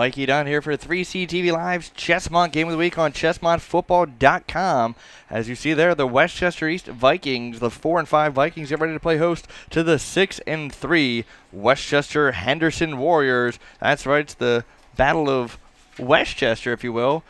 Mikey Dunn here for 3CTV Live's Chessmont Game of the Week on ChessmontFootball.com. As you see there, the Westchester East Vikings, the 4-5 Vikings, get ready to play host to the 6-3 Westchester Henderson Warriors. That's right, it's the Battle of Westchester, if you will.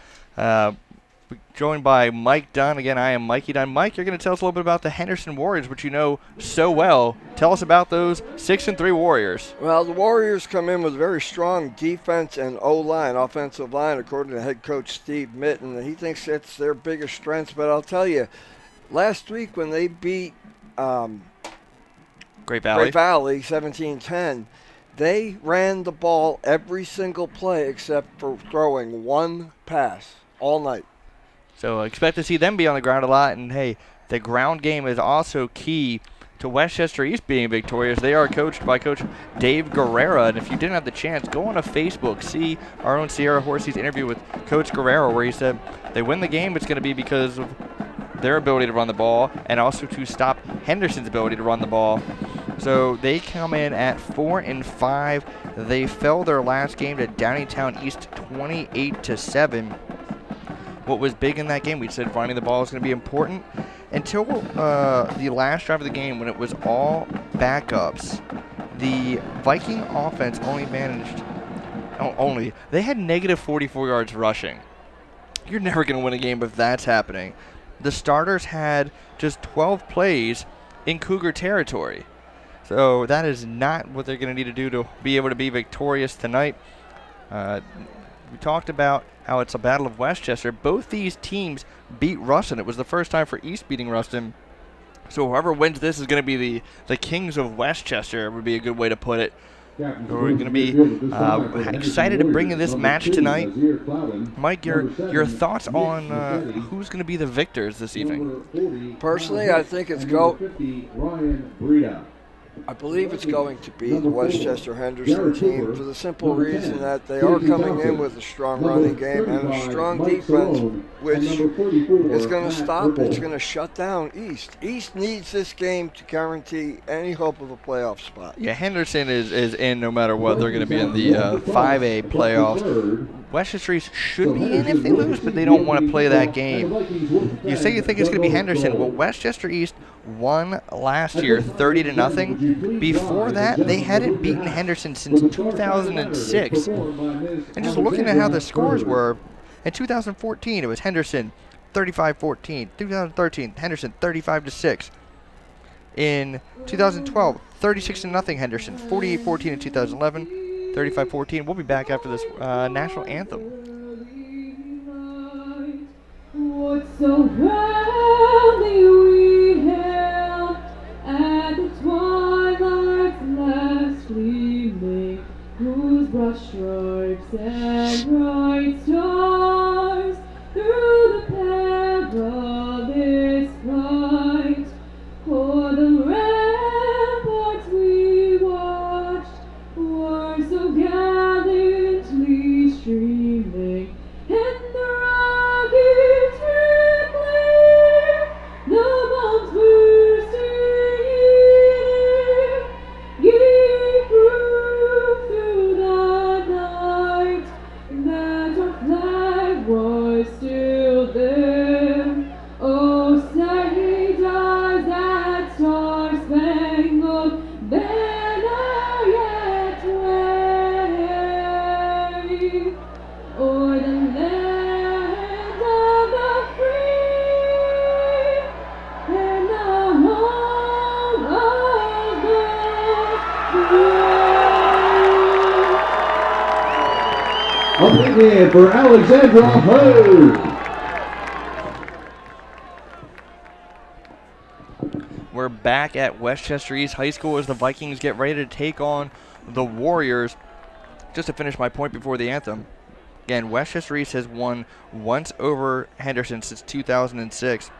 Joined by Mike Dunn. Again, I am Mikey Dunn. Mike, you're going to tell us a little bit about the Henderson Warriors, which you know so well. Tell us about those 6-3 Warriors. Well, the Warriors come in with very strong defense and O-line, offensive line, according to head coach Steve Mitten. He thinks it's their biggest strength. But I'll tell you, last week when they beat Great Valley 17-10, they ran the ball every single play except for throwing one pass all night. So expect to see them be on the ground a lot. And, hey, the ground game is also key to Westchester East being victorious. They are coached by Coach Dave Guerrera. And if you didn't have the chance, go on to Facebook. See our own Sierra Horsey's interview with Coach Guerrera, where he said they win the game, it's going to be because of their ability to run the ball and also to stop Henderson's ability to run the ball. So they come in at 4-5. They fell their last game to Downingtown East 28-7. What was big in that game, we said finding the ball is going to be important until the last drive of the game when it was all backups. The Viking offense they had negative 44 yards rushing. You're never going to win a game if that's happening. The starters had just 12 plays in Cougar territory. So that is not what they're going to need to do to be able to be victorious tonight. We talked about how it's a battle of Westchester. Both these teams beat Ruston. It was the first time for East beating Ruston. So whoever wins this is going to be the Kings of Westchester, would be a good way to put it. We're going to be excited to bring in this match tonight. Mike, your thoughts on who's going to be the victors this evening? Personally, I think I believe it's going to be the Westchester Henderson team for the simple reason that they are coming in with a strong running game and a strong defense, which is going to stop, it's going to shut down East. East needs this game to guarantee any hope of a playoff spot. Yeah, Henderson is in no matter what. They're going to be in the 5A playoffs. Westchester East should be in if they lose, but they don't want to play that game. You say you think it's going to be Henderson. Well, Westchester East won last year 30-0. Before that, they hadn't beaten Henderson since 2006. And just looking at how the scores were, in 2014 it was Henderson 35-14. 2013 Henderson 35-6. In 2012, 36-0 Henderson. 48-14 in 2011. 35-14. We'll be back after this national anthem. What so proudly we hailed at the twilight's last gleaming, whose broad stripes and bright stars through the perilous fight, o'er the ramparts we watched, were so gallantly streaming, and the rockets rippling, the bombs bursting in, gave proof through the night that our flag was still there. Oh, say does that star-spangled banner yet wave o'er the land of the free and the home of the brave. A big hit for Alexandra Hurd. We're back at Westchester East High School as the Vikings get ready to take on the Warriors. Just to finish my point before the anthem, again, Westchester East has won once over Henderson since 2006.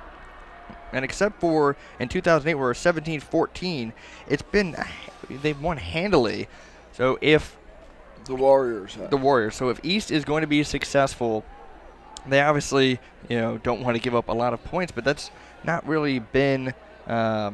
And except for in 2008 where 17-14, they've won handily. So if The Warriors have. So if East is going to be successful, they obviously don't want to give up a lot of points, but that's not really been a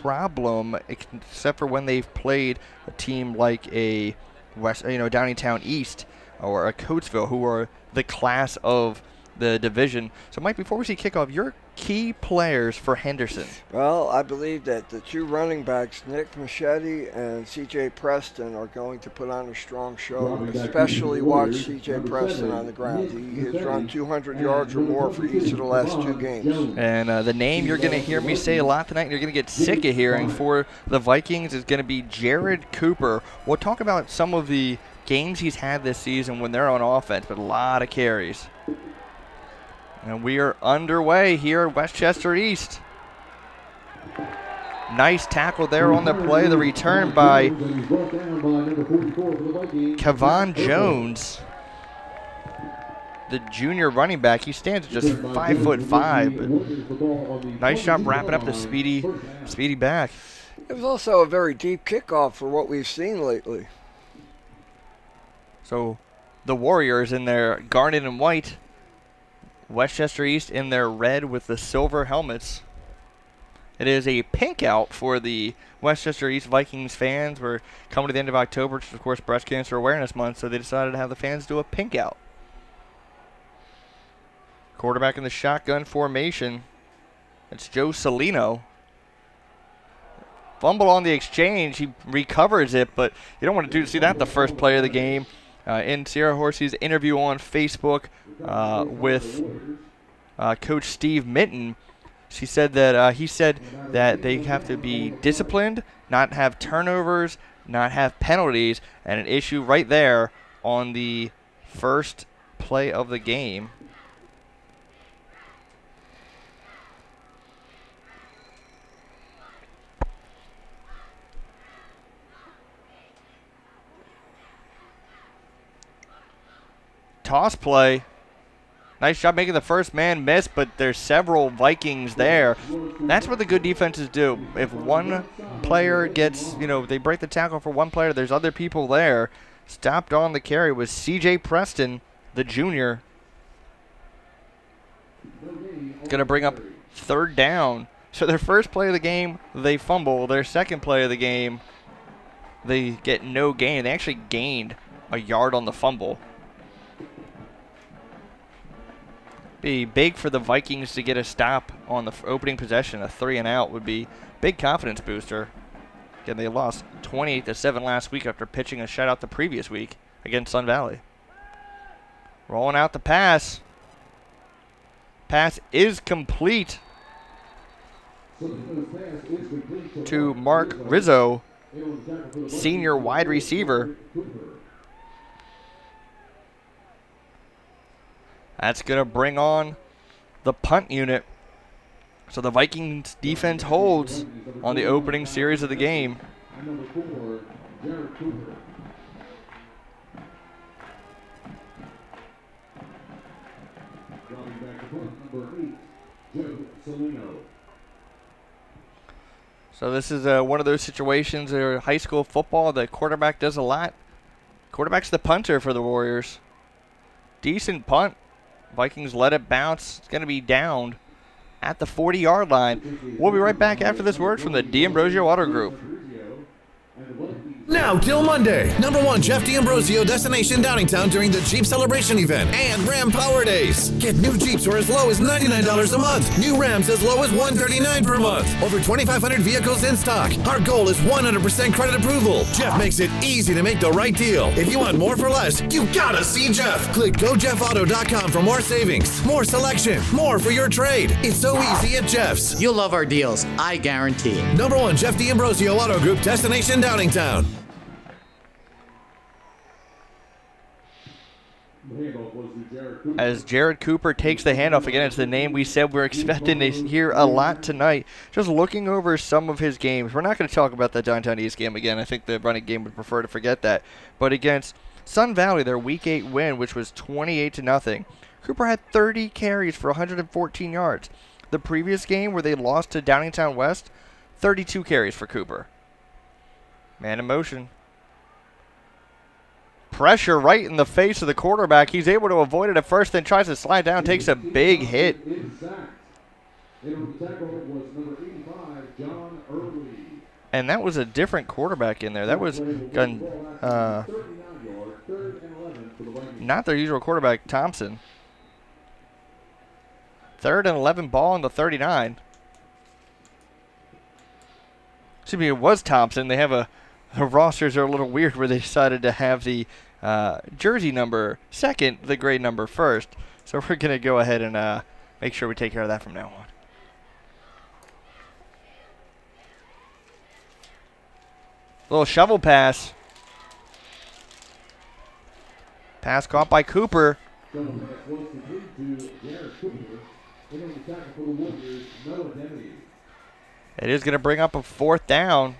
problem except for when they've played a team like a Downingtown East or Coatesville, who are the class of the division. So, Mike, before we see kickoff, your key players for Henderson. Well, I believe that the two running backs, Nick Machete and C.J. Preston, are going to put on a strong show. Especially watch C.J. Preston on the ground. He has run 200 yards or more for each of the last 2 games. And the name you're going to hear me say a lot tonight, and you're going to get sick of hearing for the Vikings, is going to be Jared Cooper. We'll talk about some of the games he's had this season when they're on offense, but a lot of carries. And we are underway here at Westchester East. Nice tackle there on the play. The return by Kevon Jones, the junior running back. He stands at just 5'5", but nice job wrapping up the speedy back. It was also a very deep kickoff for what we've seen lately. So the Warriors in their garnet and white, Westchester East in their red with the silver helmets. It is a pink out for the Westchester East Vikings fans. We're coming to the end of October, which is, of course, Breast Cancer Awareness Month, so they decided to have the fans do a pink out. Quarterback in the shotgun formation. It's Joe Salino. Fumble on the exchange. He recovers it, but you don't want to see that the first play of the game. In Sierra Horsey's interview on Facebook with Coach Steve Minton, he said that they have to be disciplined, not have turnovers, not have penalties, and an issue right there on the first play of the game. Toss play. Nice job making the first man miss, but there's several Vikings there. That's what the good defenses do. If one player gets, they break the tackle for one player, there's other people there. Stopped on the carry was C.J. Preston, the junior. Going to bring up 3rd down. So their first play of the game, they fumble. Their second play of the game, they get no gain. They actually gained a yard on the fumble. Be big for the Vikings to get a stop on the opening possession. A 3-and-out would be big confidence booster. Again, they lost 28-7 last week after pitching a shutout the previous week against Sun Valley. Rolling out the pass. Pass is complete to Mark Rizzo, senior wide receiver. That's going to bring on the punt unit. So the Vikings defense holds on the opening series of the game. So this is one of those situations where high school football, the quarterback does a lot. Quarterback's the punter for the Warriors. Decent punt. Vikings let it bounce. It's going to be downed at the 40-yard line. We'll be right back after this word from the D'Ambrosio Auto Group. Now till Monday, #1 Jeff D'Ambrosio destination Downingtown during the Jeep Celebration event and Ram Power Days. Get new Jeeps for as low as $99 a month. New Rams as low as $139 per month. Over 2,500 vehicles in stock. Our goal is 100% credit approval. Jeff makes it easy to make the right deal. If you want more for less, you gotta see Jeff. Click GoJeffAuto.com for more savings, more selection, more for your trade. It's so easy at Jeff's. You'll love our deals, I guarantee. #1 Jeff D'Ambrosio Auto Group destination Downingtown. As Jared Cooper takes the handoff again, it's the name we said we're expecting to hear a lot tonight. Just looking over some of his games. We're not going to talk about the Downtown East game again. I think the running game would prefer to forget that. But against Sun Valley, their Week 8 win, which was 28-0, Cooper had 30 carries for 114 yards. The previous game where they lost to Downingtown West, 32 carries for Cooper. Man in motion. Pressure right in the face of the quarterback. He's able to avoid it at first, then tries to slide down, takes a big hit. And that was a different quarterback in there. That was not their usual quarterback, Thompson. 3rd and 11 ball on the 39. Excuse me, it was Thompson. They have the rosters are a little weird where they decided to have the jersey number second, the grade number first. So we're going to go ahead and make sure we take care of that from now on. Little shovel pass. Pass caught by Cooper. It is going to bring up a 4th down.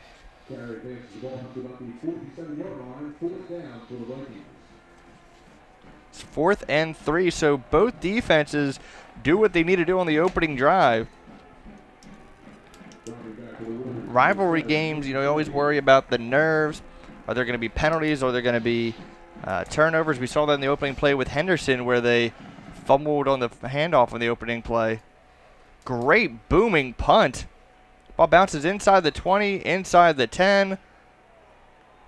It's 4th and 3, so both defenses do what they need to do on the opening drive. Rivalry games, you always worry about the nerves. Are there going to be penalties? Are there going to be turnovers? We saw that in the opening play with Henderson where they fumbled on the handoff on the opening play. Great booming punt. Ball bounces inside the 20, inside the 10,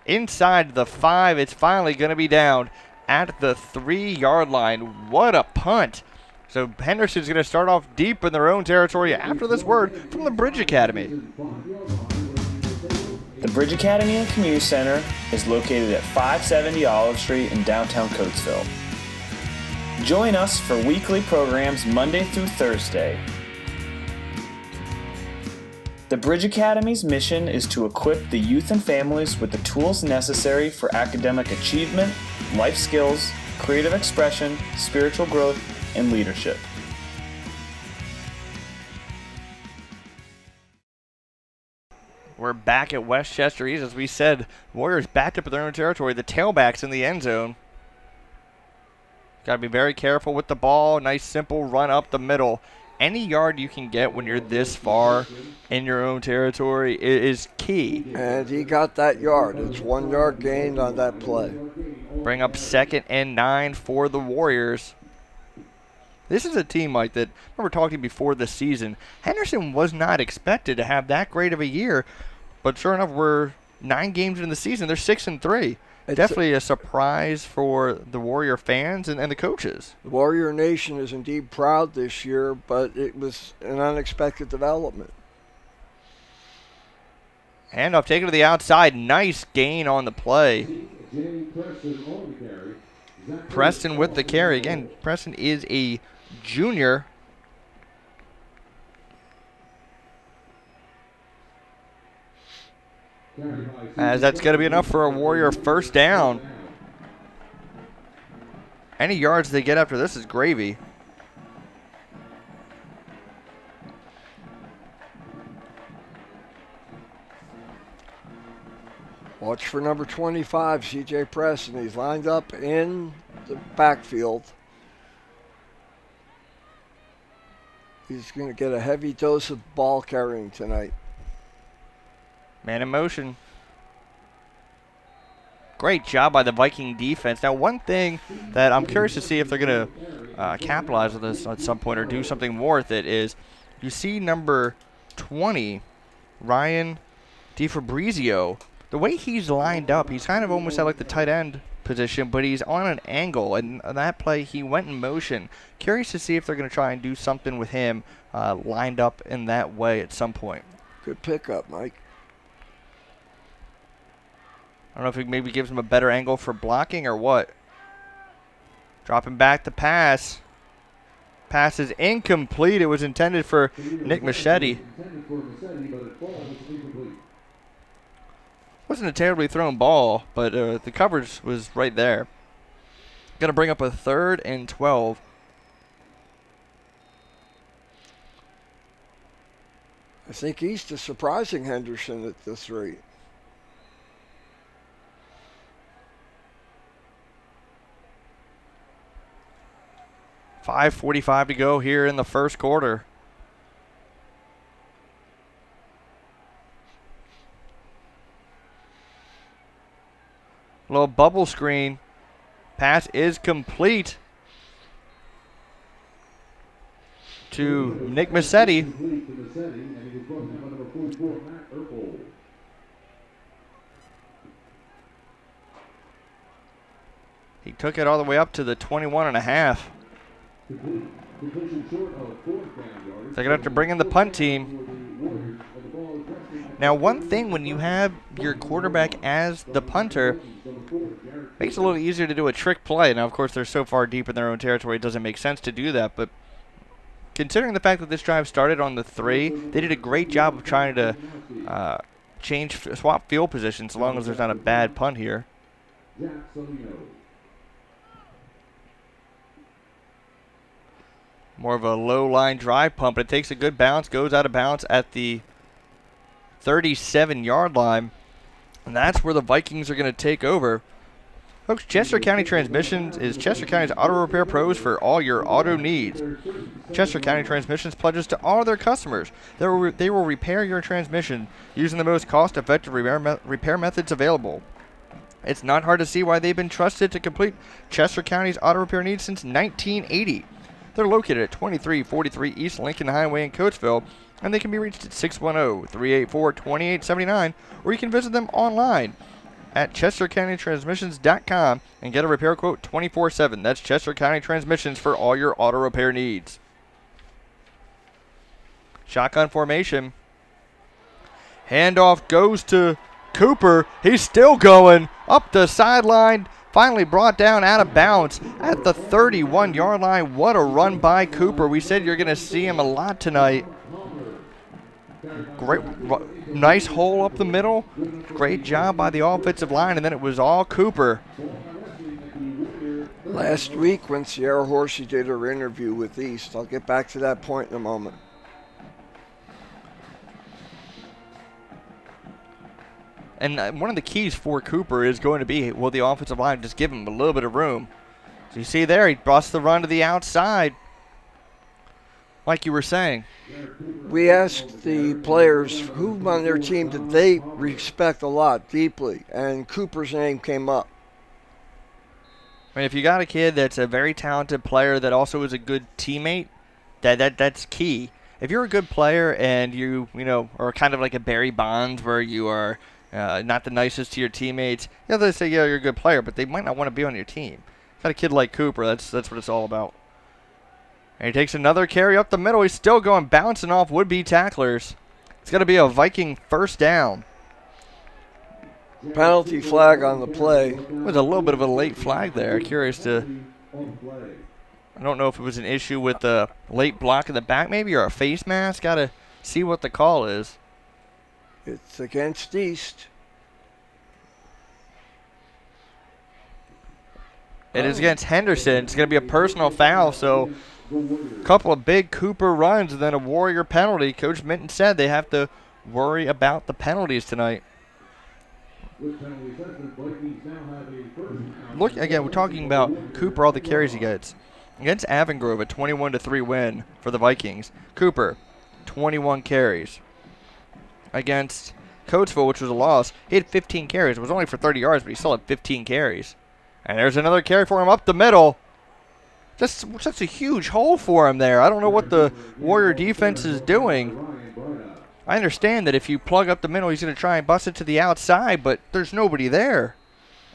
inside the 5. It's finally going to be down at the 3-yard line. What a punt. So Henderson's going to start off deep in their own territory after this word from the Bridge Academy. The Bridge Academy and Community Center is located at 570 Olive Street in downtown Coatesville. Join us for weekly programs Monday through Thursday. The Bridge Academy's mission is to equip the youth and families with the tools necessary for academic achievement, life skills, creative expression, spiritual growth, and leadership. We're back at Westchester East. As we said, Warriors backed up in their own territory. The tailback's in the end zone. Got to be very careful with the ball. Nice, simple run up the middle. Any yard you can get when you're this far in your own territory is key. And he got that yard. It's 1 yard gained on that play. Bring up 2nd and 9 for the Warriors. This is a team, Mike, that I remember talking before the season. Henderson was not expected to have that great of a year, but sure enough, we're 9 games into the season. They're 6-3. Definitely a surprise for the Warrior fans and the coaches. The Warrior Nation is indeed proud this year, but it was an unexpected development. Handoff taken to the outside. Nice gain on the play. Preston with the carry. Again, Preston is a junior. As that's going to be enough for a Warrior first down. Any yards they get after this is gravy. Watch for number 25, C.J. Preston. He's lined up in the backfield. He's going to get a heavy dose of ball carrying tonight. Man in motion. Great job by the Viking defense. Now, one thing that I'm curious to see if they're going to capitalize on this at some point or do something more with it is you see number 20, Ryan DiFabrizio. The way he's lined up, he's kind of almost at like the tight end position, but he's on an angle. And on that play, he went in motion. Curious to see if they're going to try and do something with him lined up in that way at some point. Good pickup, Mike. I don't know if it maybe gives him a better angle for blocking or what. Dropping back the pass. Pass is incomplete. It was intended for Nick Machete. Wasn't a terribly thrown ball, but the coverage was right there. Going to bring up a 3rd and 12. I think East is surprising Henderson at this rate. .5:45 to go here in the first quarter. Little bubble screen. Pass is complete to Nick Massetti. He took it all the way up to the 21.5. They're going to have to bring in the punt team. Now, one thing when you have your quarterback as the punter, makes it a little easier to do a trick play. Now, of course, they're so far deep in their own territory, it doesn't make sense to do that. But considering the fact that this drive started on the 3, they did a great job of trying to swap field positions, as long as there's not a bad punt here. More of a low line drive pump, but it takes a good bounce, goes out of bounds at the 37-yard line, and that's where the Vikings are going to take over. Folks, Chester County Transmissions is Chester County's auto repair pros for all your auto needs. Chester County Transmissions pledges to all their customers they will repair your transmission using the most cost-effective repair methods available. It's not hard to see why they've been trusted to complete Chester County's auto repair needs since 1980. They're located at 2343 East Lincoln Highway in Coatesville, and they can be reached at 610-384-2879, or you can visit them online at chestercountytransmissions.com and get a repair quote 24/7. That's Chester County Transmissions for all your auto repair needs. Shotgun formation. Handoff goes to Cooper. He's still going up the sideline. Finally brought down out of bounds at the 31-yard line. What a run by Cooper. We said you're going to see him a lot tonight. Great, nice hole up the middle. Great job by the offensive line, and then it was all Cooper. Last week when Sierra Horsey did her interview with East, I'll get back to that point in a moment. And one of the keys for Cooper is going to be, will the offensive line just give him a little bit of room? So you see there, he busts the run to the outside, like you were saying. We asked the players who on their team did they respect a lot deeply, and Cooper's name came up. I mean, if you got a kid that's a very talented player that also is a good teammate, that's key. If you're a good player and you are kind of like a Barry Bonds where you are not the nicest to your teammates, they say, yeah, you're a good player, but they might not want to be on your team. Got a kid like Cooper, that's what it's all about. And he takes another carry up the middle. He's still going, bouncing off would-be tacklers. It's going to be a Viking first down. Penalty flag on the play. It was a little bit of a late flag there. Curious to... I don't know if it was an issue with the late block in the back maybe, or a face mask. Got to see what the call is. It's against East. It is against Henderson. It's going to be a personal foul, so a couple of big Cooper runs and then a Warrior penalty. Coach Minton said they have to worry about the penalties tonight. Look, again, we're talking about Cooper, all the carries he gets. Against Avengrove, a 21-3 win for the Vikings. Cooper, 21 carries. Against Coatesville, which was a loss, he had 15 carries. It was only for 30 yards, but he still had 15 carries. And there's another carry for him up the middle. Just such a huge hole for him there. I don't know what the Warrior defense is doing. I understand that if you plug up the middle, he's going to try and bust it to the outside, but there's nobody there.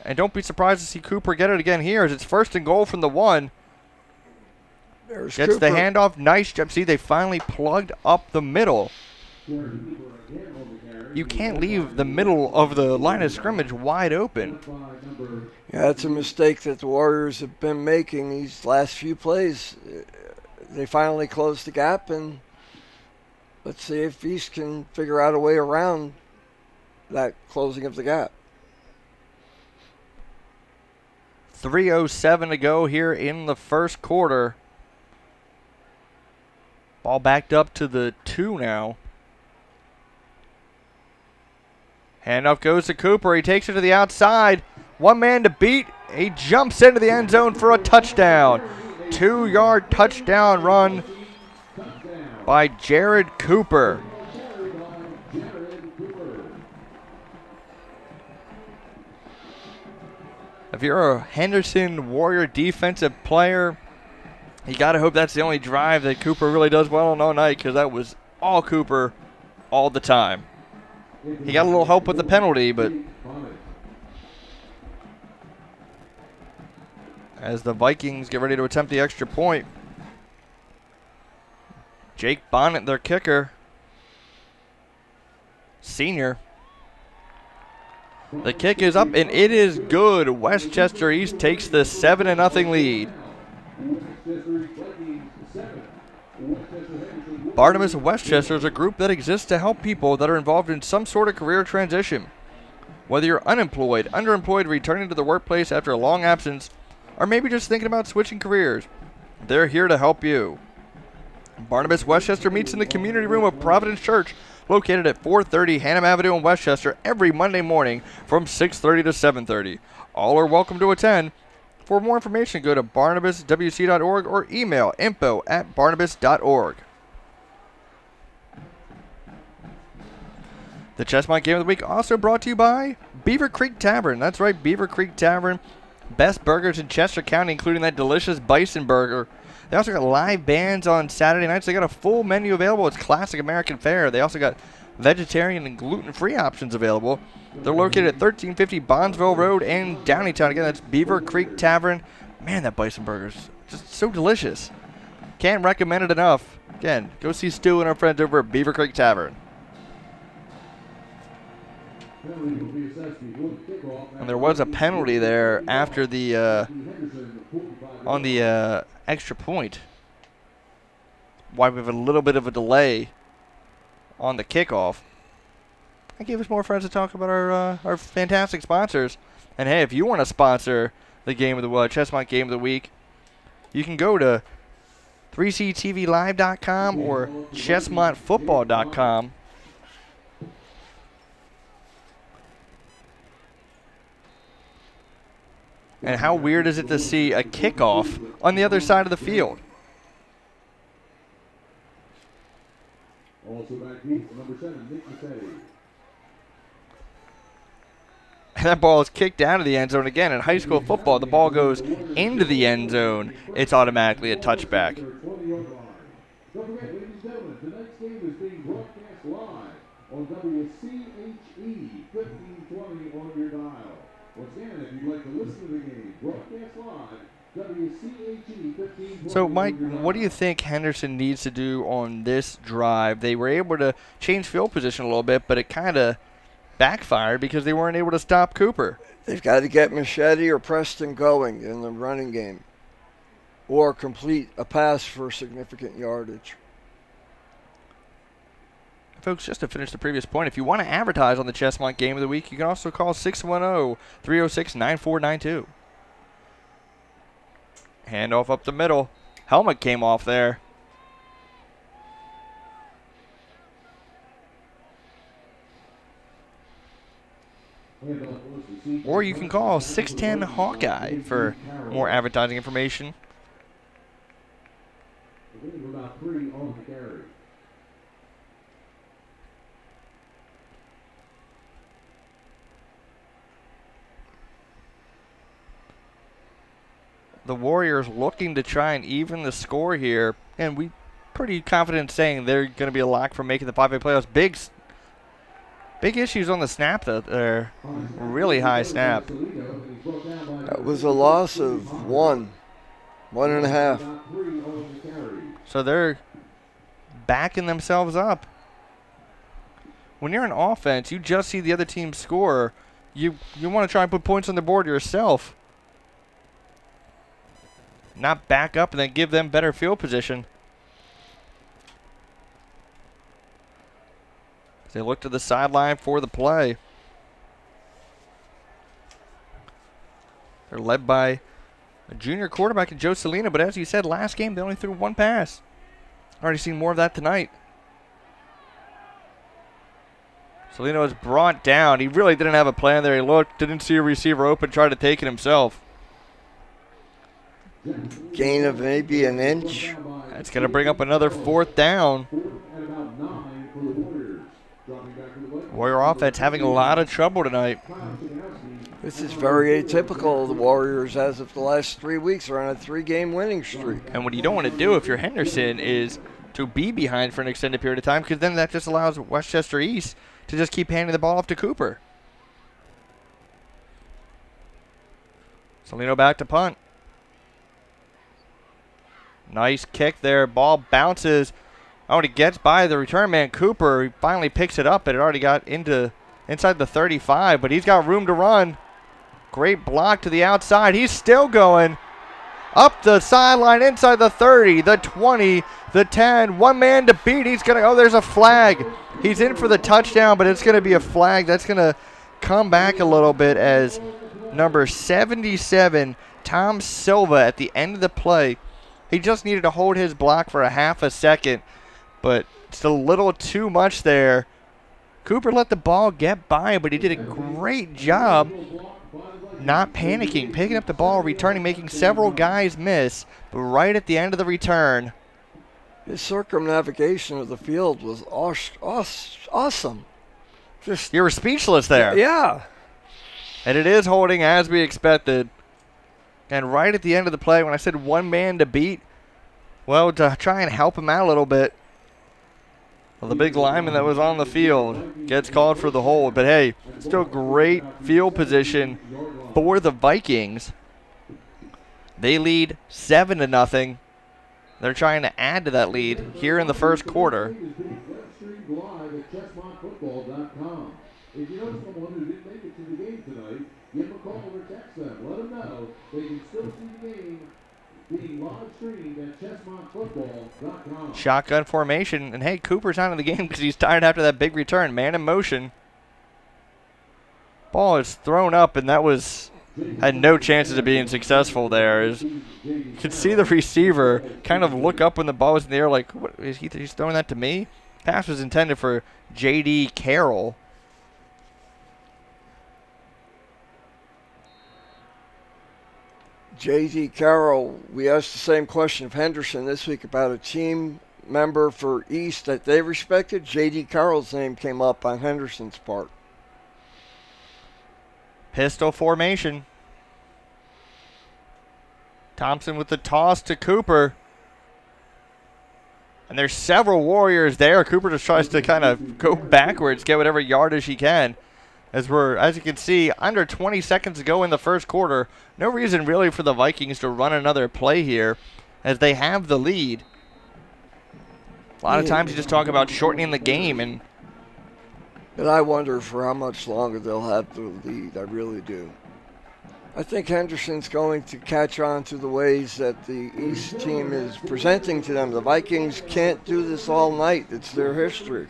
And don't be surprised to see Cooper get it again here as it's 1st and goal from the 1. There's Gets Cooper. the handoff. Nice job. See, they finally plugged up the middle. You can't leave the middle of the line of scrimmage wide open. Yeah, that's a mistake that the Warriors have been making these last few plays. They finally closed the gap, and let's see if East can figure out a way around that closing of the gap. 3:07 to go here in the first quarter. Ball backed up to the 2 now. Handoff goes to Cooper. He takes it to the outside. One man to beat. He jumps into the end zone for a touchdown. 2-yard touchdown run by Jared Cooper. If you're a Henderson Warrior defensive player, you got to hope that's the only drive that Cooper really does well on all night, because that was all Cooper all the time. He got a little help with the penalty, but as the Vikings get ready to attempt the extra point. Jake Bonnet, their kicker, senior. The kick is up, and it is good. Westchester East takes the 7-0 lead. Barnabas of Westchester is a group that exists to help people that are involved in some sort of career transition. Whether you're unemployed, underemployed, returning to the workplace after a long absence, or maybe just thinking about switching careers, they're here to help you. Barnabas Westchester meets in the community room of Providence Church, located at 430 Hannam Avenue in Westchester, every Monday morning from 6:30 to 7:30. All are welcome to attend. For more information, go to barnabaswc.org or email info@barnabas.org. The Chestnut Game of the Week also brought to you by Beaver Creek Tavern. That's right, Beaver Creek Tavern. Best burgers in Chester County, including that delicious bison burger. They also got live bands on Saturday nights. They got a full menu available. It's classic American fare. They also got vegetarian and gluten-free options available. They're located at 1350 Bondsville Road in Downingtown. Again, that's Beaver Creek Tavern. Man, that bison burger's just so delicious. Can't recommend it enough. Again, go see Stu and our friends over at Beaver Creek Tavern. And there was a penalty there after the on the extra point. Why we have a little bit of a delay on the kickoff. That gave us more friends to talk about our fantastic sponsors. And hey, if you want to sponsor the game of the Chestnut Game of the Week, you can go to 3ctvlive.com or chestnutfootball.com. And how weird is it to see a kickoff on the other side of the field? Also back deep, number 7, Nick Massetti. And that ball is kicked out of the end zone again. In high school football, the ball goes into the end zone. It's automatically a touchback. Don't forget, ladies and gentlemen, tonight's game is being broadcast live on WCHE 1520 on your dial. Once again, if you'd like to listen to the game, broadcast live, WCHE 1520. So, Mike, what do you think Henderson needs to do on this drive? They were able to change field position a little bit, but it kind of backfired because they weren't able to stop Cooper. They've got to get Machete or Preston going in the running game or complete a pass for significant yardage. Folks, just to finish the previous point, if you want to advertise on the Chestnut Game of the Week, you can also call 610-306-9492. Handoff up the middle. Helmet came off there. Or you can call 610 Hawkeye for more advertising information. About 3 on the carry. The Warriors looking to try and even the score here, and we pretty confident saying they're going to be a lock for making the 5A playoffs. Big issues on the snap, though. They're really high snap. That was a loss of 1.5. So they're backing themselves up. When you're an offense, you just see the other team score. You want to try and put points on the board yourself. Not back up and then give them better field position. They look to the sideline for the play. They're led by a junior quarterback in Joe Salina, but as you said, last game they only threw one pass. Already seen more of that tonight. Salina was brought down. He really didn't have a plan there. He looked, didn't see a receiver open, tried to take it himself. Gain of maybe an inch. That's going to bring up another 4th down. Warrior offense having a lot of trouble tonight. This is very atypical of the Warriors as of the last 3 weeks. They're on a 3-game winning streak. And what you don't want to do if you're Henderson is to be behind for an extended period of time, because then that just allows Westchester East to just keep handing the ball off to Cooper. Salino back to punt. Nice kick there. Ball bounces. Oh, and it gets by the return man, Cooper. He finally picks it up, but it already got inside the 35, but he's got room to run. Great block to the outside. He's still going. Up the sideline, inside the 30, the 20, the 10. One man to beat. He's going to, there's a flag. He's in for the touchdown, but it's going to be a flag. That's going to come back a little bit as number 77, Tom Silva, at the end of the play. He just needed to hold his block for a half a second, but it's a little too much there. Cooper let the ball get by, but he did a great job not panicking, picking up the ball, returning, making several guys miss, but right at the end of the return. His circumnavigation of the field was awesome. You were speechless there. Yeah. And it is holding as we expected. And right at the end of the play, when I said one man to beat, well, to try and help him out a little bit, well, the big lineman that was on the field gets called for the hold. But hey, still great field position for the Vikings. They lead 7-0. They're trying to add to that lead here in the first quarter. If you know someone who didn't make it to the game tonight, give them a call or text them. Let them know they can still see the game being live streamed at chessmontfootball.com. Shotgun formation, and hey, Cooper's out of the game because he's tired after that big return. Man in motion. Ball is thrown up, and that had no chances of being successful there. As you could see the receiver kind of look up when the ball was in the air like, what, he's throwing that to me? Pass was intended for J.D. Carroll. J.D. Carroll, we asked the same question of Henderson this week about a team member for East that they respected. J.D. Carroll's name came up on Henderson's part. Pistol formation. Thompson with the toss to Cooper. And there's several Warriors there. Cooper just tries to kind of go backwards, get whatever yardage he can. As you can see, under 20 seconds to go in the first quarter. No reason really for the Vikings to run another play here as they have the lead. A lot of times you just talk about shortening the game, and I wonder for how much longer they'll have the lead. I really do. I think Henderson's going to catch on to the ways that the East team is presenting to them. The Vikings can't do this all night. It's their history.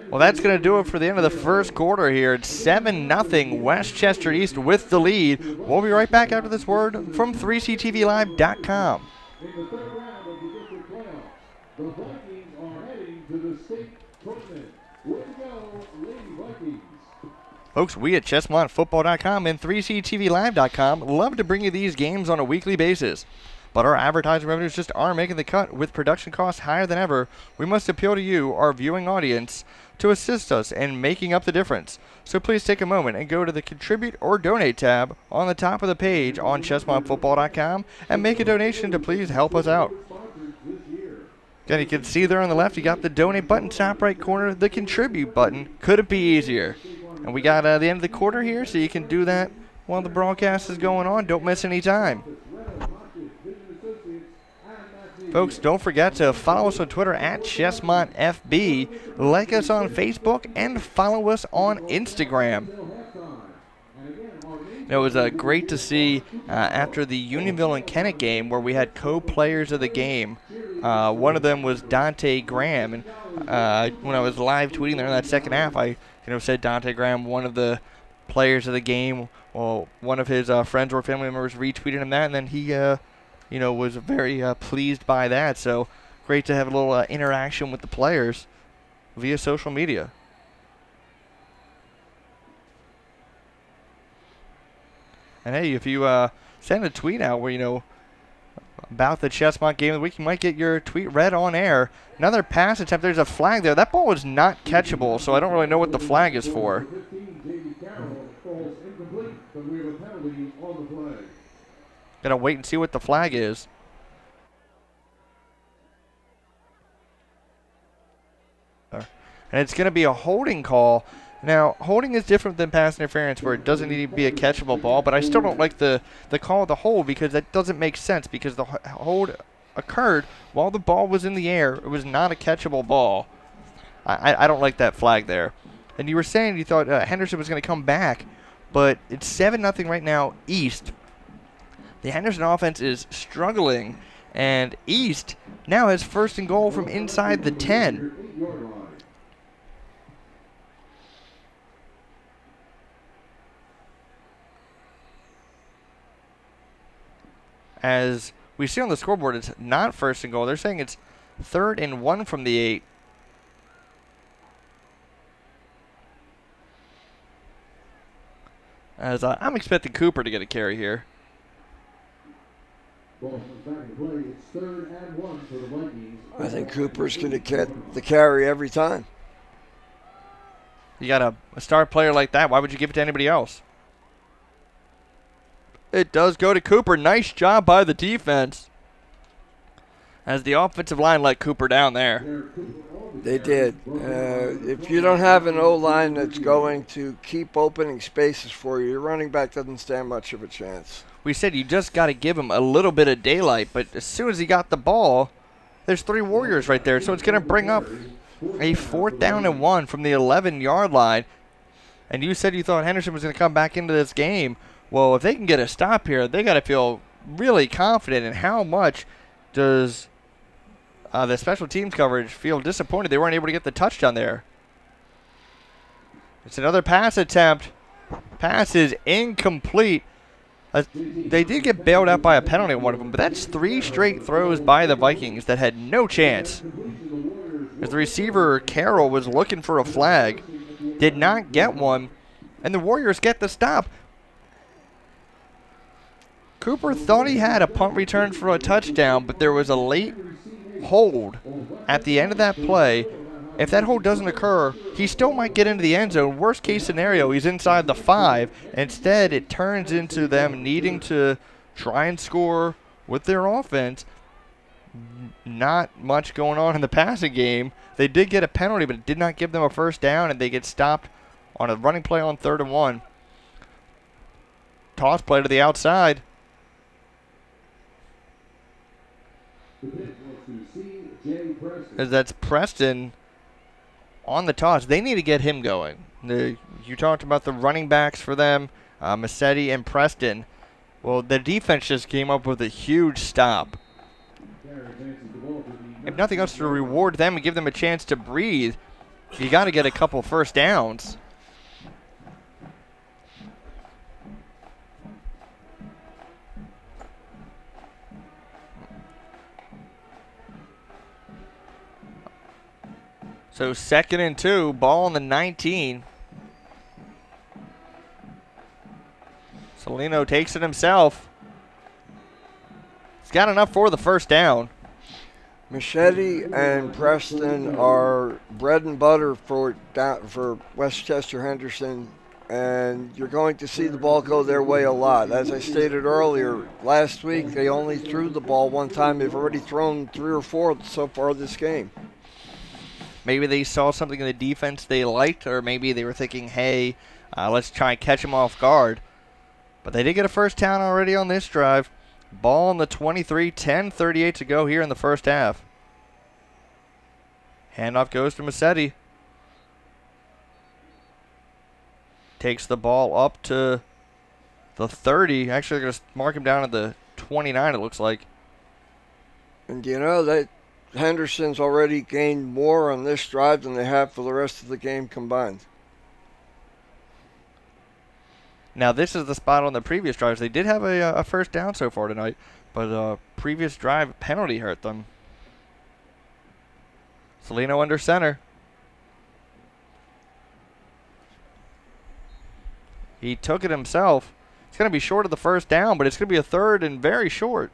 Well, that's going to do it for the end of the first quarter here. It's 7-0 Westchester East with the lead. We'll be right back after this word from 3CTVLive.com. In the third round of the district playoffs, the Vikings are heading to the state tournament. Way to go, Lady Vikings. Folks, we at ChessmontFootball.com and 3CTVLive.com love to bring you these games on a weekly basis. But our advertising revenues just aren't making the cut. With production costs higher than ever, we must appeal to you, our viewing audience, to assist us in making up the difference. So please take a moment and go to the Contribute or Donate tab on the top of the page on ChessmontFootball.com and make a donation to please help us out. Again, you can see there on the left, you got the Donate button, top right corner, the Contribute button. Could it be easier? And we got the end of the quarter here, so you can do that while the broadcast is going on. Don't miss any time. Folks, don't forget to follow us on Twitter at ChessmontFB, like us on Facebook, and follow us on Instagram. It was great to see after the Unionville and Kennett game where we had co-players of the game. One of them was Dante Graham, and when I was live tweeting there in that second half, I said Dante Graham, one of the players of the game. Well, one of his friends or family members retweeted him that, and then he was very pleased by that. So great to have a little interaction with the players via social media. And hey, if you send a tweet out where, about the Chessmont game of the week, you might get your tweet read on air. Another pass attempt. There's a flag there. That ball was not catchable, so I don't really know what the flag is for. Gotta wait and see what the flag is. And it's going to be a holding call Now, holding is different than pass interference where it doesn't need to be a catchable ball, but I still don't like the call of the hold because that doesn't make sense because the hold occurred while the ball was in the air. It was not a catchable ball. I don't like that flag there. And you were saying you thought Henderson was going to come back, but it's 7-0 right now, East. The Henderson offense is struggling, and East now has first and goal from inside the 10. As we see on the scoreboard, it's not first and goal. They're saying it's 3rd and 1 from the 8. As I'm expecting Cooper to get a carry here. I think Cooper's going to get the carry every time. You got a star player like that. Why would you give it to anybody else? It does go to Cooper. Nice job by the defense. As the offensive line let Cooper down there. They did. If you don't have an O-line that's going to keep opening spaces for you, your running back doesn't stand much of a chance. We said you just got to give him a little bit of daylight, but as soon as he got the ball, there's 3 Warriors right there, so it's going to bring up a 4th down and 1 from the 11-yard line. And you said you thought Henderson was going to come back into this game. Well, if they can get a stop here, they got to feel really confident. And how much does the special teams coverage feel disappointed they weren't able to get the touchdown there? It's another pass attempt. Pass is incomplete. They did get bailed out by a penalty on one of them, but that's 3 straight throws by the Vikings that had no chance. As the receiver, Carroll, was looking for a flag, did not get one, and the Warriors get the stop. Cooper thought he had a punt return for a touchdown, but there was a late hold at the end of that play. If that hold doesn't occur, he still might get into the end zone. Worst case scenario, he's inside the 5. Instead, it turns into them needing to try and score with their offense. Not much going on in the passing game. They did get a penalty, but it did not give them a first down, and they get stopped on a running play on 3rd and 1. Toss play to the outside. As that's Preston on the toss. They need to get him going. You talked about the running backs for them, Massetti and Preston. Well, the defense just came up with a huge stop. If nothing else, to reward them and give them a chance to breathe, you got to get a couple first downs. So 2nd and 2, ball on the 19. Salino takes it himself. He's got enough for the first down. Machete and Preston are bread and butter for Westchester Henderson, and you're going to see the ball go their way a lot. As I stated earlier, last week they only threw the ball one time. They've already thrown 3 or 4 so far this game. Maybe they saw something in the defense they liked, or maybe they were thinking, hey, let's try and catch them off guard. But they did get a first down already on this drive. Ball on the 23, 10:38 to go here in the first half. Handoff goes to Massetti. Takes the ball up to the 30. Actually, they're going to mark him down at the 29, it looks like. And you know, that Henderson's already gained more on this drive than they have for the rest of the game combined. Now, this is the spot on the previous drives. They did have a first down so far tonight, but previous drive penalty hurt them. Salino under center. He took it himself. It's going to be short of the first down, but it's going to be a 3rd and very short.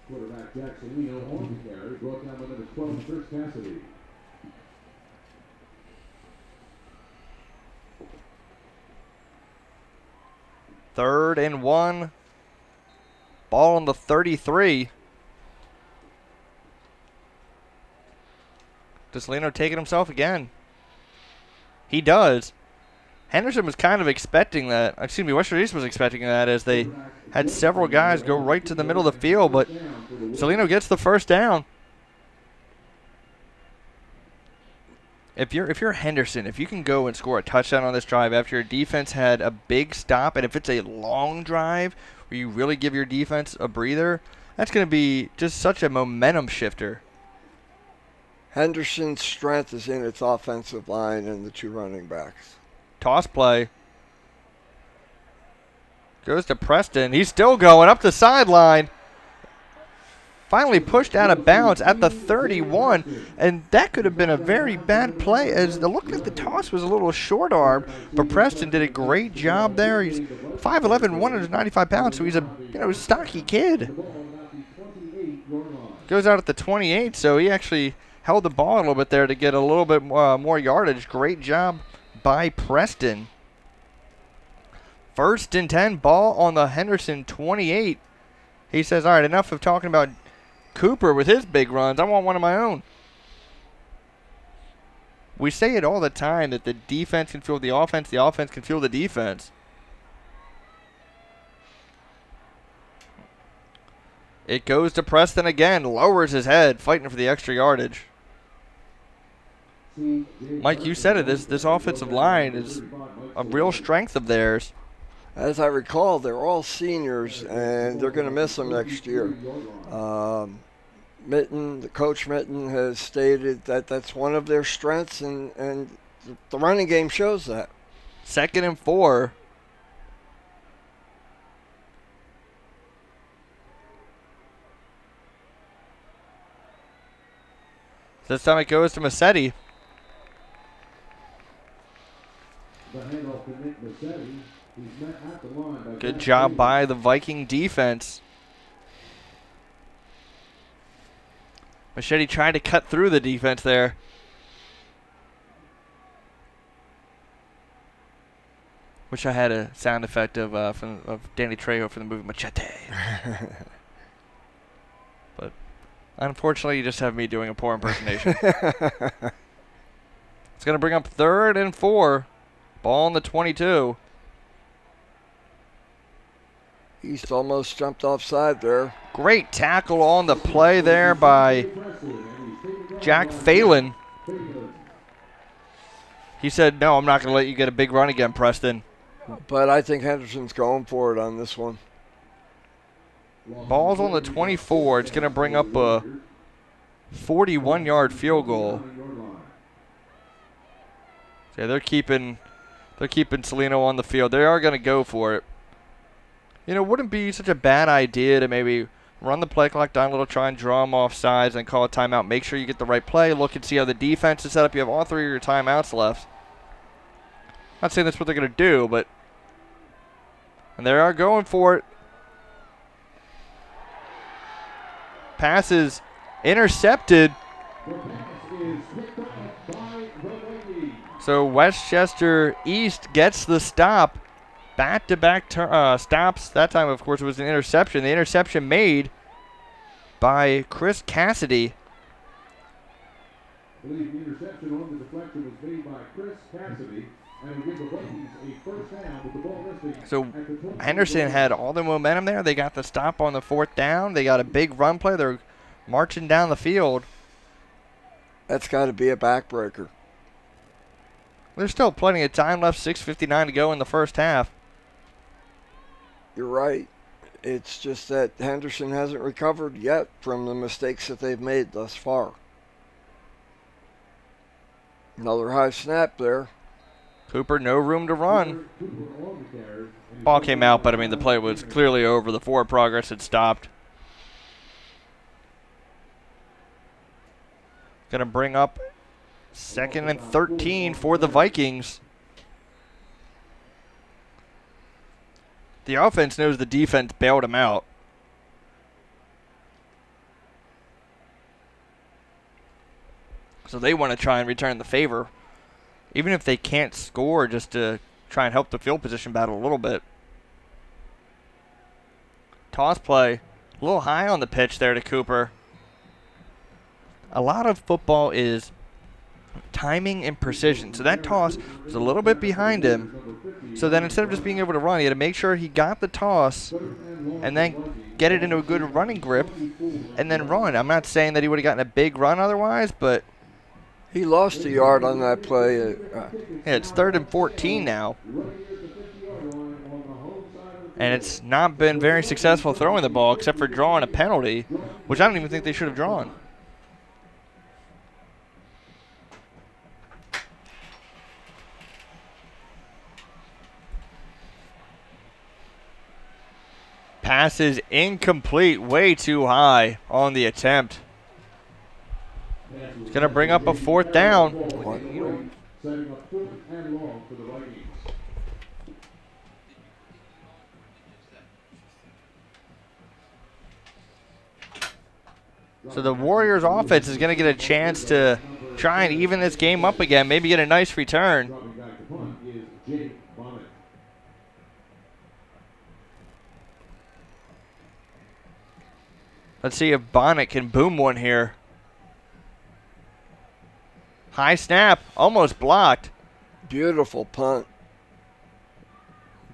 Quarterback Jack Salino on the carry, brought down by number 12, Chris Cassidy. Third and 1. Ball on the 33. Does Salino take it himself again? He does. Henderson was kind of expecting that. Excuse me, Western East was expecting that as they had several guys go right to the middle of the field, but Salino gets the first down. If you're Henderson, if you can go and score a touchdown on this drive after your defense had a big stop, and if it's a long drive where you really give your defense a breather, that's going to be just such a momentum shifter. Henderson's strength is in its offensive line and the 2 running backs. Toss play. Goes to Preston. He's still going up the sideline. Finally pushed out of bounds at the 31, and that could have been a very bad play as it looked like the toss was a little short arm, but Preston did a great job there. He's 5'11", 195 pounds, so he's a stocky kid. Goes out at the 28, so he actually held the ball a little bit there to get a little bit more yardage. Great job by Preston. 1st and 10, ball on the Henderson 28. He says, all right, enough of talking about Cooper with his big runs. I want one of my own. We say it all the time that the defense can fuel the offense can fuel the defense. It goes to Preston again, lowers his head, fighting for the extra yardage. Mike, you said it, this offensive line is a real strength of theirs. As I recall, they're all seniors, and they're going to miss them next year. Coach Mitten has stated that that's one of their strengths, and the running game shows that. 2nd and 4. This time it goes to Massetti. Good job by the Viking defense. Machete tried to cut through the defense there. Wish I had a sound effect of Danny Trejo from the movie Machete. But unfortunately, you just have me doing a poor impersonation. It's going to bring up 3rd and 4. Ball on the 22. East almost jumped offside there. Great tackle on the play there by Jack Phelan. He said, no, I'm not going to let you get a big run again, Preston. But I think Henderson's going for it on this one. Ball's on the 24. It's going to bring up a 41-yard field goal. Yeah, they're keeping Salino on the field. They are going to go for it. You know, wouldn't be such a bad idea to maybe run the play clock down a little, try and draw them off sides, and call a timeout. Make sure you get the right play. Look and see how the defense is set up. You have all 3 of your timeouts left. Not saying that's what they're going to do, but and they are going for it. Pass is intercepted. So Westchester East gets the stop. Back-to-back stops. That time, of course, it was an interception. The interception made by Chris Cassidy. I believe the interception on the deflection was made by Chris Cassidy. And will give the Vikings a first down with the ball resting. So Henderson had all the momentum there. They got the stop on the 4th down. They got a big run play. They're marching down the field. That's got to be a backbreaker. There's still plenty of time left. 6:59 to go in the first half. You're right. It's just that Henderson hasn't recovered yet from the mistakes that they've made thus far. Another high snap there. Cooper, no room to run. Ball came out, but I mean the play was clearly over. The forward progress had stopped. Going to bring up 2nd and 13 for the Vikings. The offense knows the defense bailed him out. So they want to try and return the favor, even if they can't score, just to try and help the field position battle a little bit. Toss play, a little high on the pitch there to Cooper. A lot of football is timing and precision. So that toss was a little bit behind him. So then instead of just being able to run, he had to make sure he got the toss and then get it into a good running grip and then run. I'm not saying that he would have gotten a big run otherwise, but He lost a yard on that play. yeah, it's 3rd and 14 now. And it's not been very successful throwing the ball except for drawing a penalty, which I don't even think they should have drawn. Pass is incomplete, way too high on the attempt. It's going to bring up a 4th down. Setting up 4th and long for the Vikings. So the Warriors offense is going to get a chance to try and even this game up again, maybe get a nice return. Dropping back to punt is Jake Bonnet. Let's see if Bonnet can boom one here. High snap, almost blocked. Beautiful punt.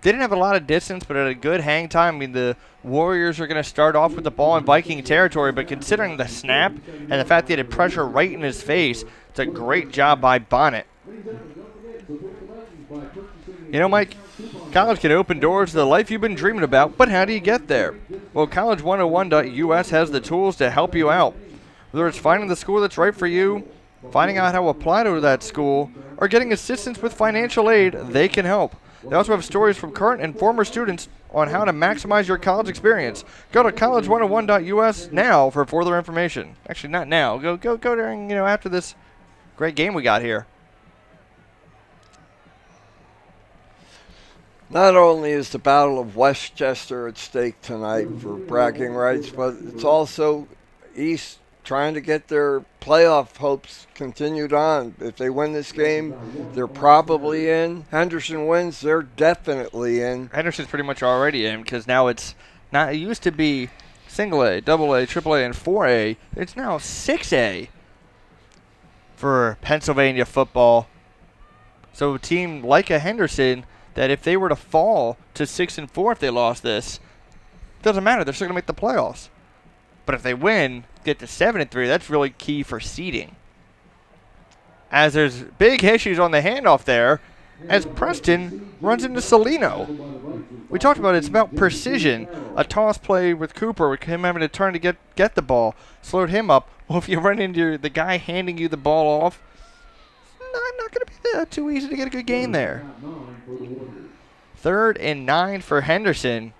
Didn't have a lot of distance, but at a good hang time. I mean, the Warriors are going to start off with the ball in Viking territory, but considering the snap and the fact that he had pressure right in his face, it's a great job by Bonnet. You know, Mike, college can open doors to the life you've been dreaming about, but how do you get there? Well, college101.us has the tools to help you out. Whether it's finding the school that's right for you, finding out how to apply to that school, or getting assistance with financial aid, they can help. They also have stories from current and former students on how to maximize your college experience. Go to college101.us now for further information. Actually, not now. Go during, after this great game we got here. Not only is the Battle of Westchester at stake tonight for bragging rights, but it's also East trying to get their playoff hopes continued on. If they win this game, they're probably in. Henderson wins, they're definitely in. Henderson's pretty much already in because now it's not. It used to be single A, double A, triple A, and 4A. It's now 6A for Pennsylvania football. So a team like a Henderson, that if they were to fall to 6 and 4 if they lost this, doesn't matter. They're still going to make the playoffs. But if they win, get to 7 and 3, that's really key for seeding. As there's big issues on the handoff there, as Preston runs into Salino. We talked about it. It's about precision. A toss play with Cooper, with him having to turn to get the ball, slowed him up. Well, if you run into the guy handing you the ball off, not going to be too easy to get a good gain there. 3rd and 9 for Henderson.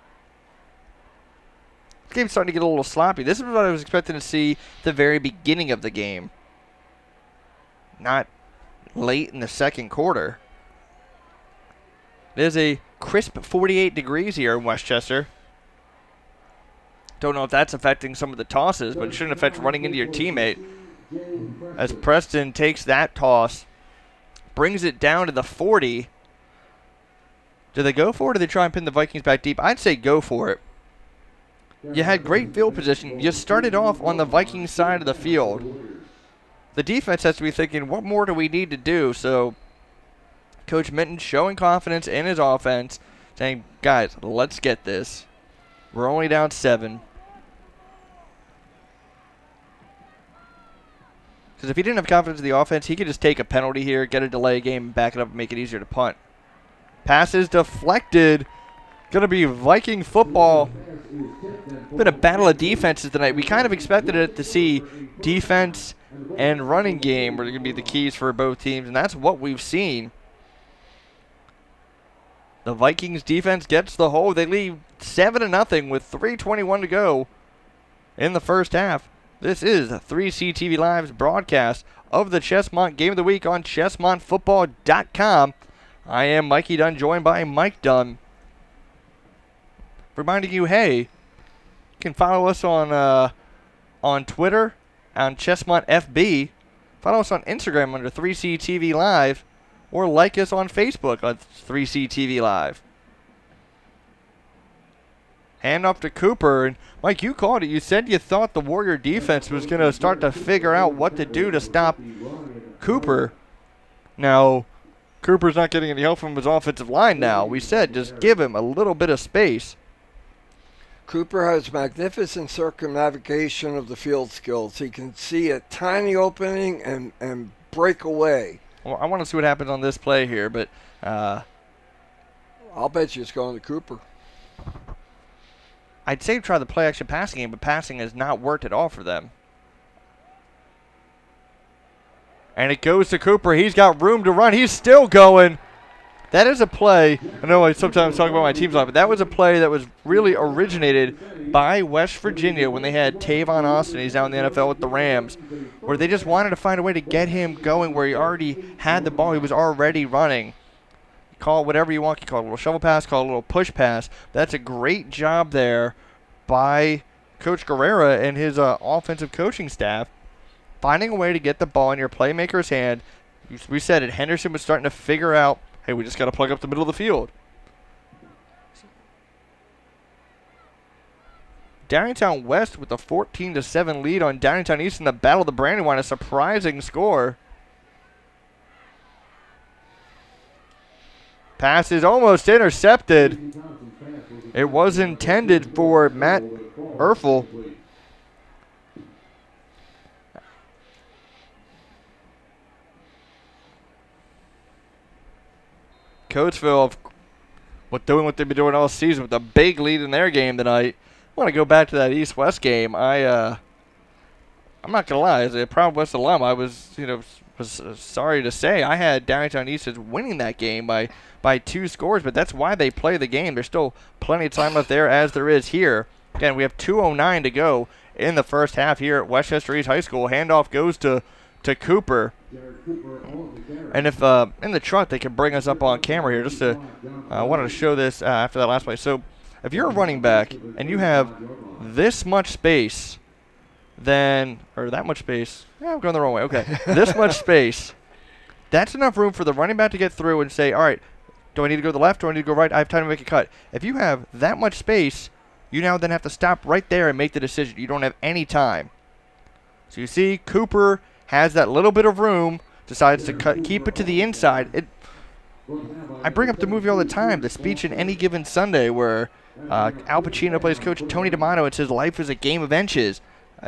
This game's starting to get a little sloppy. This is what I was expecting to see at the very beginning of the game. Not late in the second quarter. It is a crisp 48 degrees here in Westchester. Don't know if that's affecting some of the tosses, but it shouldn't affect running into your teammate. As Preston takes that toss, brings it down to the 40. Do they go for it or do they try and pin the Vikings back deep? I'd say go for it. You had great field position. You started off on the Vikings side of the field. The defense has to be thinking, what more do we need to do? So Coach Minton showing confidence in his offense, saying, guys, let's get this. We're only down 7. Because if he didn't have confidence in the offense, he could just take a penalty here, get a delay game, back it up, and make it easier to punt. Passes deflected. Going to be Viking football. Been a battle of defenses tonight. We kind of expected it to see defense and running game were going to be the keys for both teams, and that's what we've seen. The Vikings defense gets the hold. They lead 7-0 with 3:21 to go in the first half. This is 3CTV Live's broadcast of the Chesmont Game of the Week on ChesmontFootball.com. I am Mikey Dunn, joined by Mike Dunn. Reminding you, hey, you can follow us on Twitter, on Chesmont FB. Follow us on Instagram under 3CTV Live, or like us on Facebook on 3CTV Live. Hand off to Cooper, and Mike, you called it. You said you thought the Warrior defense was going to start to figure out what to do to stop Cooper. Now, Cooper's not getting any help from his offensive line now. We said just give him a little bit of space. Cooper has magnificent circumnavigation of the field skills. He can see a tiny opening and break away. Well, I want to see what happens on this play here, but I'll bet you it's going to Cooper. I'd say try the play action passing game, but passing has not worked at all for them. And it goes to Cooper. He's got room to run. He's still going. That is a play. I know I sometimes talk about my teams a lot, but that was a play that was really originated by West Virginia when they had Tavon Austin. He's now in the NFL with the Rams, where they just wanted to find a way to get him going where he already had the ball. He was already running. Call it whatever you want. You call it a little shovel pass, call it a little push pass. That's a great job there by Coach Guerrera and his offensive coaching staff, finding a way to get the ball in your playmaker's hand. We said it. Henderson was starting to figure out, hey, we just got to plug up the middle of the field. Downingtown West with a 14-7 lead on Downingtown East in the Battle of the Brandywine. A surprising score. Pass is almost intercepted. It was intended for Matt Erfel. Coatesville, doing what they've been doing all season with a big lead in their game tonight. I want to go back to that East-West game. I'm not gonna lie, as a proud West alum, I was sorry to say I had Downingtown East as winning that game by 2 scores, but that's why they play the game. There's still plenty of time left there, as there is here. Again, we have 2:09 to go in the first half here at Westchester East High School. Handoff goes to Cooper. And if in the truck they can bring us up on camera here, just to I wanted to show this after that last play. So if you're a running back and you have this much space, or that much space, yeah, I'm going the wrong way. Okay, this much space, that's enough room for the running back to get through and say, all right, do I need to go to the left? Do I need to go right? I have time to make a cut. If you have that much space, you now then have to stop right there and make the decision. You don't have any time. So you see, Cooper has that little bit of room, decides to keep it to the inside. I bring up the movie all the time, the speech in Any Given Sunday, where Al Pacino plays Coach Tony D'Amato. It says life is a game of inches.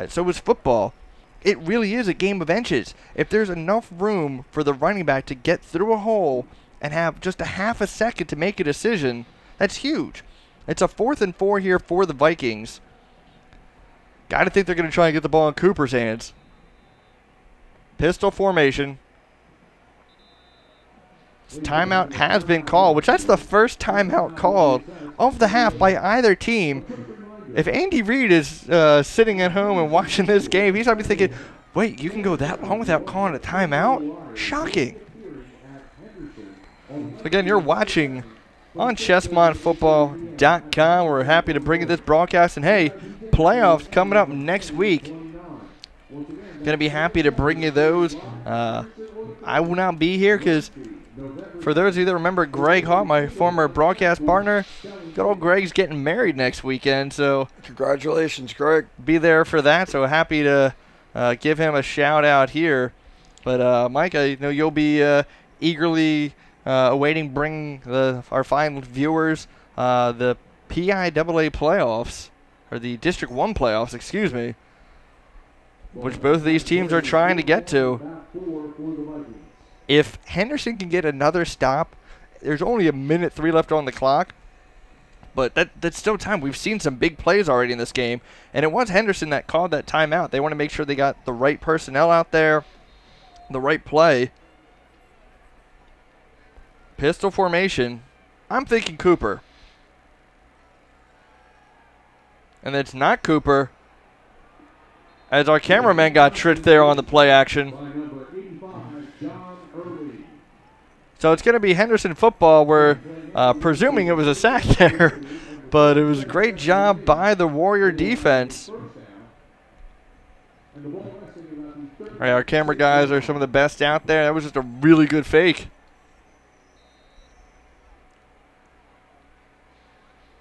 So is football. It really is a game of inches. If there's enough room for the running back to get through a hole and have just a half a second to make a decision, that's huge. It's a 4th and 4 here for the Vikings. Got to think they're going to try and get the ball in Cooper's hands. Pistol formation. Timeout has been called, which that's the first timeout called of the half by either team. If Andy Reid is sitting at home and watching this game, he's probably thinking, wait, you can go that long without calling a timeout? Shocking. Again, you're watching on ChessmontFootball.com. We're happy to bring you this broadcast. And, hey, playoffs coming up next week. Going to be happy to bring you those. I will not be here because for those of you that remember Greg Hall, my former broadcast partner, good old Greg's getting married next weekend. So congratulations, Greg. Be there for that. So happy to give him a shout out here. But, Mike, I know you'll be eagerly awaiting bringing our fine viewers the PIAA playoffs, or the District 1 playoffs, excuse me, which both of these teams are trying to get to. If Henderson can get another stop, there's only 1:03 left on the clock, but that's still time. We've seen some big plays already in this game, and it was Henderson that called that timeout. They want to make sure they got the right personnel out there, the right play. Pistol formation. I'm thinking Cooper. And it's not Cooper, as our cameraman got tricked there on the play action. So it's going to be Henderson football. We're presuming it was a sack there, but it was a great job by the Warrior defense. All right, our camera guys are some of the best out there. That was just a really good fake.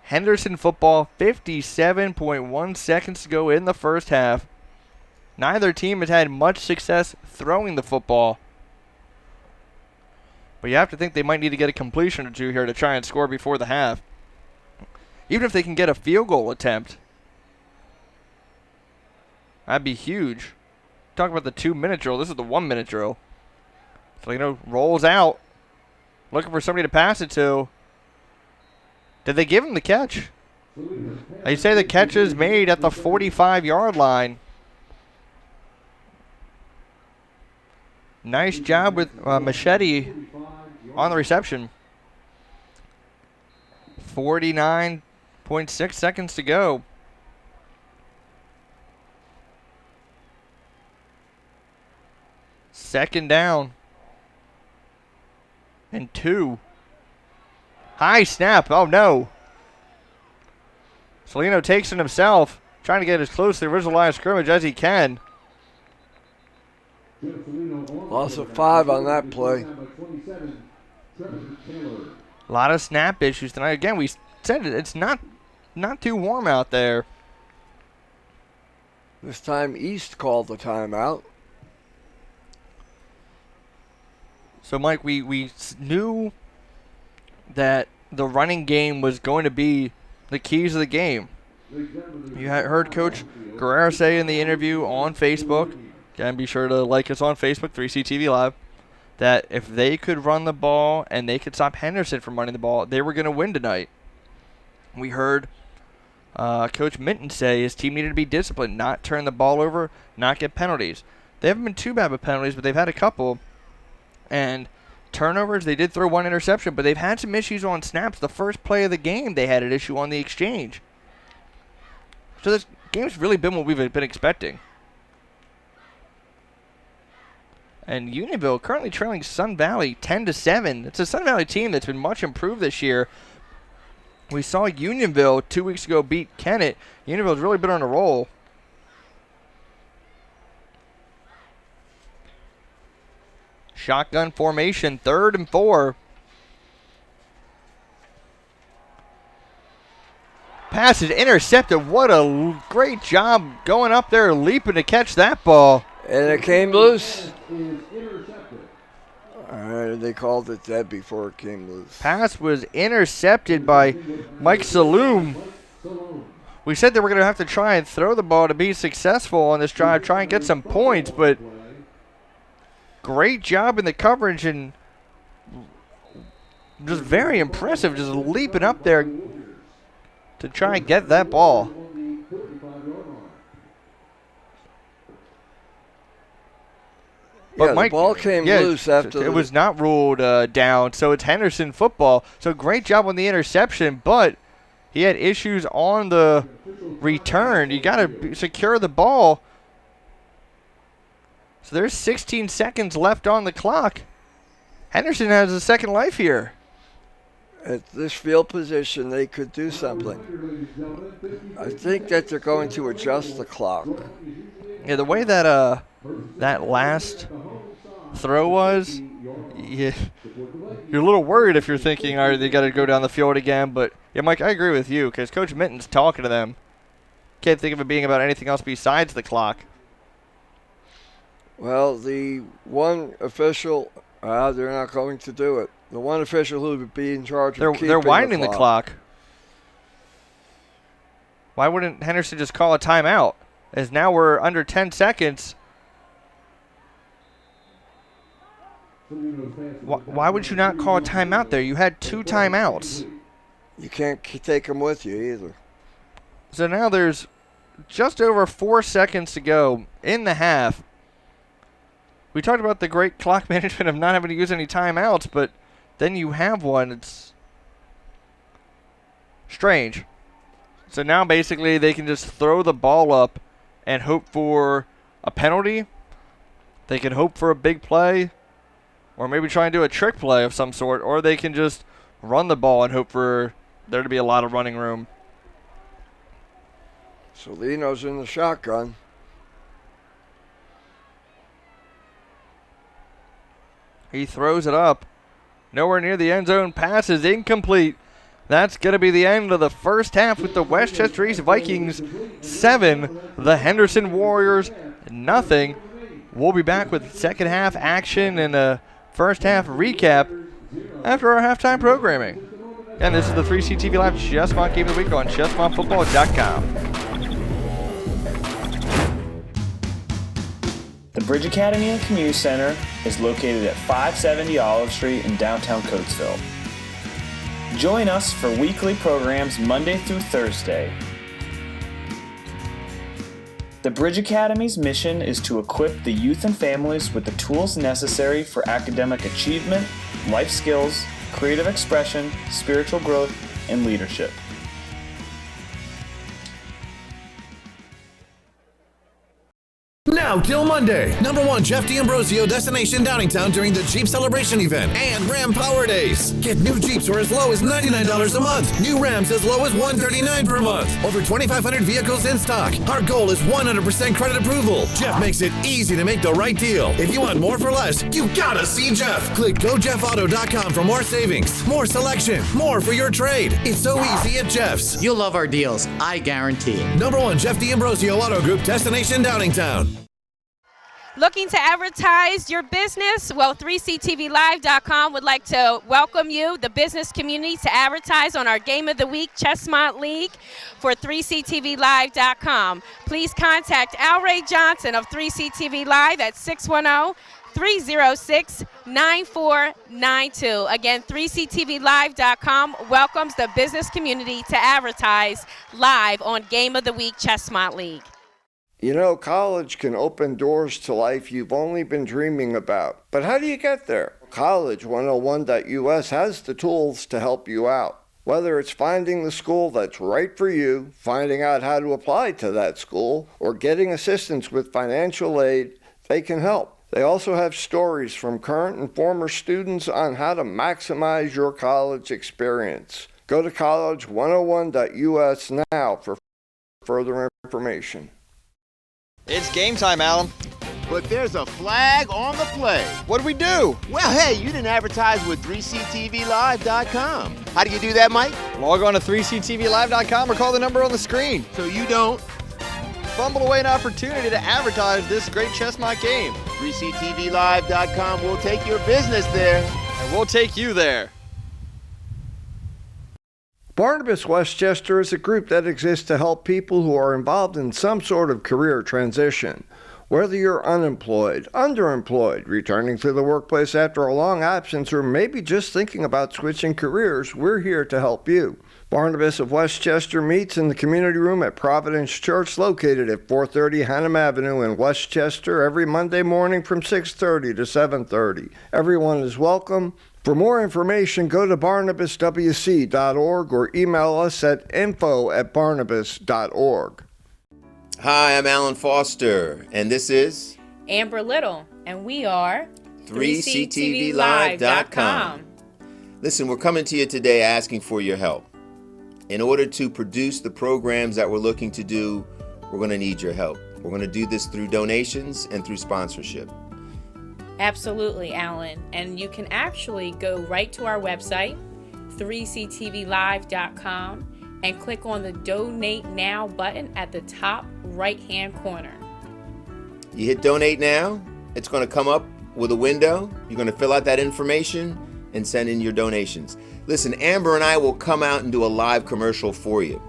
Henderson football, 57.1 seconds to go in the first half. Neither team has had much success throwing the football. But you have to think they might need to get a completion or two here to try and score before the half. Even if they can get a field goal attempt, that'd be huge. Talk about the 2-minute drill. This is the 1-minute drill. So, rolls out. Looking for somebody to pass it to. Did they give him the catch? They say the catch is made at the 45-yard line. Nice job with Machete on the reception. 49.6 seconds to go. Second down. And 2. High snap. Oh, no. Salino takes it himself, trying to get as close to the original line of scrimmage as he can. Loss of 5 on that play. A lot of snap issues tonight. Again, we said it's not too warm out there. This time East called the timeout. So, Mike, we knew that the running game was going to be the keys of the game. You had heard Coach Guerrero say in the interview on Facebook, again, be sure to like us on Facebook, 3CTV Live, that if they could run the ball and they could stop Henderson from running the ball, they were going to win tonight. We heard Coach Minton say his team needed to be disciplined, not turn the ball over, not get penalties. They haven't been too bad with penalties, but they've had a couple. And turnovers, they did throw 1 interception, but they've had some issues on snaps. The first play of the game, they had an issue on the exchange. So this game's really been what we've been expecting. And Unionville currently trailing Sun Valley 10-7. It's a Sun Valley team that's been much improved this year. We saw Unionville 2 weeks ago beat Kennett. Unionville's really been on a roll. Shotgun formation, 3rd and 4. Pass is intercepted. What a great job going up there, leaping to catch that ball. And it came loose. They called it dead before it came loose. Pass was intercepted by Mike Saloom. We said that we're going to have to try and throw the ball to be successful on this drive, try and get some points, but great job in the coverage and just very impressive, just leaping up there to try and get that ball. But yeah, Mike, the ball came loose after it was not ruled down, so it's Henderson football. So great job on the interception, but he had issues on the return. You got to secure the ball. So there's 16 seconds left on the clock. Henderson has a second life here. At this field position, they could do something. I think that they're going to adjust the clock. Yeah, the way that that last throw was, you're a little worried if you're thinking, all right, they got to go down the field again. But, yeah, Mike, I agree with you because Coach Minton's talking to them. Can't think of it being about anything else besides the clock. Well, the one official, they're not going to do it. The one official who would be in charge of keeping they're widening the clock. Why wouldn't Henderson just call a timeout? As now we're under 10 seconds. Why would you not call a timeout there? You had 2 timeouts. You can't take them with you either. So now there's just over 4 seconds to go in the half. We talked about the great clock management of not having to use any timeouts, but then you have one. It's strange. So now basically they can just throw the ball up and hope for a penalty. They can hope for a big play, or maybe try and do a trick play of some sort, or they can just run the ball and hope for there to be a lot of running room. Solino's in the shotgun. He throws it up. Nowhere near the end zone. Pass is incomplete. That's going to be the end of the first half with the Westchester East Vikings 7, the Henderson Warriors nothing. We'll be back with second half action and a first half recap after our halftime programming. And this is the 3C TV Live Chessmont Game of the Week on chessmontfootball.com. The Bridge Academy and Community Center is located at 570 Olive Street in downtown Coatesville. Join us for weekly programs Monday through Thursday. The Bridge Academy's mission is to equip the youth and families with the tools necessary for academic achievement, life skills, creative expression, spiritual growth, and leadership. Now till Monday, #1 Jeff D'Ambrosio destination Downingtown during the Jeep Celebration event and Ram Power Days. Get new Jeeps for as low as $99 a month. New Rams as low as $139 per month. Over 2,500 vehicles in stock. Our goal is 100% credit approval. Jeff makes it easy to make the right deal. If you want more for less, you gotta see Jeff. Click GoJeffAuto.com for more savings, more selection, more for your trade. It's so easy at Jeff's. You'll love our deals, I guarantee. #1 Jeff D'Ambrosio Auto Group destination Downingtown. Looking to advertise your business? Well, 3ctvlive.com would like to welcome you, the business community, to advertise on our Game of the Week Chessmont League for 3ctvlive.com. Please contact Al Ray Johnson of 3CTV Live at 610-306-9492. Again, 3ctvlive.com welcomes the business community to advertise live on Game of the Week Chessmont League. You know, college can open doors to life you've only been dreaming about. But how do you get there? College101.us has the tools to help you out. Whether it's finding the school that's right for you, finding out how to apply to that school, or getting assistance with financial aid, they can help. They also have stories from current and former students on how to maximize your college experience. Go to college101.us now for further information. It's game time, Alan. But there's a flag on the play. What do we do? Well, hey, you didn't advertise with 3ctvlive.com. How do you do that, Mike? Log on to 3ctvlive.com or call the number on the screen. So you don't fumble away an opportunity to advertise this great Chessmont game. 3ctvlive.com will take your business there. And we'll take you there. Barnabas Westchester is a group that exists to help people who are involved in some sort of career transition. Whether you're unemployed, underemployed, returning to the workplace after a long absence, or maybe just thinking about switching careers, we're here to help you. Barnabas of Westchester meets in the community room at Providence Church, located at 430 Hannam Avenue in Westchester, every Monday morning from 6:30 to 7:30. Everyone is welcome. For more information, go to barnabaswc.org or email us at info@barnabas.org. Hi, I'm Alan Foster, and this is Amber Little, and we are 3ctvlive.com. Listen, we're coming to you today asking for your help. In order to produce the programs that we're looking to do, we're going to need your help. We're going to do this through donations and through sponsorship. Absolutely, Alan. And you can actually go right to our website, 3ctvlive.com, and click on the Donate Now button at the top right-hand corner. You hit Donate Now, it's going to come up with a window. You're going to fill out that information and send in your donations. Listen, Amber and I will come out and do a live commercial for you.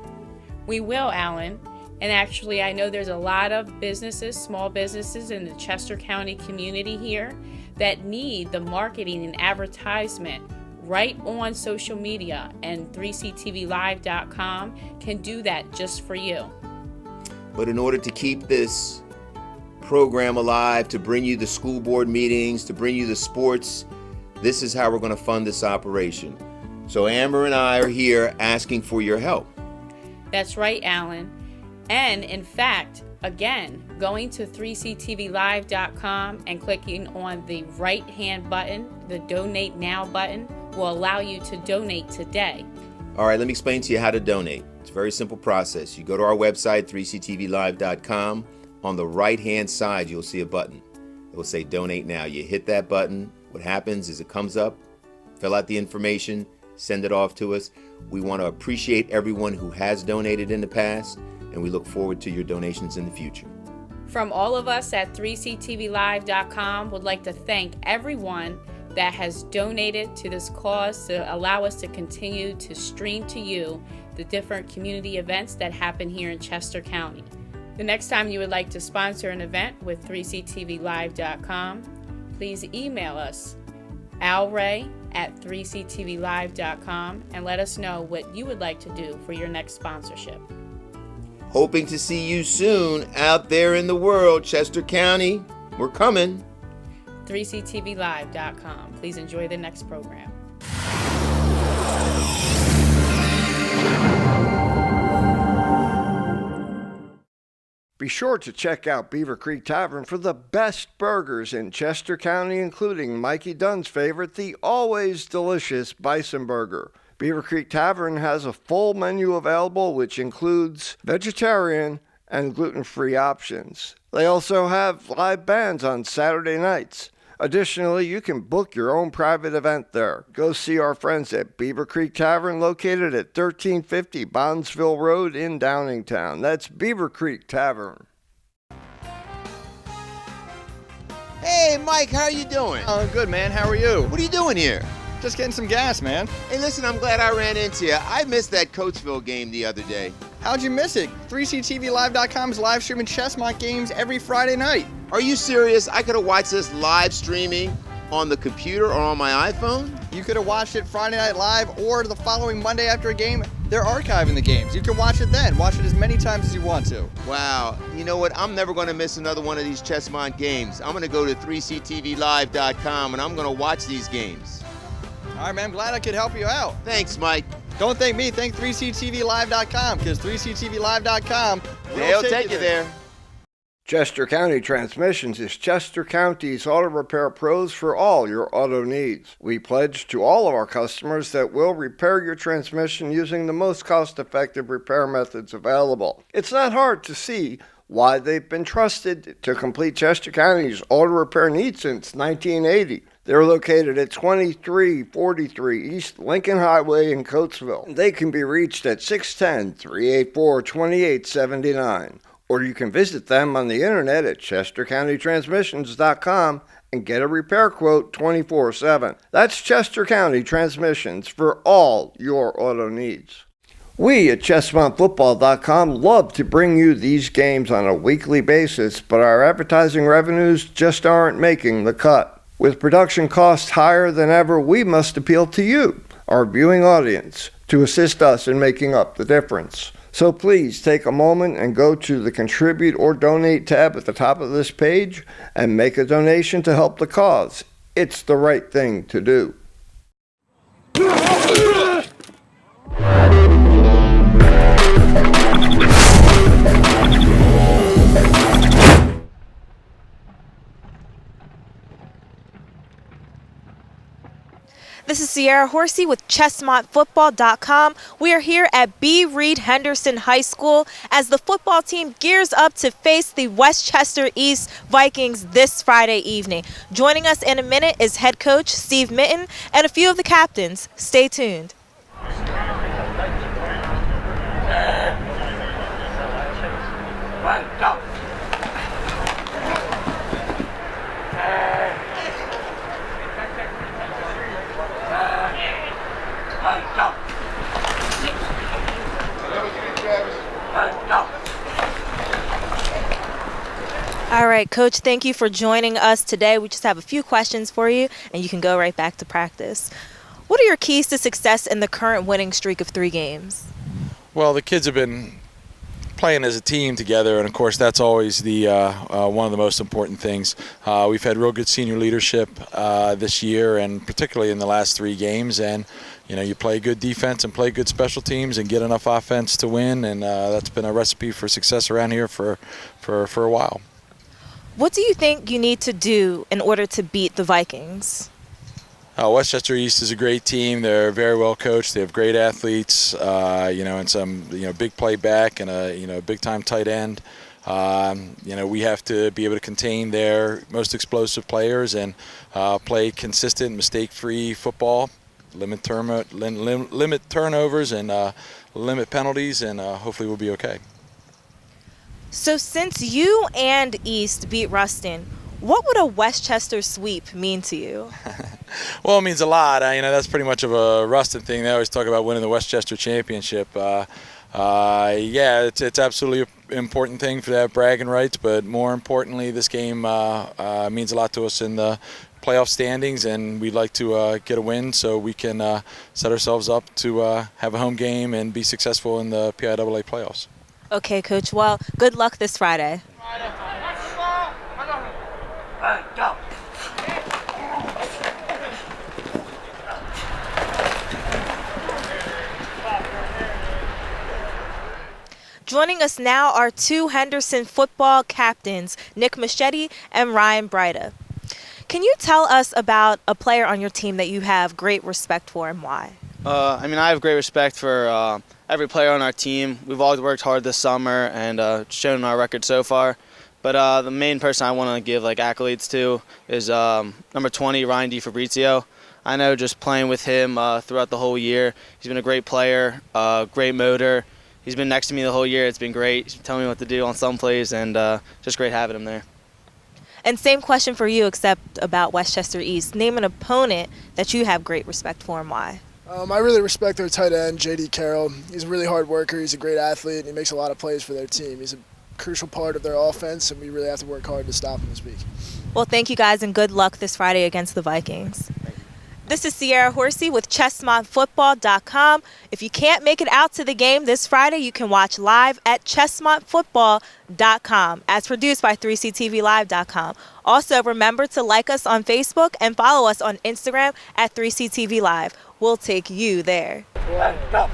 We will, Alan. And actually, I know there's a lot of businesses, small businesses in the Chester County community here that need the marketing and advertisement right on social media, and 3ctvlive.com can do that just for you. But in order to keep this program alive, to bring you the school board meetings, to bring you the sports, this is how we're going to fund this operation. So Amber and I are here asking for your help. That's right, Alan. And in fact, again, going to 3ctvlive.com and clicking on the right-hand button, the Donate Now button, will allow you to donate today. All right, let me explain to you how to donate. It's a very simple process. You go to our website, 3ctvlive.com. On the right-hand side, you'll see a button. It will say Donate Now. You hit that button. What happens is it comes up, fill out the information, send it off to us. We want to appreciate everyone who has donated in the past, and we look forward to your donations in the future. From all of us at 3ctvlive.com, would like to thank everyone that has donated to this cause to allow us to continue to stream to you the different community events that happen here in Chester County. The next time you would like to sponsor an event with 3ctvlive.com, please email us, alray@3ctvlive.com, and let us know what you would like to do for your next sponsorship. Hoping to see you soon out there in the world, Chester County. We're coming. 3ctvlive.com. Please enjoy the next program. Be sure to check out Beaver Creek Tavern for the best burgers in Chester County, including Mikey Dunn's favorite, the always delicious Bison Burger. Beaver Creek Tavern has a full menu available, which includes vegetarian and gluten-free options. They also have live bands on Saturday nights. Additionally, you can book your own private event there. Go see our friends at Beaver Creek Tavern, located at 1350 Bondsville Road in Downingtown. That's Beaver Creek Tavern. Hey, Mike, how are you doing? Oh, good, man. How are you? What are you doing here? Just getting some gas, man. Hey, listen, I'm glad I ran into you. I missed that Coatesville game the other day. How'd you miss it? 3ctvlive.com is live streaming Chessmont games every Friday night. Are you serious? I could have watched this live streaming on the computer or on my iPhone? You could have watched it Friday Night Live or the following Monday after a game. They're archiving the games. You can watch it then. Watch it as many times as you want to. Wow. You know what? I'm never going to miss another one of these Chessmont games. I'm going to go to 3ctvlive.com and I'm going to watch these games. All right, man. I'm glad I could help you out. Thanks, Mike. Don't thank me. Thank 3ctvlive.com, because 3ctvlive.com They'll take you there. Chester County Transmissions is Chester County's auto repair pros for all your auto needs. We pledge to all of our customers that we'll repair your transmission using the most cost-effective repair methods available. It's not hard to see why they've been trusted to complete Chester County's auto repair needs since 1980. They're located at 2343 East Lincoln Highway in Coatesville. They can be reached at 610-384-2879. Or you can visit them on the internet at chestercountytransmissions.com and get a repair quote 24/7. That's Chester County Transmissions for all your auto needs. We at ChestmontFootball.com love to bring you these games on a weekly basis, but our advertising revenues just aren't making the cut. With production costs higher than ever, we must appeal to you, our viewing audience, to assist us in making up the difference. So please take a moment and go to the Contribute or Donate tab at the top of this page and make a donation to help the cause. It's the right thing to do. This is Sierra Horsey with ChestmontFootball.com. We are here at B. Reed Henderson High School as the football team gears up to face the Westchester East Vikings this Friday evening. Joining us in a minute is head coach Steve Mitten and a few of the captains. Stay tuned. All right, Coach, thank you for joining us today. We just have a few questions for you, and you can go right back to practice. What are your keys to success in the current winning streak of 3 games? Well, the kids have been playing as a team together, and of course that's always the one of the most important things. We've had real good senior leadership this year, and particularly in the last 3 games, and you play good defense and play good special teams and get enough offense to win, and that's been a recipe for success around here for a while. What do you think you need to do in order to beat the Vikings? Westchester East is a great team. They're very well coached. They have great athletes, and some big play back and a big time tight end. We have to be able to contain their most explosive players and play consistent, mistake-free football, limit turnovers and limit penalties, and hopefully we'll be okay. So since you and East beat Ruston, what would a Westchester sweep mean to you? Well, it means a lot. That's pretty much of a Ruston thing. They always talk about winning the Westchester Championship. Yeah, it's absolutely an important thing for that bragging rights, but more importantly, this game means a lot to us in the playoff standings, and we'd like to get a win so we can set ourselves up to have a home game and be successful in the PIAA playoffs. Okay, Coach. Well, good luck this Friday. Go. Joining us now are two Henderson football captains, Nick Machete and Ryan Breida. Can you tell us about a player on your team that you have great respect for and why? I have great respect for every player on our team. We've all worked hard this summer and shown our record so far. But the main person I want to give accolades to is number 20, Ryan DiFabrizio. I know just playing with him throughout the whole year, he's been a great player, great motor. He's been next to me the whole year. It's been great. He's been telling me what to do on some plays, and just great having him there. And same question for you, except about Westchester East. Name an opponent that you have great respect for and why. I really respect their tight end, J.D. Carroll. He's a really hard worker. He's a great athlete, and he makes a lot of plays for their team. He's a crucial part of their offense, and we really have to work hard to stop him this week. Well, thank you guys, and good luck this Friday against the Vikings. This is Sierra Horsey with ChestmontFootball.com. If you can't make it out to the game this Friday, you can watch live at ChestmontFootball.com, as produced by 3CTVLive.com. Also, remember to like us on Facebook and follow us on Instagram at 3CTV Live. We'll take you there. Let's go.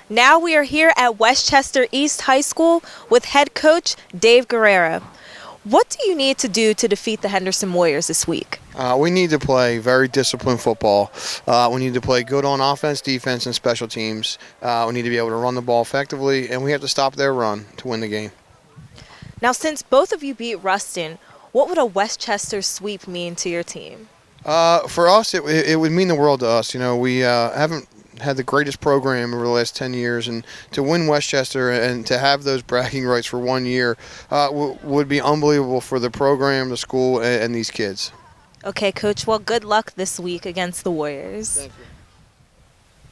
Now we are here at Westchester East High School with head coach Dave Guerrero. What do you need to do to defeat the Henderson Warriors this week? We need to play very disciplined football. We need to play good on offense, defense, and special teams. We need to be able to run the ball effectively, and we have to stop their run to win the game. Now, since both of you beat Ruston, what would a Westchester sweep mean to your team? For us, it would mean the world to us. We haven't had the greatest program over the last 10 years, and to win Westchester and to have those bragging rights for 1 year would be unbelievable for the program, the school, and these kids. Okay, Coach. Well, good luck this week against the Warriors. Thank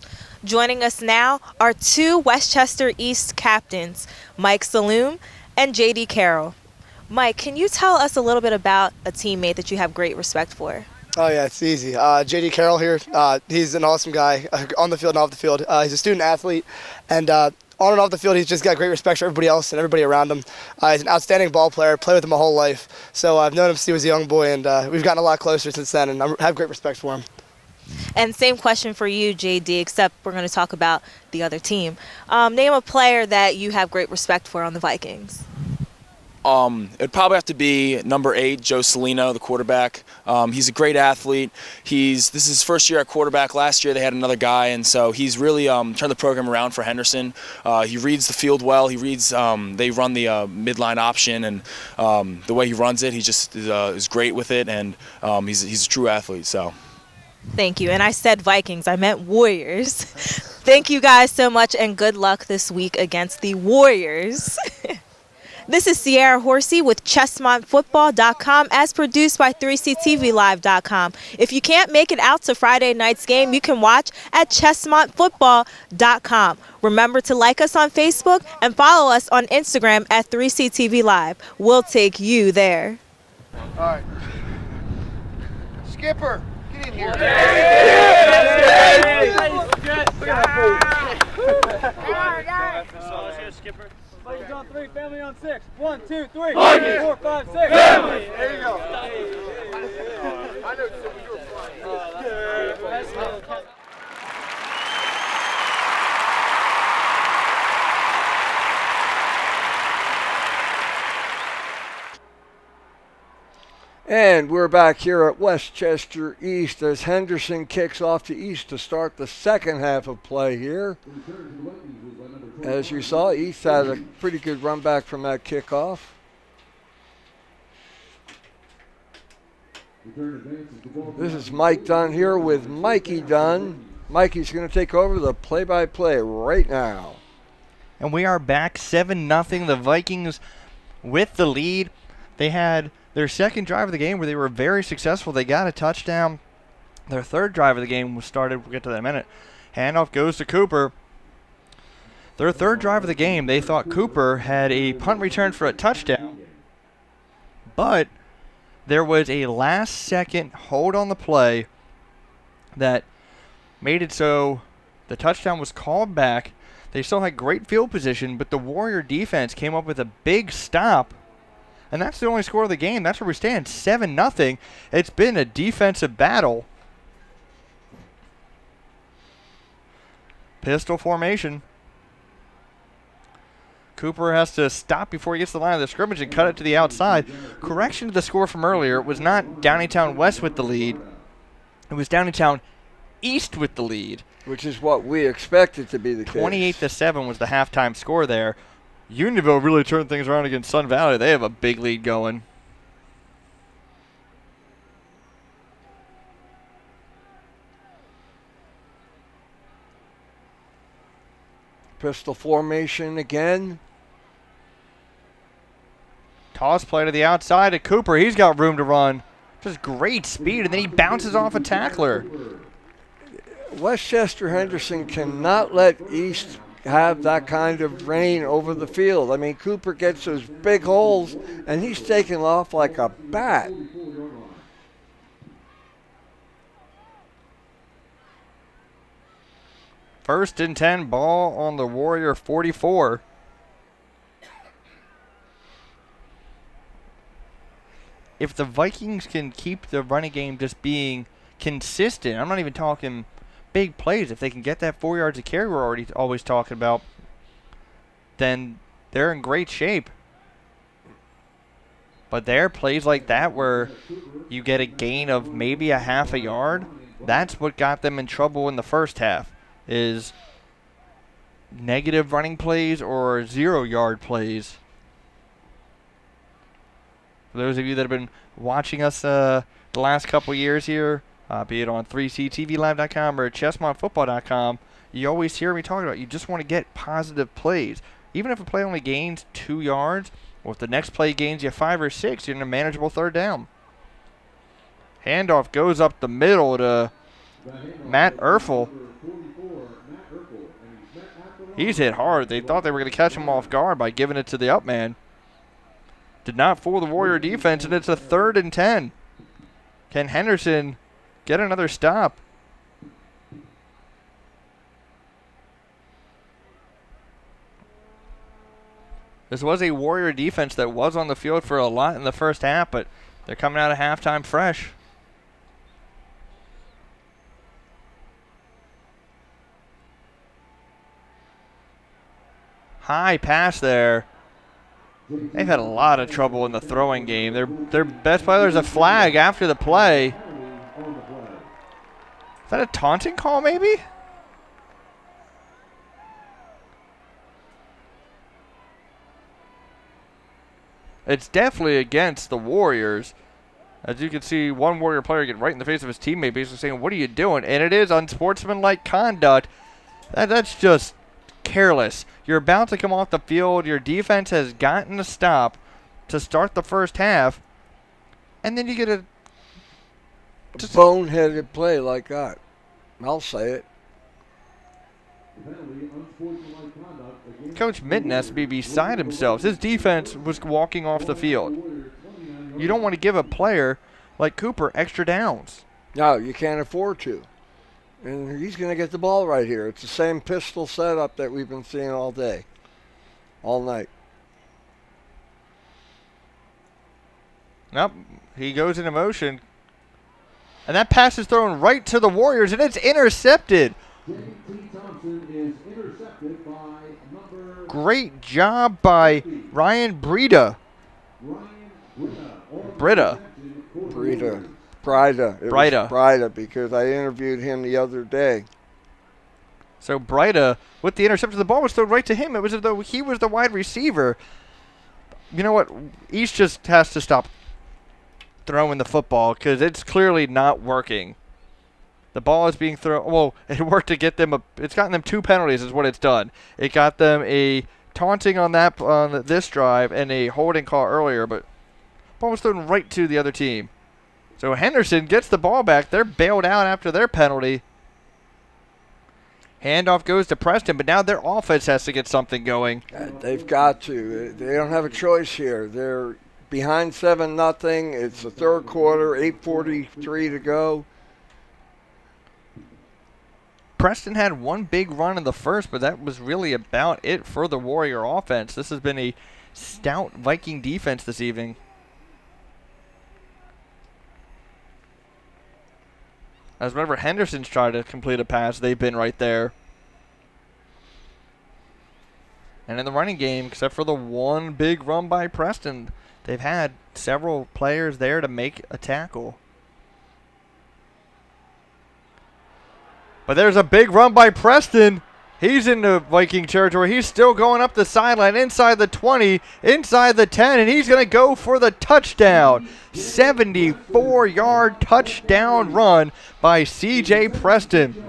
you. Joining us now are two Westchester East captains, Mike Saloom and J.D. Carroll. Mike, can you tell us a little bit about a teammate that you have great respect for? Oh, yeah, it's easy. J.D. Carroll here, he's an awesome guy on the field and off the field. He's a student athlete, and on and off the field, he's just got great respect for everybody else and everybody around him. He's an outstanding ball player, played with him my whole life. So I've known him since he was a young boy, and we've gotten a lot closer since then, and I have great respect for him. And same question for you, JD, except we're going to talk about the other team. Name a player that you have great respect for on the Vikings. It'd probably have to be number 8, Joe Salino, the quarterback. He's a great athlete. This is his first year at quarterback. Last year they had another guy, and so he's really turned the program around for Henderson. He reads the field well. He reads. They run the midline option, and the way he runs it, he just is great with it, and he's a true athlete. So. Thank you. And I said Vikings. I meant Warriors. Thank you guys so much, and good luck this week against the Warriors. This is Sierra Horsey with ChestmontFootball.com, as produced by 3CTVLive.com. If you can't make it out to Friday night's game, you can watch at ChestmontFootball.com. Remember to like us on Facebook and follow us on Instagram at 3CTVLive. We'll take you there. All right. Skipper, get in here. Skipper. Vikings on 3, family on 6. 1, 2, 3, Vikings. 4, 5, 6. Family. There you go. I know you were flying. And we're back here at Westchester East as Henderson kicks off to East to start the second half of play here. As you saw, East had a pretty good run back from that kickoff. This is Mike Dunn here with Mikey Dunn. Mikey's going to take over the play-by-play right now. And we are back 7-0. The Vikings with the lead. They had their second drive of the game where they were very successful. They got a touchdown. Their third drive of the game was started. We'll get to that in a minute. Handoff goes to Cooper. Their third drive of the game, they thought Cooper had a punt return for a touchdown. But there was a last-second hold on the play that made it so the touchdown was called back. They still had great field position, but the Warrior defense came up with a big stop. And that's the only score of the game. That's where we stand, 7-0. It's been a defensive battle. Pistol formation. Cooper has to stop before he gets to the line of the scrimmage and cut it to the outside. Correction to the score from earlier. It was not Downingtown West with the lead. It was Downingtown East with the lead. Which is what we expected to be the case. 28-7 was the halftime score there. Unionville really turned things around against Sun Valley. They have a big lead going. Pistol formation again. Toss play to the outside to Cooper. He's got room to run. Just great speed, and then he bounces off a tackler. Westchester Henderson cannot let East have that kind of rain over the field. I mean, Cooper gets those big holes, and he's taking off like a bat. First and 10, ball on the Warrior 44. If the Vikings can keep the running game just being consistent, I'm not even talking big plays. If they can get that 4 yards of carry we're always talking about, then they're in great shape. But there are plays like that where you get a gain of maybe a half a yard. That's what got them in trouble in the first half, is negative running plays or 0-yard plays. For those of you that have been watching us the last couple years here, be it on 3ctvlive.com or chestmontfootball.com, you always hear me talking about you just want to get positive plays. Even if a play only gains 2 yards, or if the next play gains you 5 or 6, you're in a manageable third down. Handoff goes up the middle to Matt Erfel. He's hit hard. They thought they were going to catch him off guard by giving it to the up man. Did not fool the Warrior defense, and it's a 3rd and 10. Can Henderson get another stop? This was a Warrior defense that was on the field for a lot in the first half, but they're coming out of halftime fresh. High pass there. They've had a lot of trouble in the throwing game. Their best player is a flag after the play. Is that a taunting call maybe? It's definitely against the Warriors. As you can see, one Warrior player get right in the face of his teammate basically saying, "What are you doing?" And it is unsportsmanlike conduct. That's just careless. You're about to come off the field. Your defense has gotten a stop to start the first half. And then you get a boneheaded play like that. I'll say it. Coach Minton has to be beside himself. His defense was walking off the field. You don't want to give a player like Cooper extra downs. No, you can't afford to. And he's going to get the ball right here. It's the same pistol setup that we've been seeing all day, all night. Nope, he goes into motion. And that pass is thrown right to the Warriors, and it's intercepted. Great job by Ryan Britta. Brida. Brida. Because I interviewed him the other day. So Brida, with the interception, the ball was thrown right to him. It was as though he was the wide receiver. You know what? East just has to stop throwing the football because it's clearly not working. The ball is being thrown. Well, it worked to get them. It's gotten them 2 penalties is what it's done. It got them a taunting on this drive and a holding call earlier, but the ball was thrown right to the other team. So Henderson gets the ball back. They're bailed out after their penalty. Handoff goes to Preston, but now their offense has to get something going. They've got to. They don't have a choice here. They're behind 7-0. It's the third quarter, 8:43 to go. Preston had one big run in the first, but that was really about it for the Warrior offense. This has been a stout Viking defense this evening. As whenever Henderson's tried to complete a pass, they've been right there. And in the running game, except for the one big run by Preston, they've had several players there to make a tackle. But there's a big run by Preston. He's in the Viking territory. He's still going up the sideline, inside the 20, inside the 10, and he's going to go for the touchdown. 74-yard touchdown run by C.J. Preston.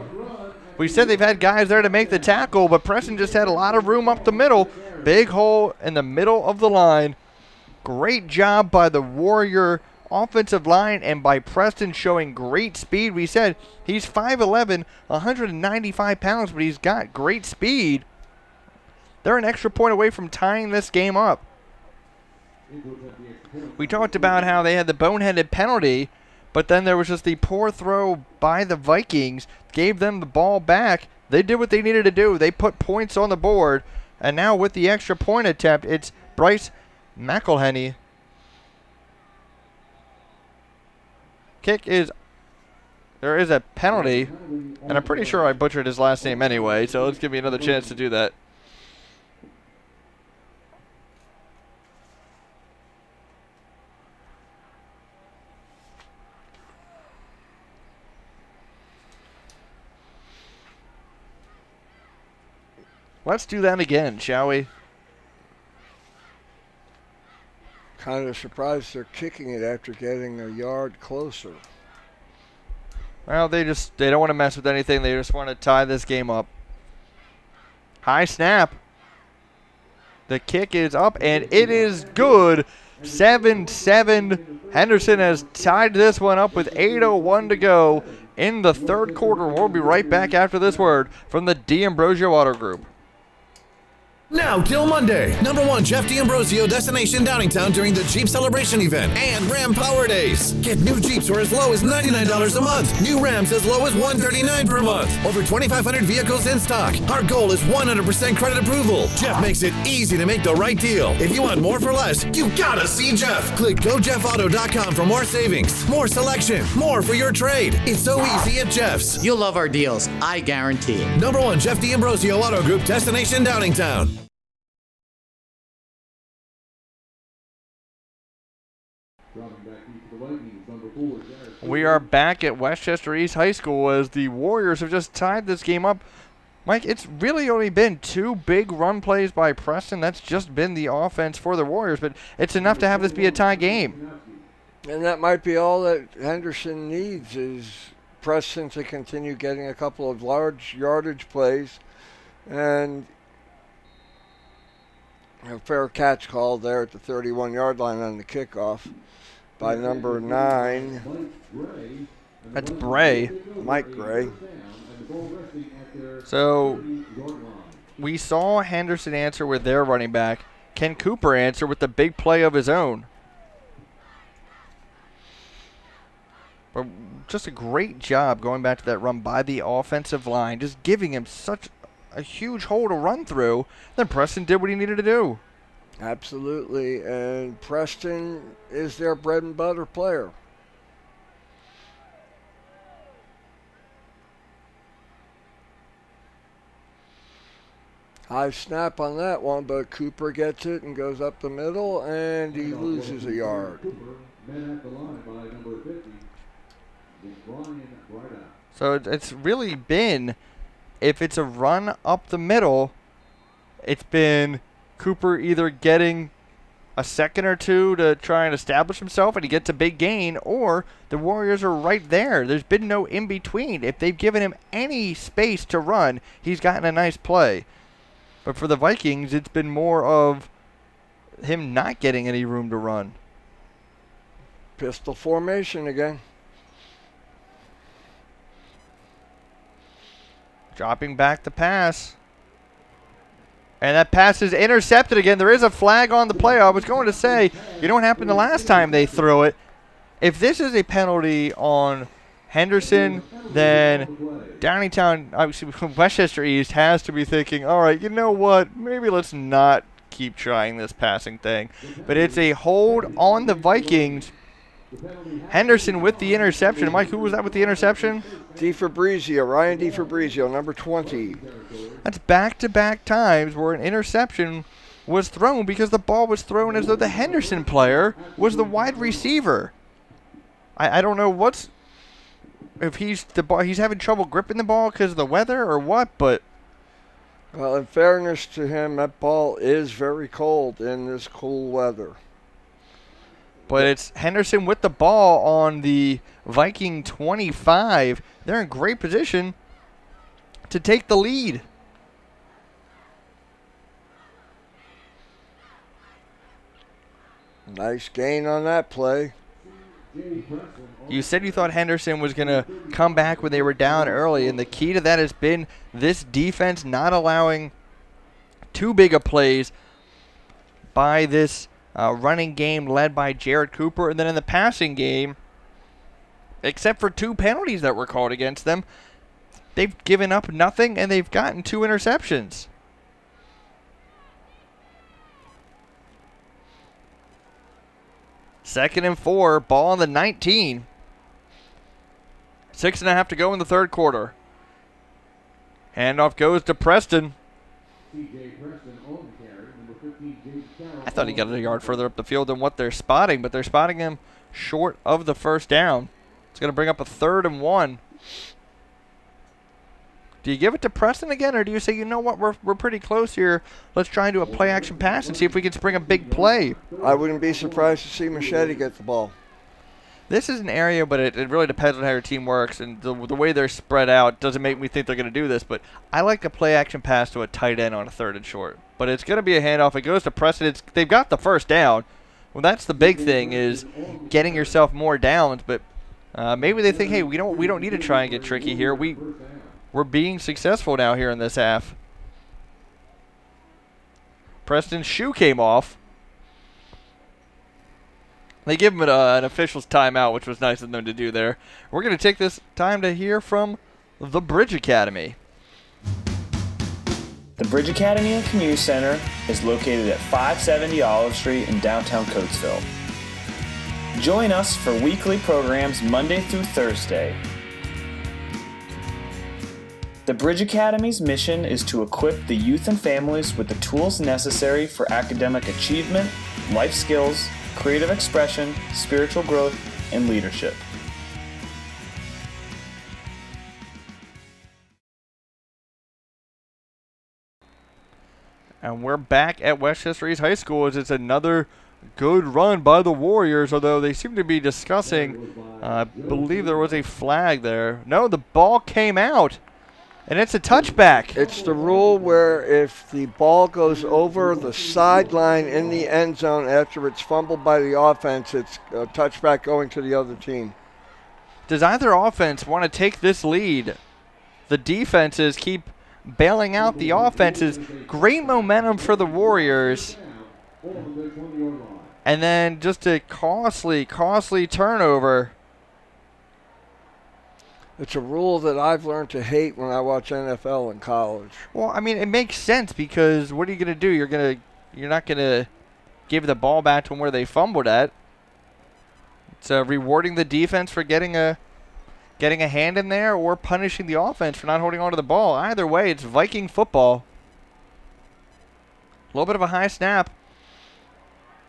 We said they've had guys there to make the tackle, but Preston just had a lot of room up the middle. Big hole in the middle of the line. Great job by the Warrior offensive line and by Preston showing great speed. We said he's 5'11", 195 pounds, but he's got great speed. They're an extra point away from tying this game up. We talked about how they had the boneheaded penalty, but then there was just the poor throw by the Vikings, gave them the ball back. They did what they needed to do. They put points on the board, and now with the extra point attempt, it's Bryce McElhenney. Kick is, there is a penalty, and I'm pretty sure I butchered his last name anyway, so let's give me another chance to do that. Let's do that again, shall we? Kind of surprised they're kicking it after getting a yard closer. Well, they don't want to mess with anything. They just want to tie this game up. High snap. The kick is up, and it is good. 7-7. Henderson has tied this one up with 8:01 to go in the third quarter. We'll be right back after this word from the D'Ambrosio Auto Group. Now till Monday, #1 Jeff D'Ambrosio destination Downingtown during the Jeep Celebration event and Ram Power Days. Get new Jeeps for as low as $99 a month. New Rams as low as $139 per month. Over 2,500 vehicles in stock. Our goal is 100% credit approval. Jeff makes it easy to make the right deal. If you want more for less, you gotta see Jeff. Click GoJeffAuto.com for more savings, more selection, more for your trade. It's so easy at Jeff's. You'll love our deals, I guarantee. #1 Jeff D'Ambrosio Auto Group destination Downingtown. We are back at Westchester East High School as the Warriors have just tied this game up. Mike, it's really only been 2 big run plays by Preston. That's just been the offense for the Warriors, but it's enough to have this be a tie game. And that might be all that Henderson needs is Preston to continue getting a couple of large yardage plays and a fair catch call there at the 31-yard line on the kickoff by number 9. That's Bray. Mike Gray. So we saw Henderson answer with their running back. Can Cooper answer with the big play of his own? But just a great job going back to that run by the offensive line, just giving him such a huge hole to run through. Then Preston did what he needed to do. Absolutely, and Preston is their bread and butter player. High snap on that one, but Cooper gets it and goes up the middle, and he loses a yard. So it's really been, if it's a run up the middle, it's been Cooper either getting a second or two to try and establish himself and he gets a big gain, or the Warriors are right there. There's been no in-between. If they've given him any space to run, he's gotten a nice play. But for the Vikings, it's been more of him not getting any room to run. Pistol formation again. Dropping back the pass. And that pass is intercepted again. There is a flag on the play. I was going to say, you know what happened the last time they threw it? If this is a penalty on Henderson, then Downingtown, obviously Westchester East, has to be thinking, all right, you know what? Maybe let's not keep trying this passing thing. But it's a hold on the Vikings. Henderson with the interception. Mike, who was that with the interception? Ryan DiFabrizio, number 20. That's back-to-back times where an interception was thrown because the ball was thrown as though the Henderson player was the wide receiver. I don't know if he's having trouble gripping the ball because of the weather or what, but well, in fairness to him, that ball is very cold in this cool weather. But it's Henderson with the ball on the Viking 25. They're in great position to take the lead. Nice gain on that play. You said you thought Henderson was going to come back when they were down early, and the key to that has been this defense not allowing too big of plays by this running game led by Jared Cooper. And then in the passing game, except for 2 penalties that were called against them, they've given up nothing, and they've gotten 2 interceptions. Second and 4, ball on the 19. 6.5 to go in the third quarter. Handoff goes to Preston. I thought he got a yard further up the field than what they're spotting, but they're spotting him short of the first down. It's going to bring up a 3rd and 1. Do you give it to Preston again, or do you say, you know what, we're pretty close here. Let's try and do a play-action pass and see if we can spring a big play. I wouldn't be surprised to see Machete get the ball. This is an area, but it really depends on how your team works, and the way they're spread out doesn't make me think they're going to do this, but I like a play-action pass to a tight end on a 3rd and short. But it's going to be a handoff. It goes to Preston. They've got the first down. Well, that's the big thing, is getting yourself more downs, but maybe they think, hey, we don't need to try and get tricky here. We're being successful now here in this half. Preston's shoe came off. They give him an official's timeout, which was nice of them to do there. We're going to take this time to hear from the Bridge Academy. The Bridge Academy and Community Center is located at 570 Olive Street in downtown Coatesville. Join us for weekly programs Monday through Thursday. The Bridge Academy's mission is to equip the youth and families with the tools necessary for academic achievement, life skills, creative expression, spiritual growth, and leadership. And we're back at Westchester East High School as it's another good run by the Warriors, although they seem to be discussing, I believe there was a flag there. No, the ball came out. And it's a touchback. It's the rule where if the ball goes over the sideline in the end zone after it's fumbled by the offense, it's a touchback going to the other team. Does either offense want to take this lead? The defenses keep bailing out the offenses. Great momentum for the Warriors. And then just a costly turnover. It's a rule that I've learned to hate when I watch NFL in college. Well, I mean, it makes sense because what are you going to do? You're not going to give the ball back to them where they fumbled at. It's rewarding the defense for getting a hand in there or punishing the offense for not holding on to the ball. Either way, it's Viking football. A little bit of a high snap.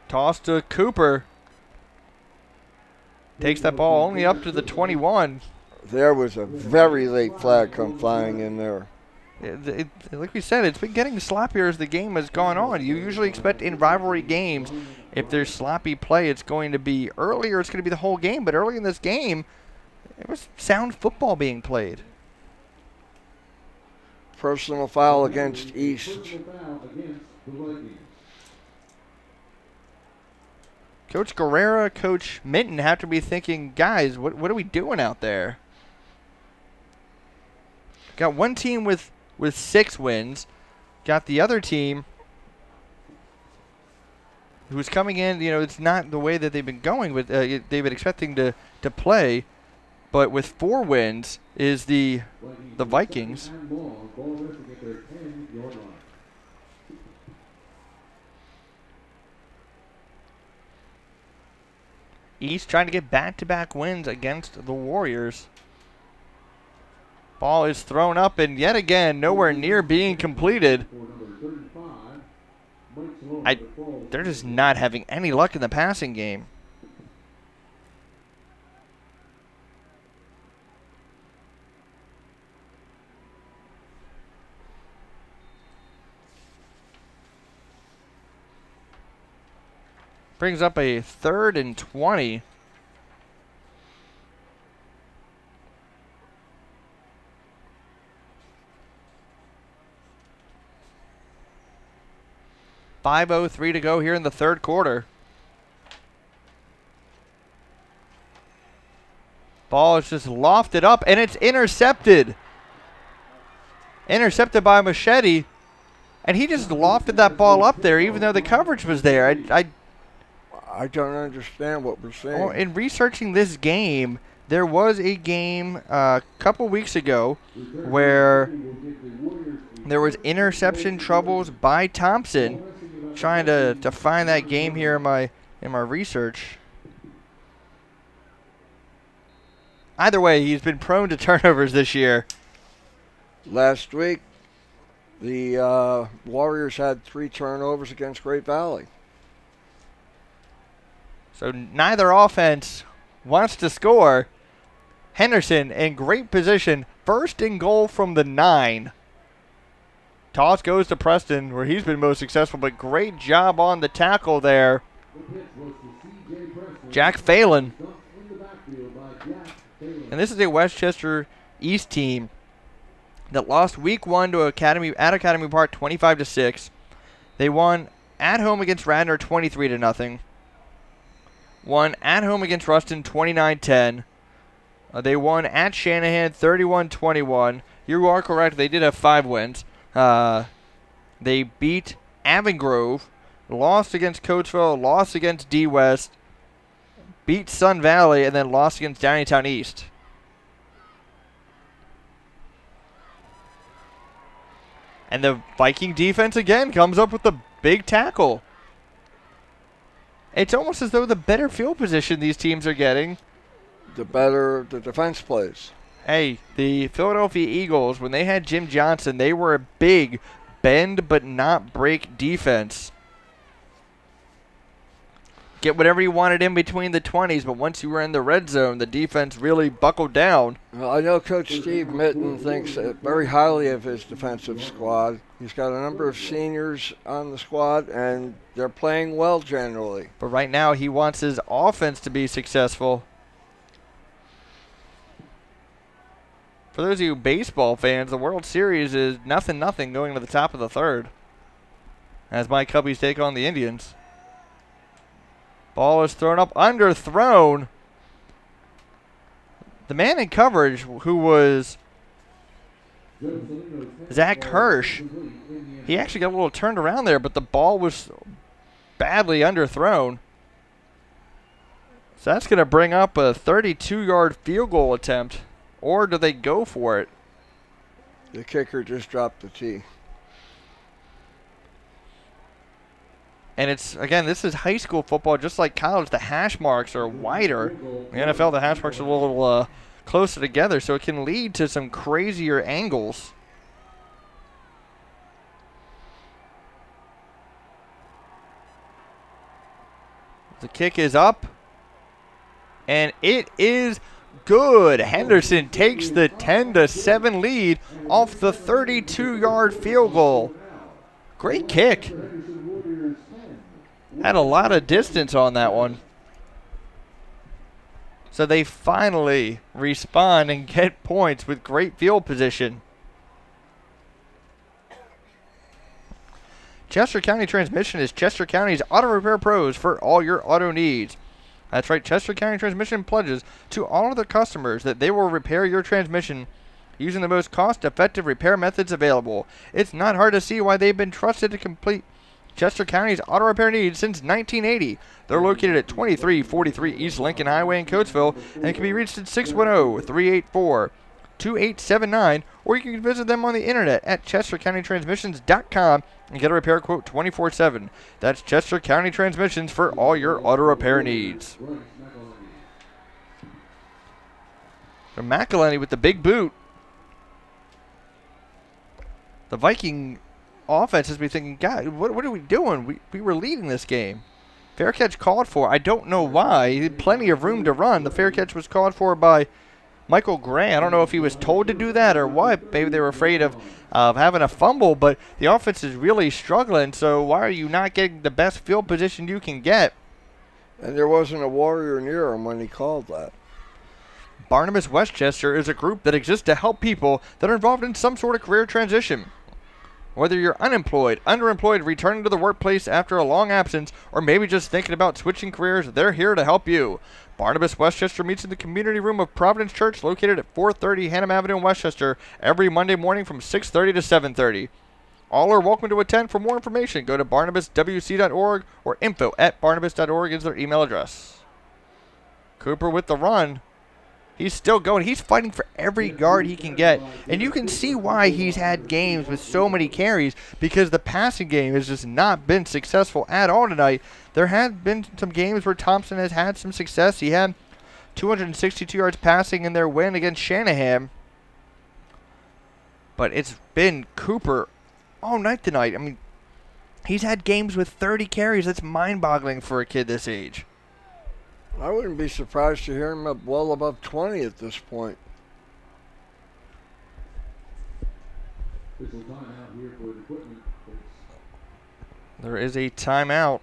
Toss to Cooper. takes that ball only up to the 21. There was a very late flag come flying in there. Like we said, it's been getting sloppier as the game has gone on. You usually expect in rivalry games, if there's sloppy play, it's going to be early or it's going to be the whole game. But early in this game, it was sound football being played. Personal foul against East. Coach Guerrera, Coach Minton have to be thinking, guys, what are we doing out there? Got one team with 6 wins. Got the other team who's coming in, it's not the way that they've been going, but they've been expecting to play. But with 4 wins is the Vikings. East trying to get back-to-back wins against the Warriors. Ball is thrown up and yet again nowhere near being completed. They're just not having any luck in the passing game. Brings up a 3rd and 20. .5:03 to go here in the 3rd quarter. Ball is just lofted up, and it's intercepted. Intercepted by Machete, and he just lofted that ball up there, even though the coverage was there. I don't understand what we're saying. Well, in researching this game, there was a game a couple weeks ago where there was interception troubles by Thompson. Trying to find that game here in my research. Either way, he's been prone to turnovers this year. Last week, the Warriors had 3 turnovers against Great Valley. So neither offense wants to score. Henderson in great position. 1st and goal from the 9. Toss goes to Preston, where he's been most successful, but great job on the tackle there. Jack Phelan. And this is a Westchester East team that lost week 1 to Academy Park 25-6. They won at home against Radnor 23-0. Won at home against Ruston 29-10. They won at Shanahan 31-21. You are correct, they did have 5 wins. They beat Avongrove, lost against Coatesville, lost against D West, beat Sun Valley, and then lost against Downingtown East. And the Viking defense again comes up with the big tackle. It's almost as though the better field position these teams are getting, the better the defense plays. Hey, the Philadelphia Eagles, when they had Jim Johnson, they were a big bend but not break defense. Get whatever you wanted in between the 20s, but once you were in the red zone, the defense really buckled down. Well, I know Coach Steve Mitten thinks very highly of his defensive squad. He's got a number of seniors on the squad, and they're playing well generally. But right now, he wants his offense to be successful. For those of you baseball fans, the World Series is 0-0 going to the top of the 3rd. As my Cubbies take on the Indians. Ball is thrown up, underthrown. The man in coverage, who was Zach Hirsch, he actually got a little turned around there, but the ball was badly underthrown. So that's going to bring up a 32-yard field goal attempt. Or do they go for it? The kicker just dropped the tee. And it's, again, this is high school football, just like college. The hash marks are wider. In the NFL, the hash marks are a little closer together, so it can lead to some crazier angles. The kick is up. And it is good. Henderson takes the 10-7 lead off the 32-yard field goal. Great kick. Had a lot of distance on that one. So they finally respond and get points with great field position. Chester County Transmission is Chester County's auto repair pros for all your auto needs. That's right, Chester County Transmission pledges to all of their customers that they will repair your transmission using the most cost-effective repair methods available. It's not hard to see why they've been trusted to complete Chester County's auto repair needs since 1980. They're located at 2343 East Lincoln Highway in Coatesville and can be reached at 610-384-2879, or you can visit them on the internet at chestercountytransmissions.com and get a repair quote 24/7. That's Chester County Transmissions for all your auto repair needs. So McElhenney with the big boot. The Viking offense has been thinking, God, what are we doing? We were leading this game. Fair catch called for. I don't know why. He had plenty of room to run. The fair catch was called for by Michael Gray. I don't know if he was told to do that or what. Maybe they were afraid of having a fumble, but the offense is really struggling, so why are you not getting the best field position you can get? And there wasn't a Warrior near him when he called that. Barnabas Westchester is a group that exists to help people that are involved in some sort of career transition. Whether you're unemployed, underemployed, returning to the workplace after a long absence, or maybe just thinking about switching careers, they're here to help you. Barnabas Westchester meets in the community room of Providence Church, located at 430 Hannam Avenue in Westchester, every Monday morning from 6:30 to 7:30. All are welcome to attend. For more information, go to barnabaswc.org or info@barnabas.org is their email address. Cooper with the run. He's still going. He's fighting for every yard he can get. And you can see why he's had games with so many carries, because the passing game has just not been successful at all tonight. There have been some games where Thompson has had some success. He had 262 yards passing in their win against Shanahan. But it's been Cooper all night tonight. I mean, he's had games with 30 carries. That's mind-boggling for a kid this age. I wouldn't be surprised to hear him up well above 20 at this point. There is a timeout.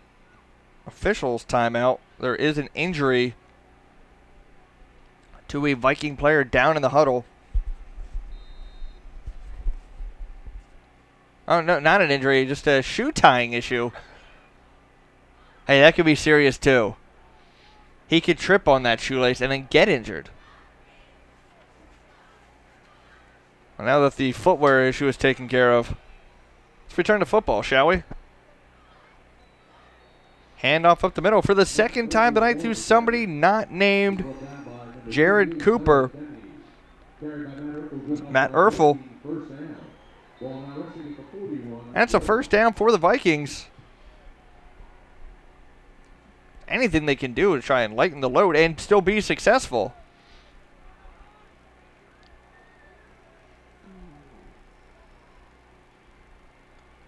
Officials timeout. There is an injury to a Viking player down in the huddle. Oh, no, not an injury, just a shoe tying issue. Hey, that could be serious too. He could trip on that shoelace and then get injured. Well, now that the footwear issue is taken care of, let's return to football, shall we? Handoff up the middle for the second time tonight to somebody not named Jared Cooper. Matt Erfel. That's a first down for the Vikings. Anything they can do to try and lighten the load and still be successful.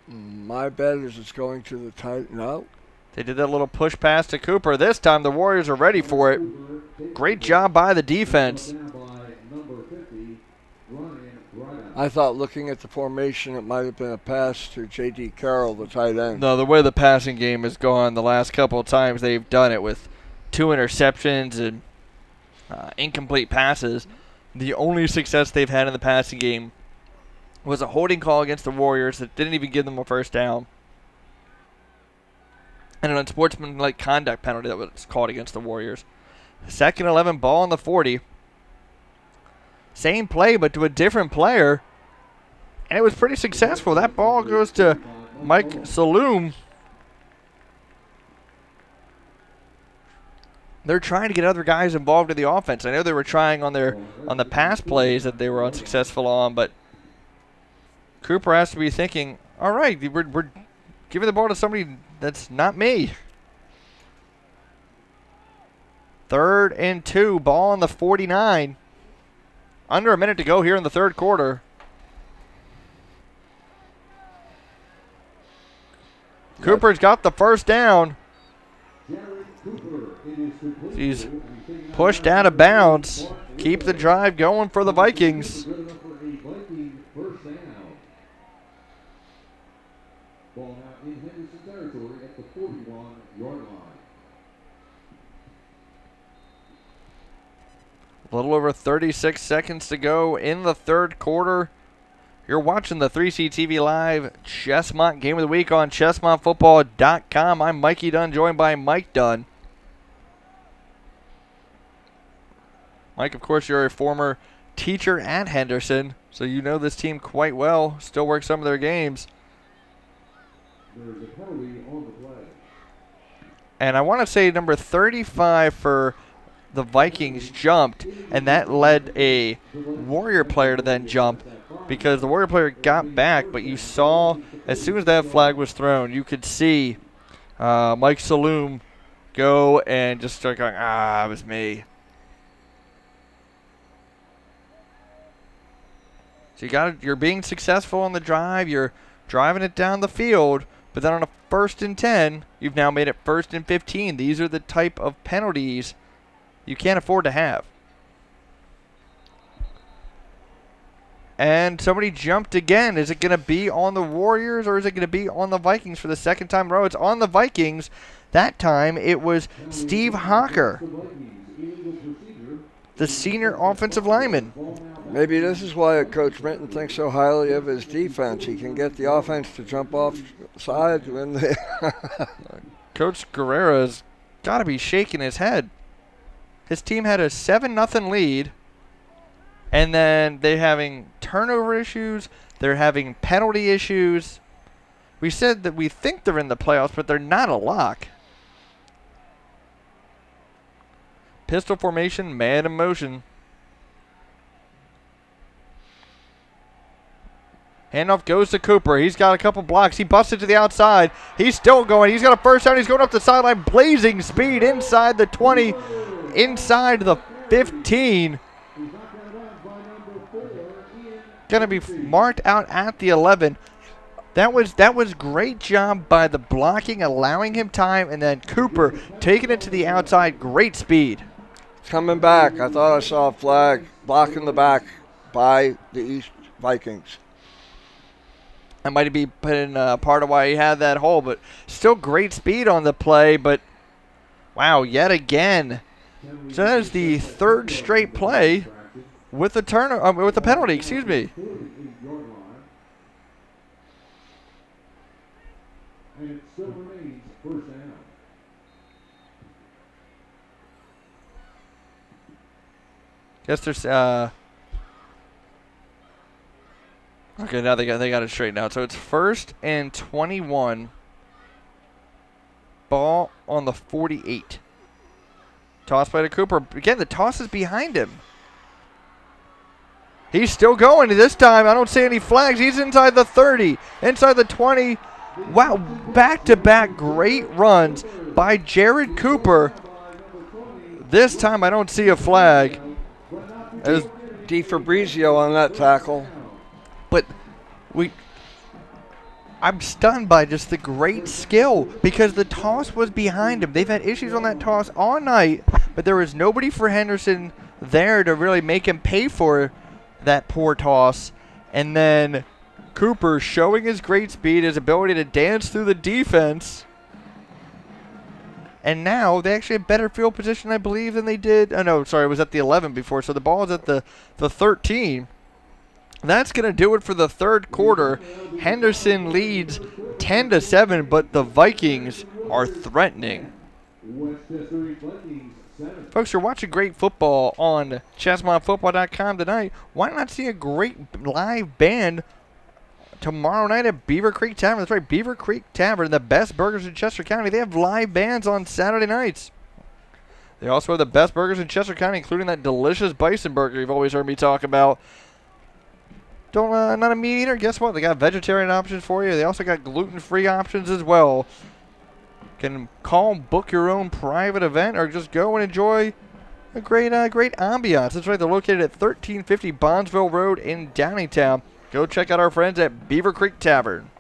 My bet is it's going to the tight. No. They did that little push pass to Cooper. This time the Warriors are ready for it. Great job by the defense. I thought looking at the formation, it might have been a pass to J.D. Carroll, the tight end. No, the way the passing game has gone the last couple of times they've done it with 2 interceptions and incomplete passes, the only success they've had in the passing game was a holding call against the Warriors that didn't even give them a first down, and an unsportsmanlike conduct penalty that was called against the Warriors. 2nd and 11, ball on the 40. Same play, but to a different player. And it was pretty successful. That ball goes to Mike Saloom. They're trying to get other guys involved in the offense. I know they were trying on the pass plays that they were unsuccessful on, but Cooper has to be thinking, all right, we're giving the ball to somebody that's not me. 3rd and 2, ball on the 49. Under a minute to go here in the third quarter. Cooper's got the first down. Jared Cooper in his He's pushed out of bounds. Keep the drive going for the Vikings. Ball now in Henderson territory at the 41-yard line. A little over 36 seconds to go in the third quarter. You're watching the 3CTV Live Chessmont Game of the Week on ChessmontFootball.com. I'm Mikey Dunn, joined by Mike Dunn. Mike, of course, you're a former teacher at Henderson, so you know this team quite well. Still work some of their games. There's a penalty on the play. And I want to say number 35 for the Vikings jumped, and that led a Warrior player to then jump because the Warrior player got back, but you saw as soon as that flag was thrown, you could see Mike Saloom go and just start going, it was me. So you're being successful on the drive, you're driving it down the field, but then on a 1st and 10, you've now made it 1st and 15. These are the type of penalties you can't afford to have. And somebody jumped again. Is it going to be on the Warriors or is it going to be on the Vikings for the second time in a row? It's on the Vikings. That time it was Steve Hocker, the senior offensive lineman. Maybe this is why Coach Minton thinks so highly of his defense. He can get the offense to jump off sides when they Coach Guerrera's got to be shaking his head. His team had a 7-0 lead, and then they're having turnover issues. They're having penalty issues. We said that we think they're in the playoffs, but they're not a lock. Pistol formation, man in motion. Handoff goes to Cooper. He's got a couple blocks. He busts it to the outside. He's still going. He's going to first down. He's going up the sideline. Blazing speed inside the 20, inside the 15. Going to be marked out at the 11. That was great job by the blocking, allowing him time, and then Cooper taking it to the outside. Great speed. Coming back. I thought I saw a flag blocking the back by the East Vikings. That might be been part of why he had that hole, but still great speed on the play. But wow, yet again, so that is the third straight play with the with the penalty. Excuse me. And it still remains 1st down. Guess there's okay, now they got it straightened out. So it's 1st and 21. Ball on the 48. Toss by to Cooper. Again, the toss is behind him. He's still going. This time, I don't see any flags. He's inside the 30, inside the 20. Wow, back-to-back great runs by Jared Cooper. This time, I don't see a flag. There's DeFabrizio on that tackle. But I'm stunned by just the great skill because the toss was behind him. They've had issues on that toss all night, but there was nobody for Henderson there to really make him pay for that poor toss. And then Cooper showing his great speed, his ability to dance through the defense. And now they actually have better field position, I believe, than they did. Oh, no, sorry, it was at the 11 before. So the ball is at the 13. That's going to do it for the third quarter. Henderson leads 10-7, but the Vikings are threatening. Folks, you're watching great football on ChessmontFootball.com tonight. Why not see a great live band tomorrow night at Beaver Creek Tavern? That's right, Beaver Creek Tavern, the best burgers in Chester County. They have live bands on Saturday nights. They also have the best burgers in Chester County, including that delicious bison burger you've always heard me talk about. Not a meat eater? Guess what? They got vegetarian options for you. They also got gluten-free options as well. Can call, book your own private event, or just go and enjoy a great ambiance. That's right. They're located at 1350 Bondsville Road in Downingtown. Go check out our friends at Beaver Creek Tavern.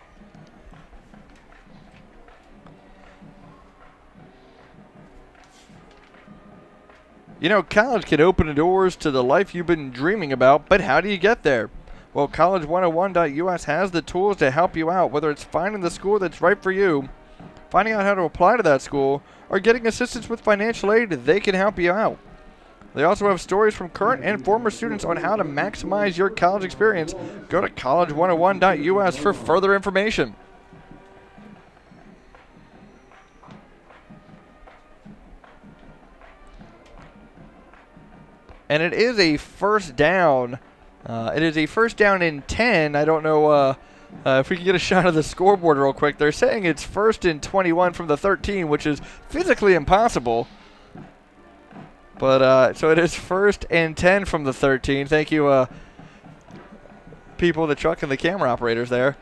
You know, college can open the doors to the life you've been dreaming about, but how do you get there? Well, college101.us has the tools to help you out, whether it's finding the school that's right for you, finding out how to apply to that school, or getting assistance with financial aid. They can help you out. They also have stories from current and former students on how to maximize your college experience. Go to college101.us for further information. And it is a first down. It is a first down and 10. I don't know if we can get a shot of the scoreboard real quick. They're saying it's 1st and 21 from the 13, which is physically impossible. But so it is 1st and 10 from the 13. Thank you, people, the truck and the camera operators there.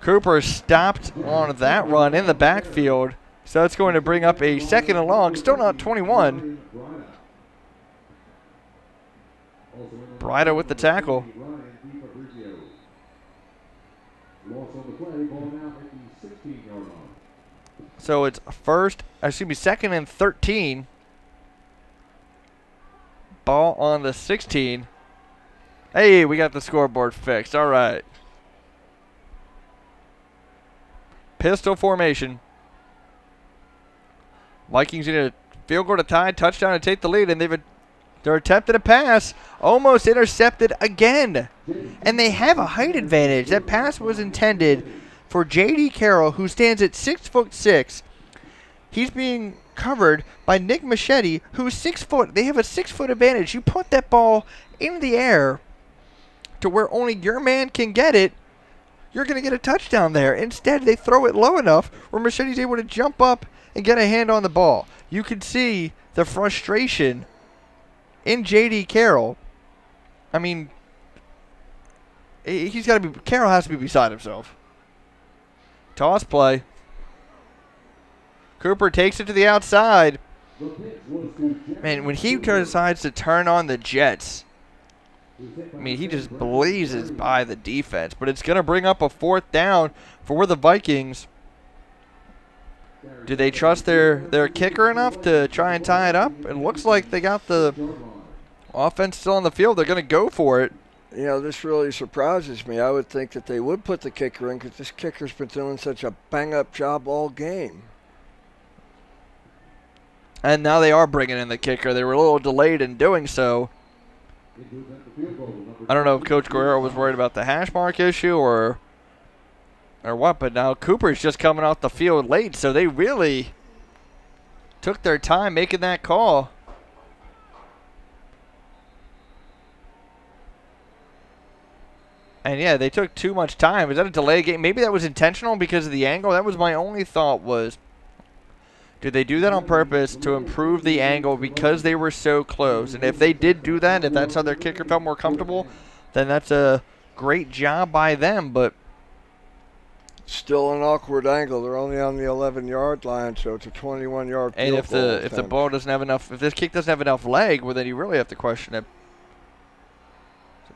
Cooper stopped on that run in the backfield. So it's going to bring up a 2nd and long. Still not 21. Bryda with the tackle. So it's 2nd and 13. Ball on the 16. Hey, we got the scoreboard fixed. All right. Pistol formation. Vikings need a field goal to tie, touchdown to take the lead, and they're attempting a pass, almost intercepted again. And they have a height advantage. That pass was intended for J.D. Carroll, who stands at 6'6". He's being covered by Nick Machete, who's 6 foot. They have a 6 foot advantage. You put that ball in the air to where only your man can get it, you're going to get a touchdown there. Instead, they throw it low enough where Machete's able to jump up and get a hand on the ball. You can see the frustration in J.D. Carroll. I mean, Carroll has to be beside himself. Toss play. Cooper takes it to the outside. Man, when he decides to turn on the Jets, I mean, he just blazes by the defense. But it's going to bring up a 4th down for the Vikings. Do they trust their kicker enough to try and tie it up? It looks like they got the offense still on the field. They're going to go for it. You know, this really surprises me. I would think that they would put the kicker in because this kicker's been doing such a bang-up job all game. And now they are bringing in the kicker. They were a little delayed in doing so. I don't know if Coach Guerrero was worried about the hash mark issue or what, but now Cooper's just coming off the field late, so they really took their time making that call. And yeah, they took too much time. Is that a delay game? Maybe that was intentional because of the angle. That was my only thought was, did they do that on purpose to improve the angle because they were so close? And if they did do that, if that's how their kicker felt more comfortable, then that's a great job by them. But still an awkward angle. They're only on the 11-yard line, so it's a 21-yard field and goal. And if the ball doesn't have enough, if this kick doesn't have enough leg, well, then you really have to question it.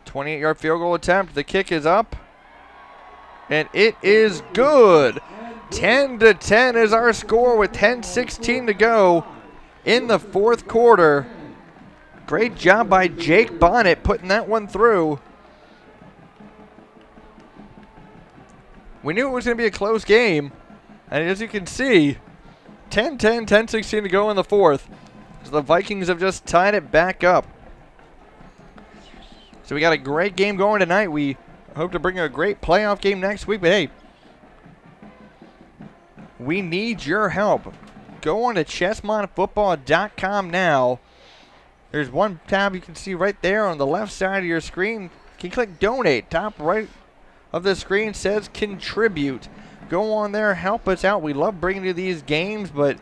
28-yard field goal attempt. The kick is up, and it is good. 10-10 is our score with 10:16 to go in the 4th quarter. Great job by Jake Bonnet putting that one through. We knew it was going to be a close game, and as you can see, 10-10, 10:16 to go in the 4th. So the Vikings have just tied it back up. So we got a great game going tonight. We hope to bring a great playoff game next week. But hey, we need your help. Go on to chessmontfootball.com now. There's one tab you can see right there on the left side of your screen. You can click donate. Top right of the screen says contribute. Go on there, help us out. We love bringing you these games, but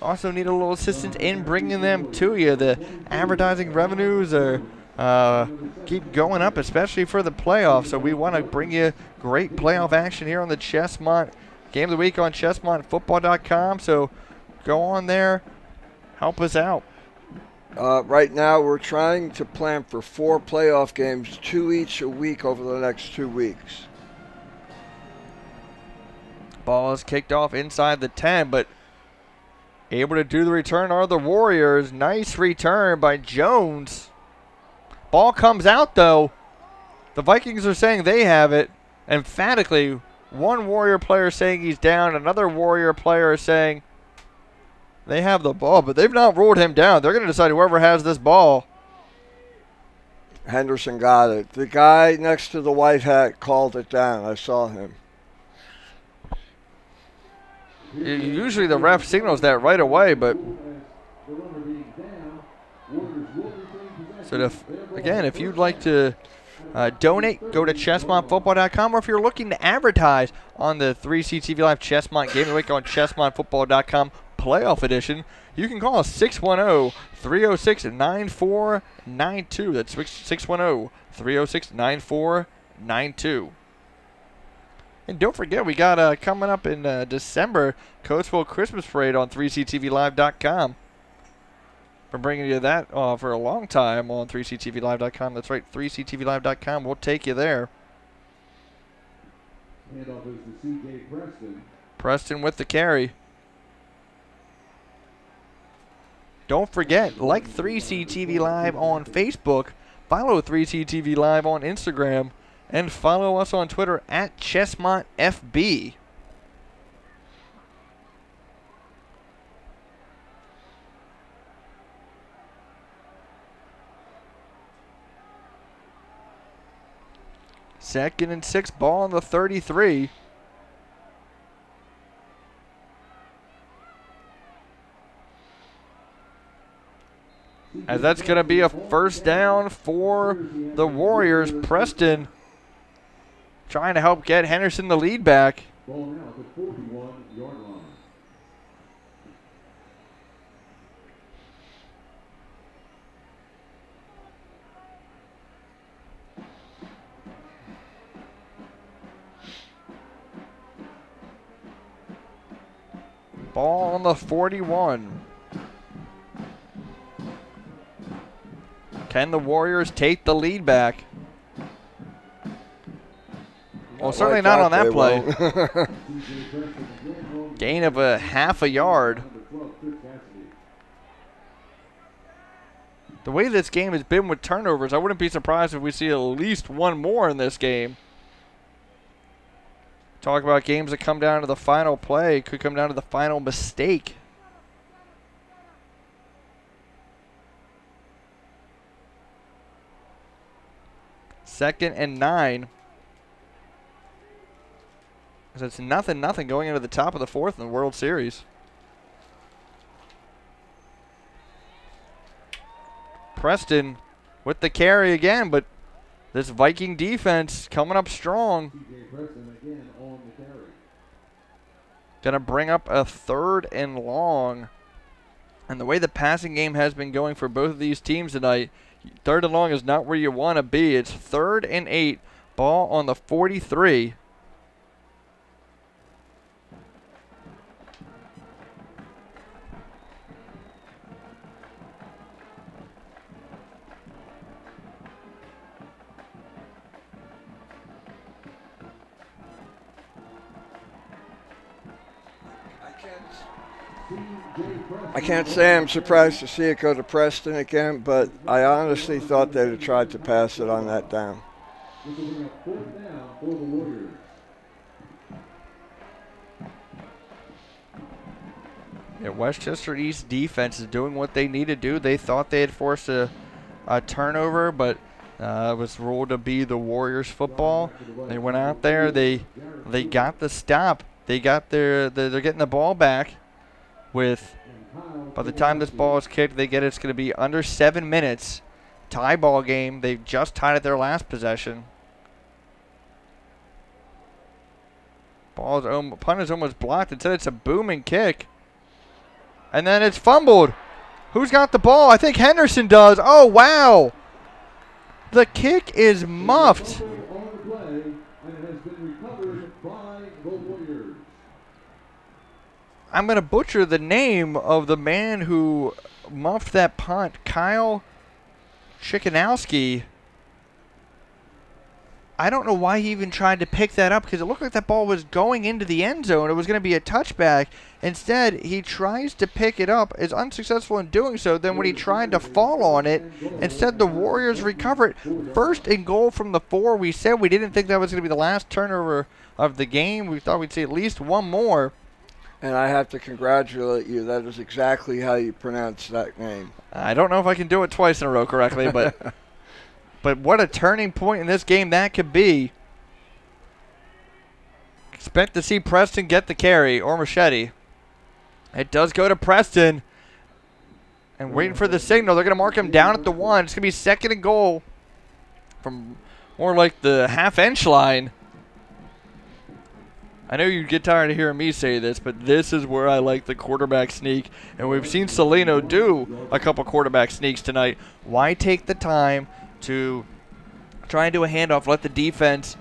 also need a little assistance in bringing them to you. The advertising revenues are keep going up, especially for the playoffs. So we want to bring you great playoff action here on the Chessmont Game of the Week on chessmontfootball.com. So go on there, help us out. Right now we're trying to plan for 4 playoff games, 2 each a week over the next 2 weeks. Ball is kicked off inside the 10, but Able to do the return are the Warriors. Nice return by Jones. Ball comes out, though. The Vikings are saying they have it. Emphatically, one Warrior player saying he's down. Another Warrior player is saying they have the ball, but they've not ruled him down. They're going to decide whoever has this ball. Henderson got it. The guy next to the white hat called it down. I saw him. Usually the ref signals that right away, but so again, if you'd like to donate, go to ChestmontFootball.com, or if you're looking to advertise on the 3CTV Live Chestmont Game of the Week on ChestmontFootball.com Playoff Edition, you can call us 610-306-9492. That's 610-306-9492. And don't forget, we got coming up in December, Coatesville Christmas Parade on 3CTVLive.com. We're bringing you that for a long time on 3CTVLive.com. That's right, 3CTVLive.com. We'll take you there. Handoff is to C.J. Preston. Preston with the carry. Don't forget, like 3CTV Live on Facebook, follow 3CTV Live on Instagram, and follow us on Twitter at ChestmontFB. Second and 6, ball on the 33. As that's going to be a first down for the Warriors. Preston trying to help get Henderson the lead back. Ball now at the 41-yard line. Ball on the 41. Can the Warriors take the lead back? Well, certainly not on that play. Gain of a half a yard. The way this game has been with turnovers, I wouldn't be surprised if we see at least one more in this game. Talk about games that come down to the final play, could come down to the final mistake. Second and 9. So it's 0-0 going into the top of the fourth in the World Series. Preston with the carry again, but this Viking defense coming up strong. Going to bring up a 3rd and long. And the way the passing game has been going for both of these teams tonight, 3rd and long is not where you want to be. It's 3rd and 8. Ball on the 43. I can't say I'm surprised to see it go to Preston again, but I honestly thought they'd have tried to pass it on that down. This will bring up 4th down for the Warriors. Yeah, Westchester East defense is doing what they need to do. They thought they had forced a turnover, but it was ruled to be the Warriors football. They went out there. They got the stop. They're getting the ball back with, by the time this ball is kicked, they get it's going to be under 7 minutes. Tie ball game. They just tied it their last possession. Punt is almost blocked. Instead, it's a booming kick. And then it's fumbled. Who's got the ball? I think Henderson does. Oh, wow. The kick is muffed. I'm going to butcher the name of the man who muffed that punt. Kyle Chickanowski. I don't know why he even tried to pick that up, because it looked like that ball was going into the end zone. It was going to be a touchback. Instead, he tries to pick it up, is unsuccessful in doing so. Then when he tried to fall on it, instead the Warriors recover it. 1st and goal from the 4. We said we didn't think that was going to be the last turnover of the game. We thought we'd see at least one more. And I have to congratulate you. That is exactly how you pronounce that name. I don't know if I can do it twice in a row correctly, but but what a turning point in this game that could be. Expect to see Preston get the carry, or Machete. It does go to Preston. And waiting for the signal. They're going to mark him down at the 1. It's going to be 2nd and goal from more like the half-inch line. I know you get tired of hearing me say this, but this is where I like the quarterback sneak. And we've seen Salino do a couple quarterback sneaks tonight. Why take the time to try and do a handoff, let the defense,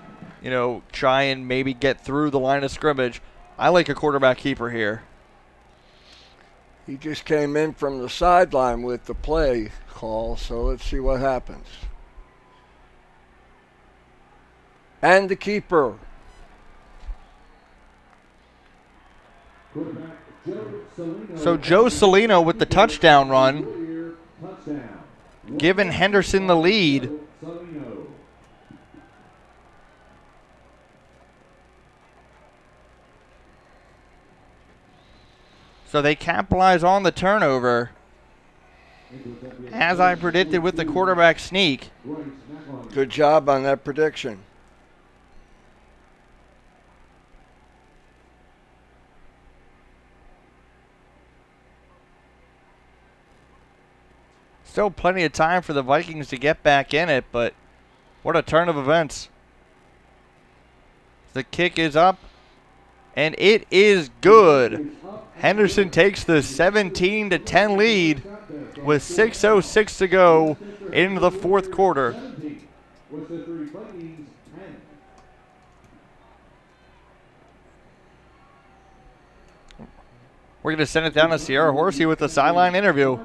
try and maybe get through the line of scrimmage? I like a quarterback keeper here. He just came in from the sideline with the play call, so let's see what happens. And the keeper. So Joe Salino with the touchdown run, giving Henderson the lead. So they capitalize on the turnover, as I predicted with the quarterback sneak. Good job on that prediction. Still plenty of time for the Vikings to get back in it, but what a turn of events. The kick is up, and it is good. Henderson takes the 17-10 lead with 6:06 to go into the 4th quarter. We're going to send it down to Sierra Horsey with the sideline interview.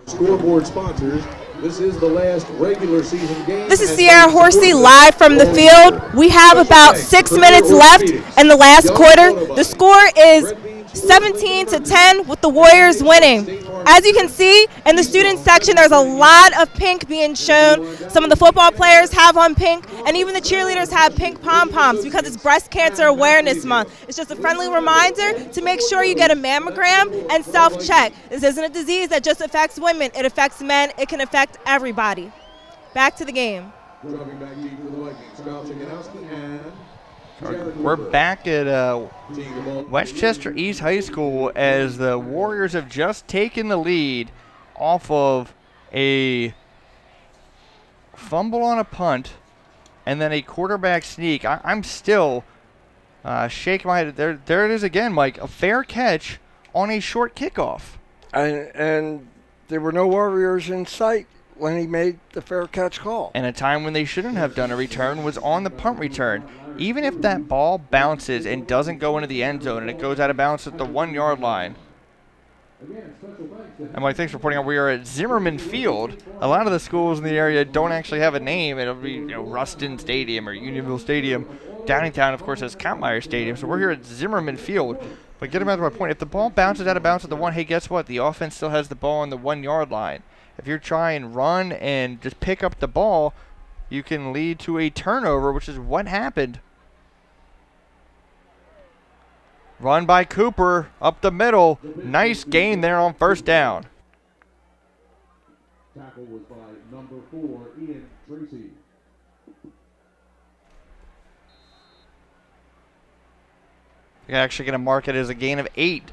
Scoreboard sponsors. This is the last regular season game. This is Sierra Horsey live from the field. We have about 6 minutes left in the last quarter. The score is 17-10 with the Warriors winning. As you can see in the student section, there's a lot of pink being shown. Some of the football players have on pink, and even the cheerleaders have pink pom-poms because it's Breast Cancer Awareness Month. It's just a friendly reminder to make sure you get a mammogram and self-check. This isn't a disease that just affects women. It affects men. It can affect everybody. Back to the game. We're back at Westchester East High School as the Warriors have just taken the lead off of a fumble on a punt and then a quarterback sneak. I'm still shaking my head. There it is again, Mike. A fair catch on a short kickoff. And there were no Warriors in sight when he made the fair catch call. And a time when they shouldn't have done a return was on the punt return. Even if that ball bounces and doesn't go into the end zone and it goes out of bounds at the 1-yard line. And Mike, thanks for pointing out we are at Zimmerman Field. A lot of the schools in the area don't actually have a name. It'll be Ruston Stadium or Unionville Stadium. Downingtown, of course, has Countmeyer Stadium. So we're here at Zimmerman Field. But getting back to my point, if the ball bounces out of bounds at the 1, hey, guess what? The offense still has the ball on the 1-yard line. If you're trying to run and just pick up the ball, you can lead to a turnover, which is what happened. Run by Cooper up the middle. Nice gain there on 1st down. Tackle was by number 4, Ian Tracy. You're actually going to mark it as a gain of 8.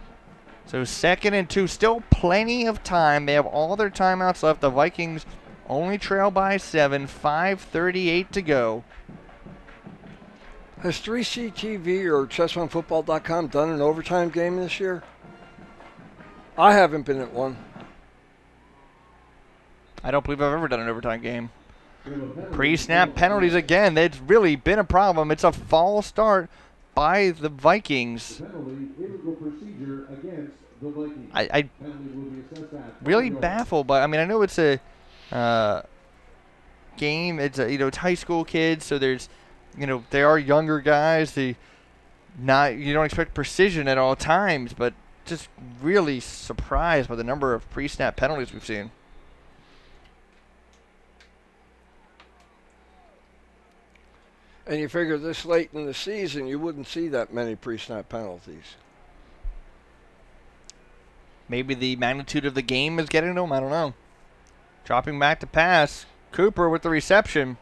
So 2nd and 2, still plenty of time. They have all their timeouts left. The Vikings only trail by 7, 5:38 to go. Has 3CTV or ChessOneFootball.com done an overtime game this year? I haven't been at one. I don't believe I've ever done an overtime game. Pre-snap penalties again. That's really been a problem. It's a false start by the Vikings. I really baffled by, I mean, I know it's a game. It's it's high school kids, so there's they are younger guys. You don't expect precision at all times, but just really surprised by the number of pre-snap penalties we've seen. And you figure this late in the season, you wouldn't see that many pre-snap penalties. Maybe the magnitude of the game is getting to him. I don't know. Dropping back to pass. Cooper with the reception.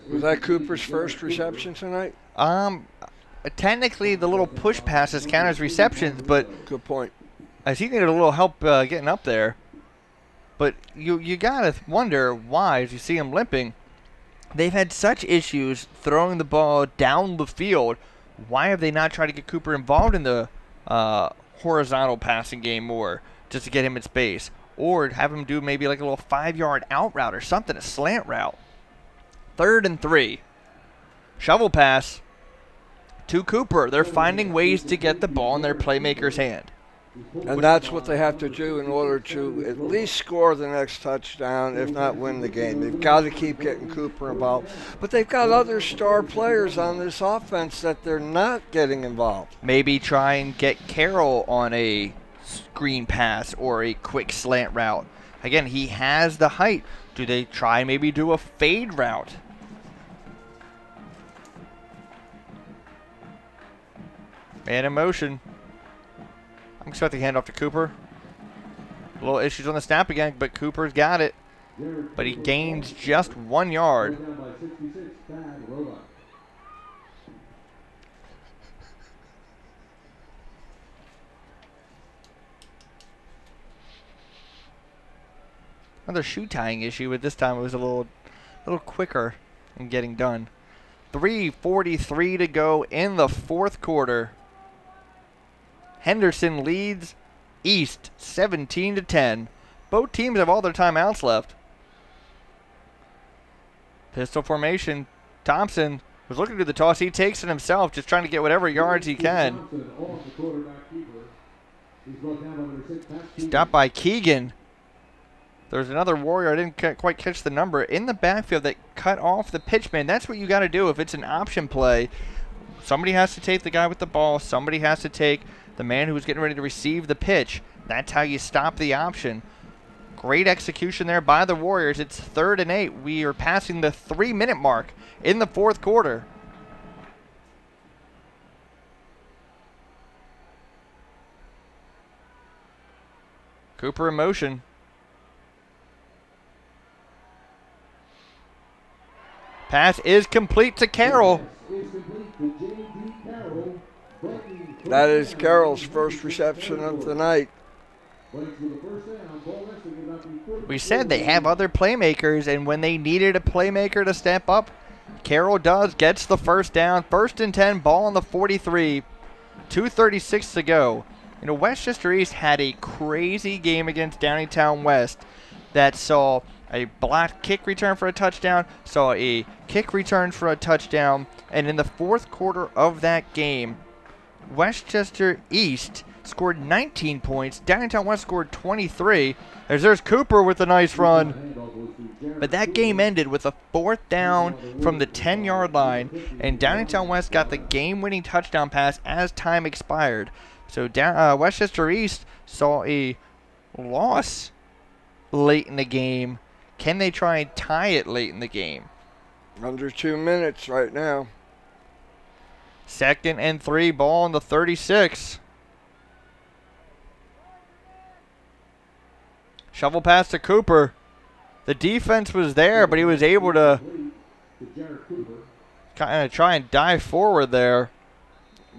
Was that Cooper's first reception tonight? Technically, the little push passes count as receptions, but good point. As he needed a little help getting up there. But you gotta wonder why, as you see him limping, they've had such issues throwing the ball down the field. Why have they not tried to get Cooper involved in the horizontal passing game more, just to get him in space, or have him do maybe like a little 5-yard out route or something, a slant route? 3rd and 3. Shovel pass to Cooper. They're finding ways to get the ball in their playmaker's hand. And that's what they have to do in order to at least score the next touchdown, if not win the game. They've got to keep getting Cooper involved. But they've got other star players on this offense that they're not getting involved. Maybe try and get Carroll on a screen pass or a quick slant route. Again, he has the height. Do they try and maybe do a fade route? Man in motion. I'm expecting handoff to Cooper. A little issues on the snap again, but Cooper's got it. But he gains just 1 yard. Another shoe tying issue, but this time it was a little quicker in getting done. 3:43 to go in the 4th quarter. Henderson leads East 17-10. Both teams have all their timeouts left. Pistol formation. Thompson was looking to do the toss. He takes it himself, just trying to get whatever yards he can. Stopped by Keegan. There's another Warrior. I didn't quite catch the number in the backfield that cut off the pitchman. That's what you got to do if it's an option play. Somebody has to take the guy with the ball. Somebody has to take the man who's getting ready to receive the pitch. That's how you stop the option. Great execution there by the Warriors. It's 3rd and 8. We are passing the 3-minute mark in the 4th quarter. Cooper in motion. Pass is complete to Carroll. That is Carroll's first reception of the night. We said they have other playmakers, and when they needed a playmaker to step up, Carroll does, gets the first down. 1st and 10, ball on the 43. 2:36 to go. Westchester East had a crazy game against Downingtown West that saw a blocked kick return for a touchdown, saw a kick return for a touchdown, and in the 4th quarter of that game, Westchester East scored 19 points. Downingtown West scored 23. There's Cooper with a nice run. But that game ended with a 4th down from the 10-yard line, and Downingtown West got the game-winning touchdown pass as time expired. So Westchester East saw a loss late in the game. Can they try and tie it late in the game? Under 2 minutes right now. 2nd and 3, ball on the 36. Shovel pass to Cooper. The defense was there, but he was able to kind of try and dive forward there.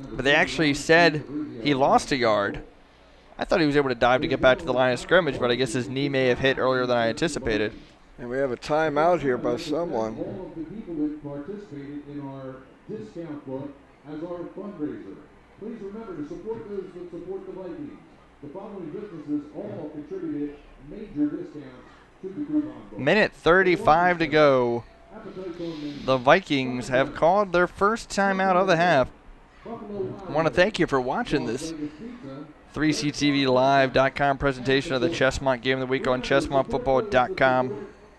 But they actually said he lost a yard. I thought he was able to dive to get back to the line of scrimmage, but I guess his knee may have hit earlier than I anticipated. And we have a timeout here by someone. All of the people that participated in our discount book as our fundraiser. Please remember to support those that support the Vikings. The following businesses all contributed major discounts to the coupon book. Minute 35 to go. The Vikings have called their first timeout of the half. I want to thank you for watching this 3CTVLive.com presentation of the Chestmont Game of the Week on ChestmontFootball.com.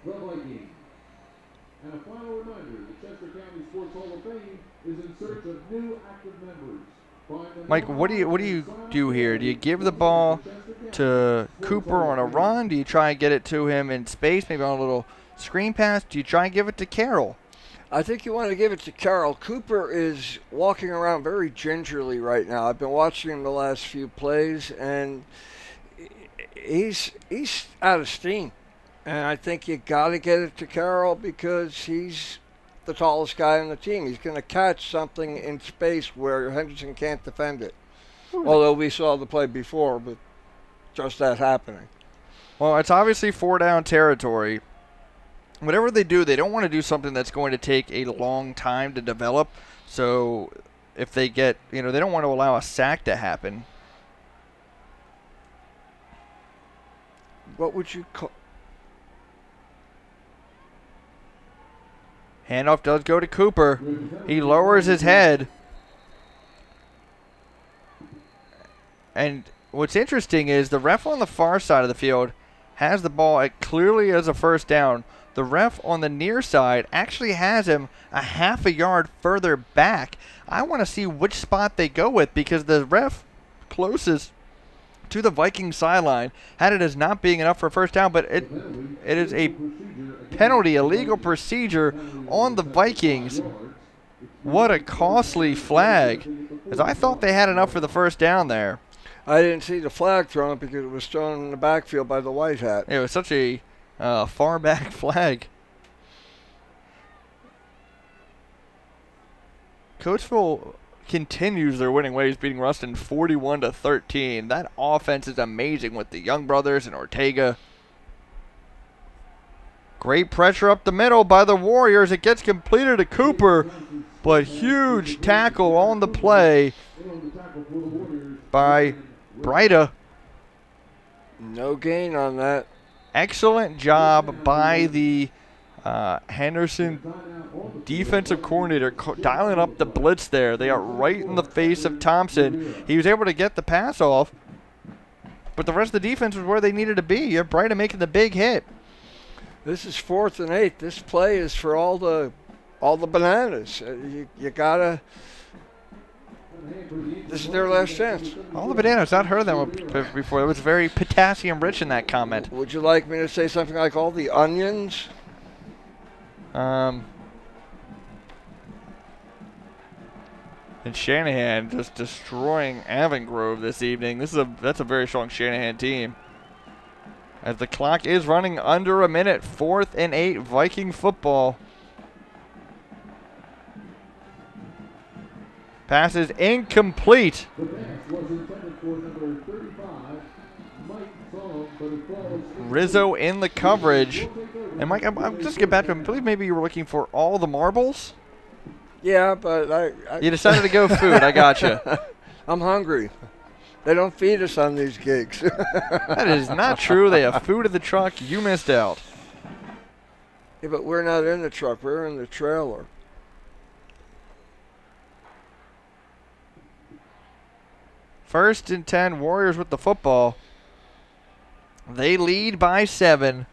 The Viking. And a final reminder, the Chester County Sports Hall of Fame is in search of new active members. Mike, what do you do here? Do you give the ball to Cooper on a run? Do you try and get it to him in space, maybe on a little screen pass? Do you try and give it to Carroll? I think you want to give it to Carroll. Cooper is walking around very gingerly right now. I've been watching him the last few plays, and he's out of steam. And I think you got to get it to Carroll because he's the tallest guy on the team. He's going to catch something in space where Henderson can't defend it. Although we saw the play before, but just that happening. Well, it's obviously 4-down territory. Whatever they do, they don't want to do something that's going to take a long time to develop. So if they get, they don't want to allow a sack to happen. What would you call? Handoff does go to Cooper. He lowers his head. And what's interesting is the ref on the far side of the field has the ball clearly as a first down. The ref on the near side actually has him a half a yard further back. I want to see which spot they go with because the ref closest to the Viking sideline had it as not being enough for a first down, but it is a penalty, a legal procedure on the Vikings. What a costly flag, as I thought they had enough for the first down there. I didn't see the flag thrown because it was thrown in the backfield by the white hat. It was such a far back flag. Coachville continues their winning ways, beating Ruston 41-13. That offense is amazing with the Young brothers and Ortega. Great pressure up the middle by the Warriors. It gets completed to Cooper, but huge tackle on the play by Breida. No gain on that. Excellent job by the Henderson defensive coordinator dialing up the blitz there. They are right in the face of Thompson. He was able to get the pass off, but the rest of the defense was where they needed to be. You have Breida making the big hit. This is 4th and 8. This play is for all the bananas. You gotta. This is their last chance. All the bananas. I've heard them before. It was very potassium rich in that comment. Would you like me to say something like all the onions? And Shanahan just destroying Avongrove this evening. That's a very strong Shanahan team. As the clock is running under a minute, 4th and 8 Viking football. Pass is incomplete. Rizzo in the coverage. And Mike, I'm just get back to him. I believe maybe you were looking for all the marbles. Yeah, but I you decided to go food. I gotcha. I'm hungry. They don't feed us on these gigs. That is not true. They have food in the truck. You missed out. Yeah, but we're not in the truck. We're in the trailer. First and 10, Warriors with the football. They lead by 7.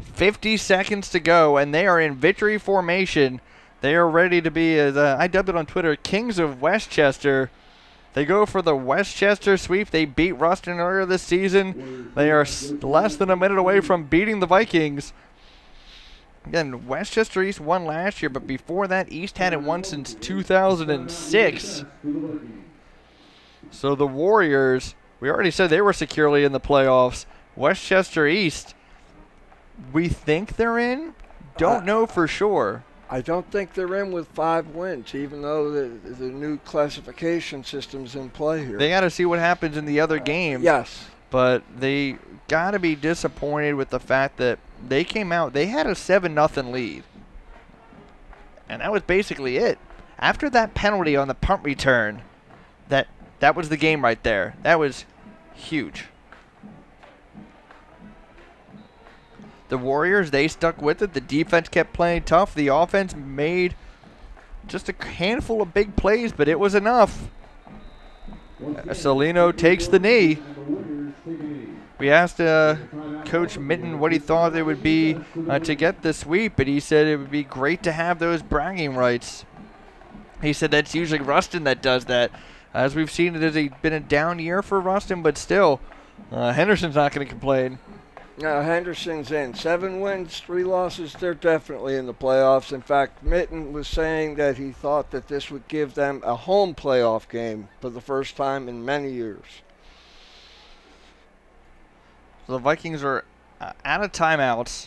50 seconds to go, and they are in victory formation. They are ready to be, as I dubbed it on Twitter, Kings of Westchester. They go for the Westchester sweep. They beat Ruston earlier this season. They are less than a minute away from beating the Vikings. Again, Westchester East won last year, but before that, East hadn't won since 2006. So the Warriors, we already said they were securely in the playoffs. Westchester East, we think they're in. Don't know for sure. I don't think they're in with 5 wins, even though the new classification system's in play here. They got to see what happens in the other games. Yes. But they got to be disappointed with the fact that they came out, they had a 7-0 lead. And that was basically it. After that penalty on the punt return, that was the game right there. That was huge. The Warriors, they stuck with it. The defense kept playing tough. The offense made just a handful of big plays, but it was enough. Salino takes the knee. We asked Coach Mitten what he thought it would be to get the sweep, and he said it would be great to have those bragging rights. He said that's usually Ruston that does that. As we've seen, it has been a down year for Ruston, but still, Henderson's not going to complain. No, Henderson's in 7 wins, 3 losses. They're definitely in the playoffs. In fact, Mitten was saying that he thought that this would give them a home playoff game for the first time in many years. So the Vikings are out of timeouts.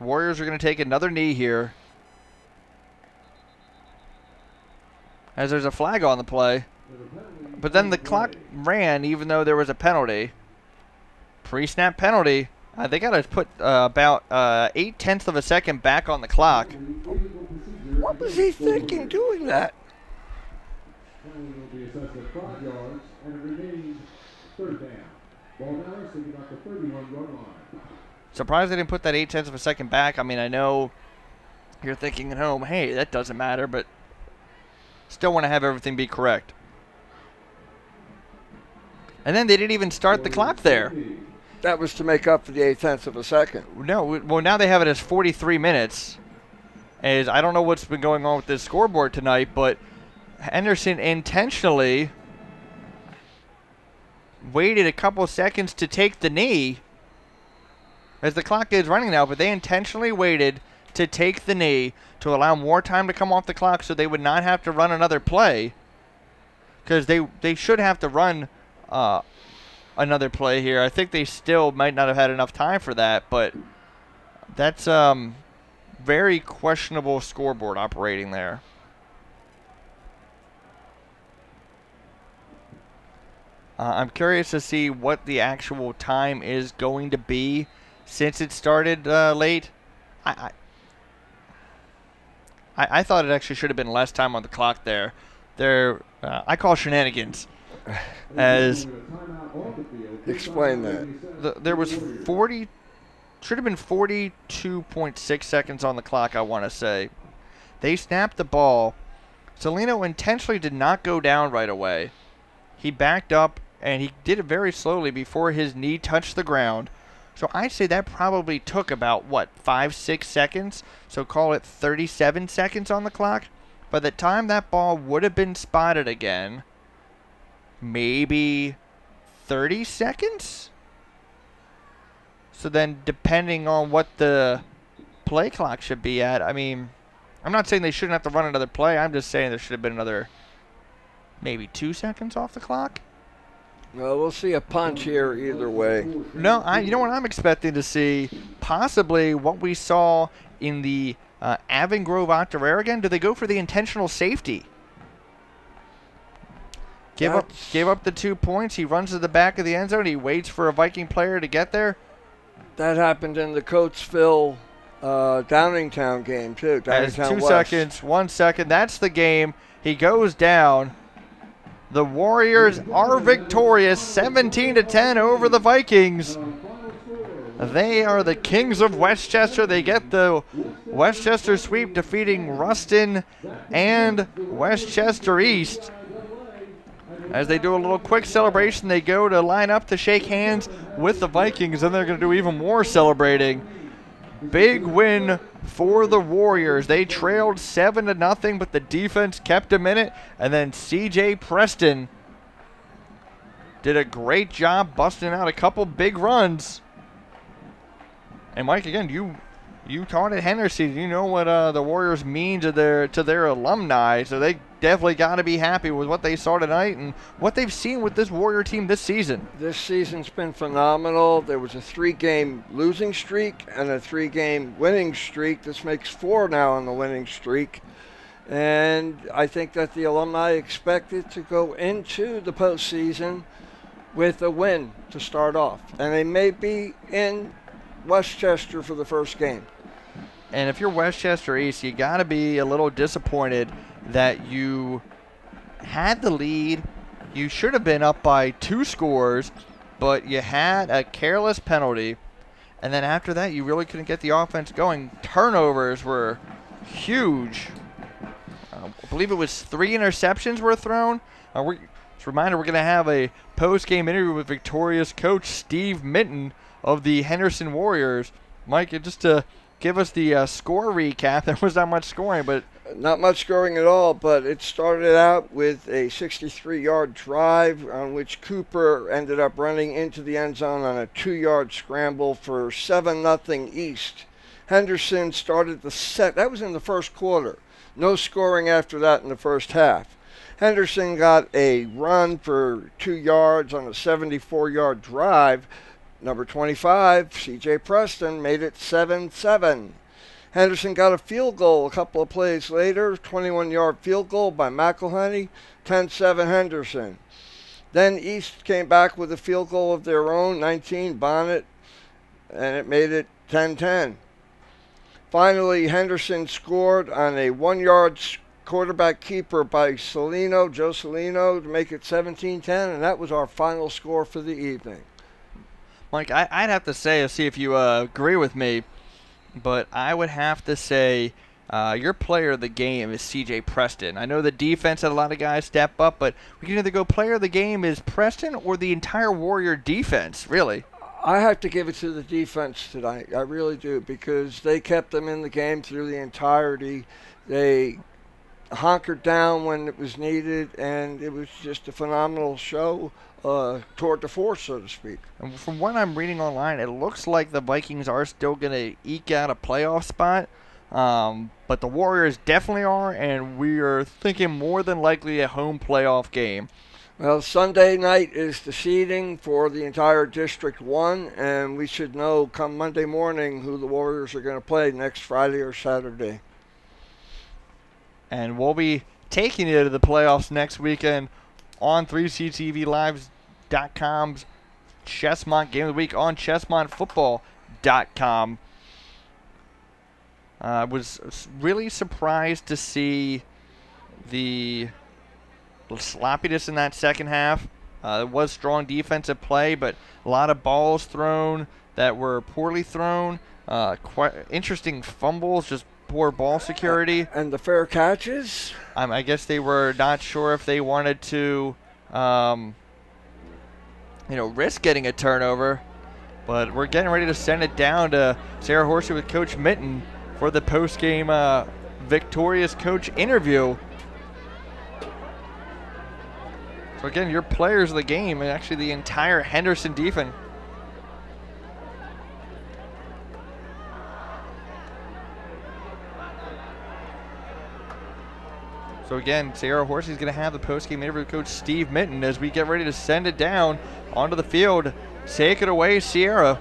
Warriors are going to take another knee here, as there's a flag on the play. But then the clock ran even though there was a penalty. Pre-snap penalty. They got to put about 0.8 of a second back on the clock. What was he thinking doing that? Surprised they didn't put that 0.8 of a second back. I mean, I know you're thinking at home, hey, that doesn't matter, but still want to have everything be correct. And then they didn't even start the clock there. That was to make up for the 0.8 of a second. No, well, now they have it as 43 minutes. As I don't know what's been going on with this scoreboard tonight, but Henderson intentionally waited a couple seconds to take the knee, as the clock is running now, but they intentionally waited to take the knee to allow more time to come off the clock so they would not have to run another play, because they should have to run another play here. I think they still might not have had enough time for that, but that's very questionable scoreboard operating there. I'm curious to see what the actual time is going to be since it started late. I thought it actually should have been less time on the clock there. I call shenanigans. As explain that. There was should have been 42.6 seconds on the clock, I want to say. They snapped the ball. Salino intentionally did not go down right away. He backed up, and he did it very slowly before his knee touched the ground. So I'd say that probably took about, 5-6 seconds? So call it 37 seconds on the clock. By the time that ball would have been spotted again, maybe 30 seconds? So then depending on what the play clock should be at, I mean, I'm not saying they shouldn't have to run another play. I'm just saying there should have been another maybe 2 seconds off the clock. Well, we'll see a punch here either way. No, you know what I'm expecting to see? Possibly what we saw in the Avon Grove Octorara again. Do they go for the intentional safety? Give up the 2 points. He runs to the back of the end zone. He waits for a Viking player to get there. That happened in the Coatesville Downingtown game, too. Downingtown 2 West. seconds, 1 second. That's the game. He goes down. The Warriors are victorious, 17-10 over the Vikings. They are the kings of Westchester. They get the Westchester sweep, defeating Ruston and Westchester East. As they do a little quick celebration, they go to line up to shake hands with the Vikings, and they're going to do even more celebrating. Big win for the Warriors. They trailed 7-0, but the defense kept them in it. And then C.J. Preston did a great job busting out a couple big runs. And Mike, again, you taught at Henderson. You know what the Warriors mean to their alumni. So they definitely got to be happy with what they saw tonight and what they've seen with this Warrior team this season. This season's been phenomenal. There was a 3-game losing streak and a 3-game winning streak. This makes 4 now on the winning streak. And I think that the alumni expected to go into the postseason with a win to start off. And they may be in Westchester for the first game. And if you're Westchester East, you got to be a little disappointed that you had the lead. You should have been up by 2 scores, but you had a careless penalty. And then after that, you really couldn't get the offense going. Turnovers were huge I believe it was 3 interceptions were thrown. Just a reminder, we're going to have a post-game interview with victorious coach Steve Minton of the Henderson Warriors. Mike, just to give us the score recap, there was not much scoring, but not much scoring at all, but it started out with a 63-yard drive on which Cooper ended up running into the end zone on a 2-yard scramble for 7-0 East. Henderson started the set. That was in the first quarter. No scoring after that in the first half. Henderson got a run for 2 yards on a 74-yard drive. Number 25, C.J. Preston, made it 7-7. Henderson got a field goal a couple of plays later, 21-yard field goal by McElhenney, 10-7 Henderson. Then East came back with a field goal of their own, 19 Bonnet, and it made it 10-10. Finally, Henderson scored on a 1-yard quarterback keeper by Joe Salino, to make it 17-10, and that was our final score for the evening. Mike, I'd have to say, see if you agree with me, but I would have to say your player of the game is C.J. Preston. I know the defense had a lot of guys step up, but we can either go player of the game is Preston or the entire Warrior defense, really. I have to give it to the defense tonight. I really do, because they kept them in the game through the entirety. They hunkered down when it was needed, and it was just a phenomenal show toward the force, so to speak. And from what I'm reading online, it looks like the Vikings are still going to eke out a playoff spot, but the Warriors definitely are, and we are thinking more than likely a home playoff game. Well, Sunday night is the seeding for the entire District 1, and we should know come Monday morning who the Warriors are going to play next Friday or Saturday. And we'll be taking you to the playoffs next weekend on 3CTVLive.com's Chessmont Game of the Week on ChessmontFootball.com. I was really surprised to see the sloppiness in that second half. It was strong defensive play, but a lot of balls thrown that were poorly thrown. Quite interesting fumbles, just poor ball security. And the fair catches? I guess they were not sure if they wanted to, risk getting a turnover. But we're getting ready to send it down to Sarah Horsey with Coach Minton for the post-game victorious coach interview. So again, your players of the game, and actually the entire Henderson defense. So again, Sarah Horsey is going to have the post-game interview with Coach Steve Minton as we get ready to send it down onto the field. Take it away, Sierra.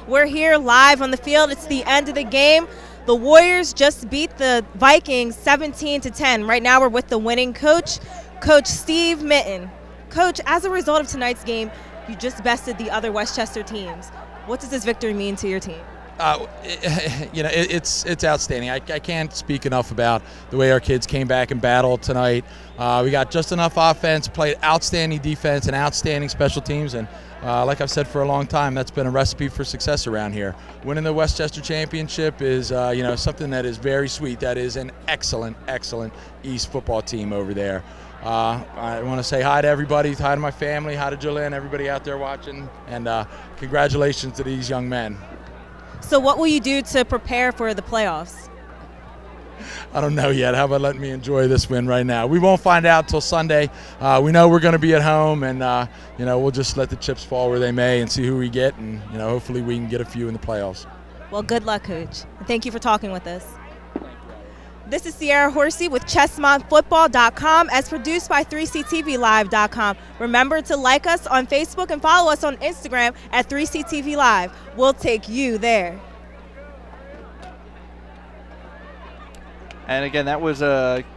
We're here live on the field. It's the end of the game. The Warriors just beat the Vikings 17-10. Right now we're with the winning coach, Coach Steve Minton. Coach, as a result of tonight's game, you just bested the other Westchester teams. What does this victory mean to your team? It's outstanding. I can't speak enough about the way our kids came back and battled tonight. We got just enough offense, played outstanding defense and outstanding special teams, and like I've said for a long time, that's been a recipe for success around here. Winning the Westchester Championship is something that is very sweet. That is an excellent East football team over there. I want to say hi to everybody, hi to my family, hi to Jolene, everybody out there watching, and congratulations to these young men. So what will you do to prepare for the playoffs? I don't know yet. How about letting me enjoy this win right now? We won't find out till Sunday. We know we're going to be at home, and we'll just let the chips fall where they may and see who we get, and hopefully we can get a few in the playoffs. Well, good luck, Coach. Thank you for talking with us. This is Sierra Horsey with ChessmontFootball.com, as produced by 3CTVLive.com. Remember to like us on Facebook and follow us on Instagram at 3CTV Live. We'll take you there. And again, that was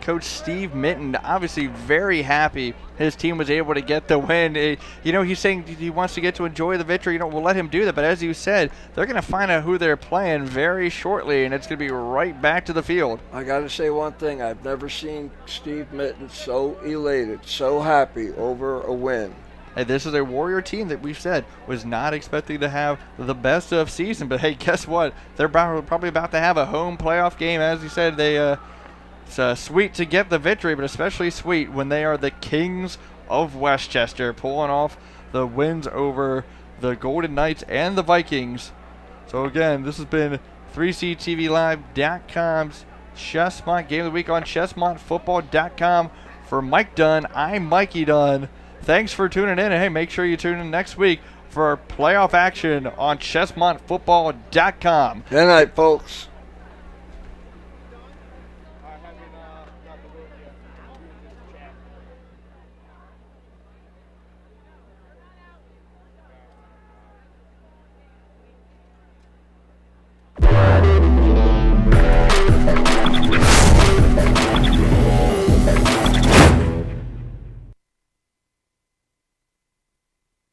Coach Steve Minton, obviously very happy his team was able to get the win. He's saying he wants to get to enjoy the victory. We'll let him do that. But as you said, they're going to find out who they're playing very shortly, and it's going to be right back to the field. I got to say one thing. I've never seen Steve Minton so elated, so happy over a win. Hey, this is a Warrior team that we've said was not expecting to have the best of season. But, hey, guess what? They're probably about to have a home playoff game. As you said, they It's sweet to get the victory, but especially sweet when they are the kings of Westchester, pulling off the wins over the Golden Knights and the Vikings. So again, this has been 3CTVLive.com's Chessmont Game of the Week on ChessmontFootball.com. For Mike Dunn, I'm Mikey Dunn. Thanks for tuning in, and hey, make sure you tune in next week for playoff action on ChessmontFootball.com. Good night, folks.